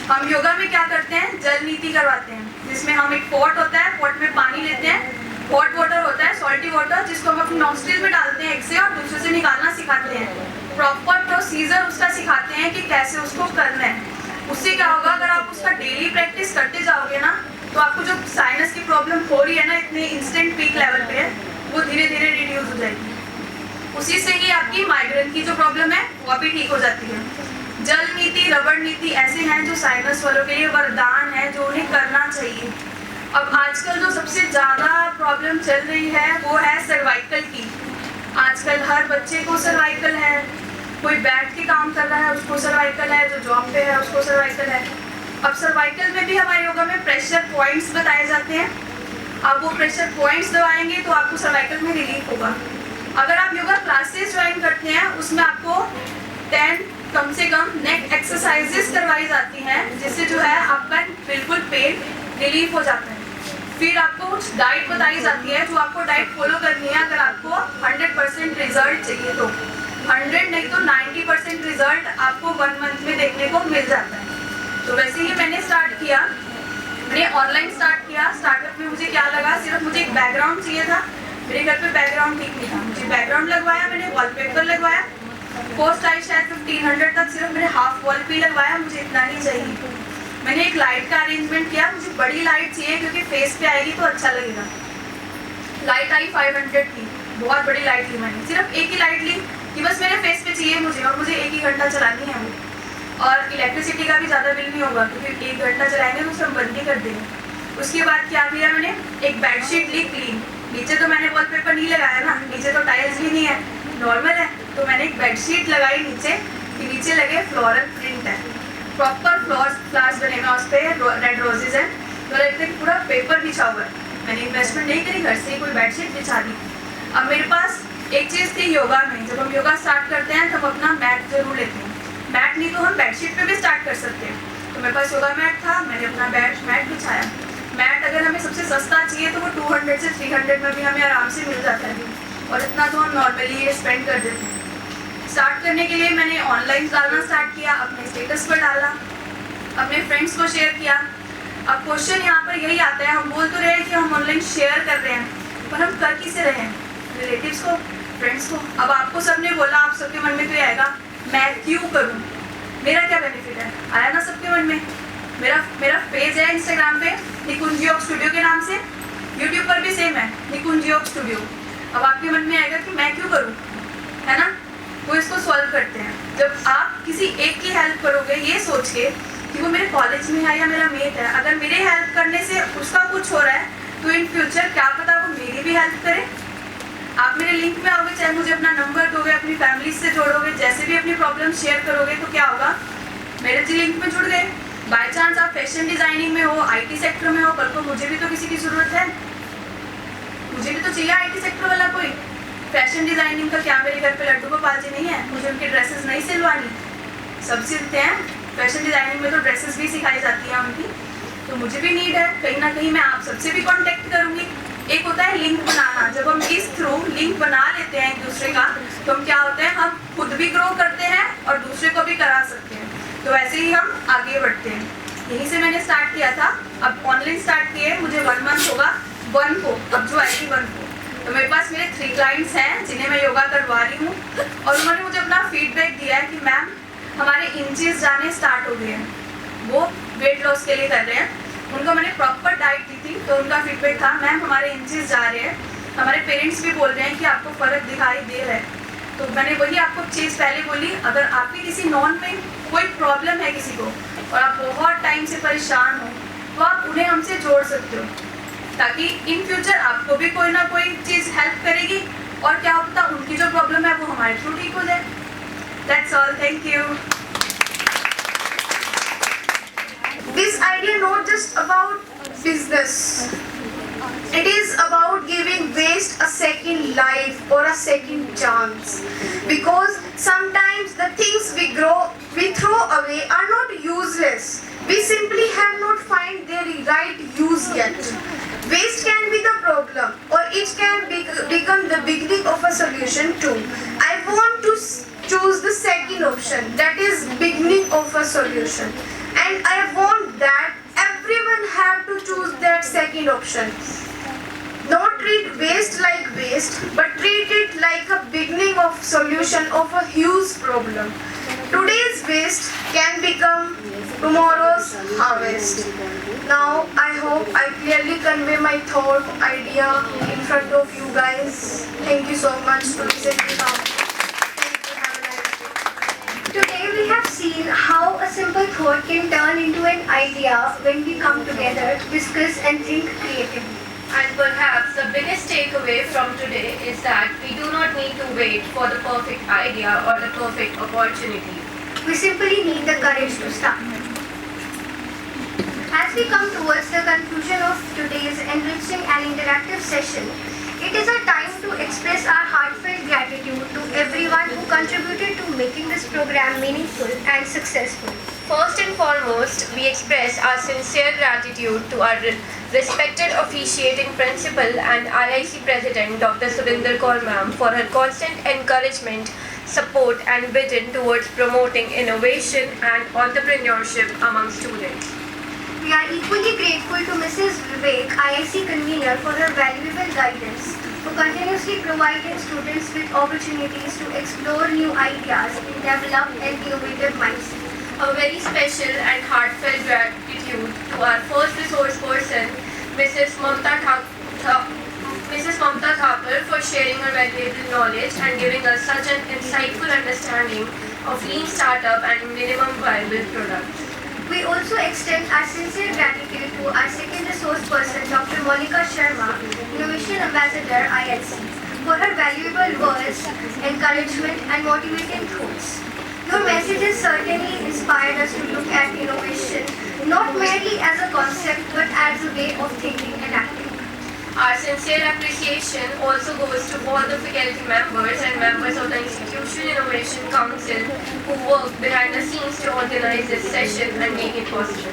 हम योगा में क्या करते हैं, जल नीति करवाते हैं, जिसमें हम एक पॉट होता है, पॉट में पानी लेते हैं, हॉट वाटर होता है, सॉल्टी वाटर, जिसको हम अपनी नॉस्ट्रिल में डालते हैं एक से और दूसरे से निकालना सिखाते हैं। प्रॉपर प्रोसीजर उसका सिखाते हैं कि कैसे उसको करना है। उससे क्या होगा, अगर आप उसका डेली प्रैक्टिस करते जाओगे ना, तो आपको जो साइनस की प्रॉब्लम हो रही है ना, इतने इंस्टेंट पीक लेवल पे है, वो धीरे धीरे रिड्यूस हो जाएगी। उसी से ही आपकी माइग्रेन की जो प्रॉब्लम है वो भी ठीक हो जाती है। जल नीति, रबड़ नीति ऐसे हैं जो साइनस वालों के लिए वरदान है, जो उन्हें करना चाहिए। अब आजकल जो सबसे ज़्यादा प्रॉब्लम चल रही है वो है सर्वाइकल की। आजकल हर बच्चे को सर्वाइकल है, कोई बैठ के काम कर रहा है उसको सर्वाइकल है, जो जॉब पे है उसको सर्वाइकल है। अब सर्वाइकल में भी हमारे योगा में प्रेशर पॉइंट्स बताए जाते हैं। आप वो प्रेशर पॉइंट्स दबाएंगे तो आपको सर्वाइकल में रिलीफ होगा। अगर आप योगा क्लासेस ज्वाइन करते हैं उसमें आपको 10 कम से कम नेक एक्सरसाइजेस करवाई जाती हैं, जिससे जो है आपका बिल्कुल पेन रिलीफ हो जाता है। फिर आपको कुछ डाइट बताई जाती है जो आपको डाइट फॉलो करनी है अगर आपको 100% रिजल्ट चाहिए तो। 100 नहीं तो 90% रिजल्ट आपको 1 मंथ में देखने को मिल जाता है। तो वैसे ही मैंने स्टार्ट किया। मैंने ऑनलाइन स्टार्ट किया। स्टार्टअप में मुझे क्या लगा, सिर्फ मुझे एक बैकग्राउंड चाहिए था। मेरे घर पे बैकग्राउंड ठीक नहीं था, मुझे बैकग्राउंड लगवाया, मैंने वॉलपेपर लगवाया। कॉस्ट आई शायद 1500 तक, सिर्फ मैंने हाफ वॉल पे लगवाया, मुझे इतना ही चाहिए। मैंने एक लाइट का अरेंजमेंट किया, मुझे बड़ी लाइट चाहिए क्योंकि फेस पे आएगी तो अच्छा लगेगा। लाइट आई 500 की, बहुत बड़ी लाइट ली मैंने। सिर्फ एक ही लाइट ली कि बस मेरे फेस पे चाहिए मुझे, और मुझे 1 ही घंटा चलानी है वो। और इलेक्ट्रिसिटी का भी ज़्यादा बिल नहीं होगा क्योंकि 1 घंटा चलाएंगे तो सब बंद ही कर देंगे। उसके बाद क्या किया मैंने, एक बेडशीट ली क्लीन। नीचे तो मैंने वॉलपेपर नहीं लगाया ना, नीचे तो टाइल्स भी नहीं है, नॉर्मल है। तो मैंने एक बेडशीट लगाई नीचे, कि नीचे लगे फ्लोरल प्रिंट है, प्रॉपर फ्लावर्स बने हुए उस पर, रेड रोजेज है। तो लगता है पूरा पेपर बिछा हुआ है। मैंने इन्वेस्टमेंट नहीं करी, घर से ही कोई बेडशीट बिछा दी। अब मेरे पास एक चीज़ थी योगा में, जब हम योगा स्टार्ट करते हैं तब अपना मैट जरूर लेते हैं। मैट नहीं तो हम बेडशीट पे भी स्टार्ट कर सकते हैं। तो मेरे पास योगा मैट था, मैंने अपना मैट बिछाया। मैट अगर हमें सबसे सस्ता चाहिए तो वो 200 से 300 में भी हमें आराम से मिल जाता है, और इतना तो हम नॉर्मली स्पेंड कर देते हैं। स्टार्ट करने के लिए मैंने ऑनलाइन डालना स्टार्ट किया, अपने स्टेटस पर डाला, अपने फ्रेंड्स को शेयर किया। अब क्वेश्चन यहाँ पर यही आता है, हम बोल तो रहे हैं कि हम ऑनलाइन शेयर कर रहे हैं, पर हम कर किसे रहे हैं? रिलेटिव्स को, फ्रेंड्स को। अब आपको सबने बोला, आप सबके मन में तो ये आएगा, मैं क्यों करूँ, मेरा क्या बेनिफिट है? आया ना सबके मन में। मेरा पेज है इंस्टाग्राम पे निकुंज योग स्टूडियो के नाम से, यूट्यूब पर भी सेम है निकुंज योग स्टूडियो। अब आपके मन में आएगा कि मैं क्यों करूँ, है ना? वो इसको सॉल्व करते हैं। जब आप किसी एक की हेल्प करोगे ये सोच के कि वो मेरे कॉलेज में है या मेरा मेट है, अगर मेरे हेल्प करने से उसका कुछ हो रहा है तो इन फ्यूचर क्या पता वो मेरी भी हेल्प करे। आप मेरे लिंक में आओगे, चाहे मुझे अपना नंबर दोगे, अपनी फैमिली से जोड़ोगे, जैसे भी अपनी प्रॉब्लम शेयर करोगे, तो क्या होगा, मेरे जी लिंक में जुड़ गए। बाय चांस आप फैशन डिजाइनिंग में हो, IT सेक्टर में हो, कल को मुझे भी तो किसी की ज़रूरत है, मुझे भी तो चाहिए IT सेक्टर वाला कोई। फैशन डिजाइनिंग का क्या मेरे घर पे लड्डू गोपाल जी नहीं है, मुझे उनकी ड्रेसेस नहीं सिलवानी, सब सिलते हैं। फैशन डिजाइनिंग में तो ड्रेसेस भी सिखाई जाती हैं उनकी, तो मुझे भी नीड है। कहीं ना कहीं मैं आप सबसे भी कांटेक्ट करूंगी। एक होता है लिंक बनाना, जब हम इस थ्रू लिंक बना लेते हैं एक दूसरे का, तो हम क्या होते हैं, हम खुद भी ग्रो करते हैं और दूसरे को भी करा सकते हैं। तो ऐसे ही हम आगे बढ़ते हैं। यहीं से मैंने स्टार्ट किया था। अब ऑनलाइन स्टार्ट किए, मुझे 1 मंथ होगा 1 को, अब जो आएगी 1 को। तो मेरे पास मेरे 3 क्लाइंट्स हैं जिन्हें मैं योगा करवा रही हूँ, और उन्होंने मुझे अपना फीडबैक दिया है कि मैम हमारे इंचेस जाने स्टार्ट हो गए हैं, वो वेट लॉस के लिए कर रहे हैं। उनको मैंने प्रॉपर डाइट दी थी, तो उनका फीडबैक था, मैम हमारे इंचेस जा रहे हैं, हमारे पेरेंट्स भी बोल रहे हैं कि आपको फ़र्क दिखाई दे रहा है। तो मैंने वही आपको चीज़ पहले बोली, अगर आपकी किसी नॉन में कोई प्रॉब्लम है किसी को, और आप बहुत टाइम से परेशान हो, तो आप उन्हें हमसे जोड़ सकते हो, ताकि इन फ्यूचर आपको भी कोई ना कोई चीज़ हेल्प करेगी, और क्या होता उनकी जो प्रॉब्लम है वो हमारे थ्रू ठीक हो जाए। That's all, thank you. This idea not just about business. It is about giving waste a second life or a second chance. Because sometimes the things we throw away are not useless. We simply have not find their right use yet. Waste can be the problem, or it can become the beginning of a solution too. I want to choose the second option, that is beginning of a solution. And I want that everyone have to choose that second option. Don't treat waste like waste, but treat it like a beginning of solution of a huge problem. Today's waste can become tomorrow's harvest. Now I hope I clearly convey my thought, idea in front of you guys. Thank you so much for listening out. Today we have seen how a simple thought can turn into an idea when we come together, discuss and think creatively. And perhaps the biggest takeaway from today is that we do not need to wait for the perfect idea or the perfect opportunity. We simply need the courage to start. As we come towards the conclusion of today's enriching and interactive session, it is a time to express our heartfelt gratitude to everyone who contributed to making this program meaningful and successful. First and foremost, we express our sincere gratitude to our respected officiating principal and IIC President Dr. Surinder Kaur Ma'am for her constant encouragement, support and vision towards promoting innovation and entrepreneurship among students. We are equally grateful to Mrs. Vivek, IIC convener, for her valuable guidance, for continuously providing students with opportunities to explore new ideas and develop an innovative mindset. A very special and heartfelt gratitude to our first resource person, Mrs. Mamta Thapar, for sharing her valuable knowledge and giving us such an insightful understanding of lean startup and minimum viable products. We also extend our sincere gratitude to our second resource person, Dr. Monica Sharma, Innovation Ambassador, IIC, for her valuable words, encouragement and motivating quotes. Your messages certainly inspired us to look at innovation not merely as a concept but as a way of thinking and acting. Our sincere appreciation also goes to all the faculty members and members of the Institution Innovation Council who work behind the scenes to organize this session and make it possible.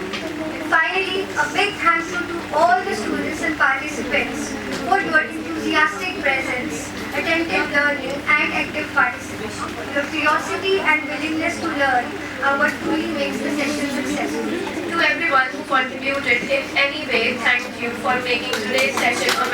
Finally, a big thank you to all the students and participants for your enthusiastic presence, attentive learning and active participation. Your curiosity and willingness to learn are what truly makes the session successful. To everyone who contributed in any way, thank you for making today's session a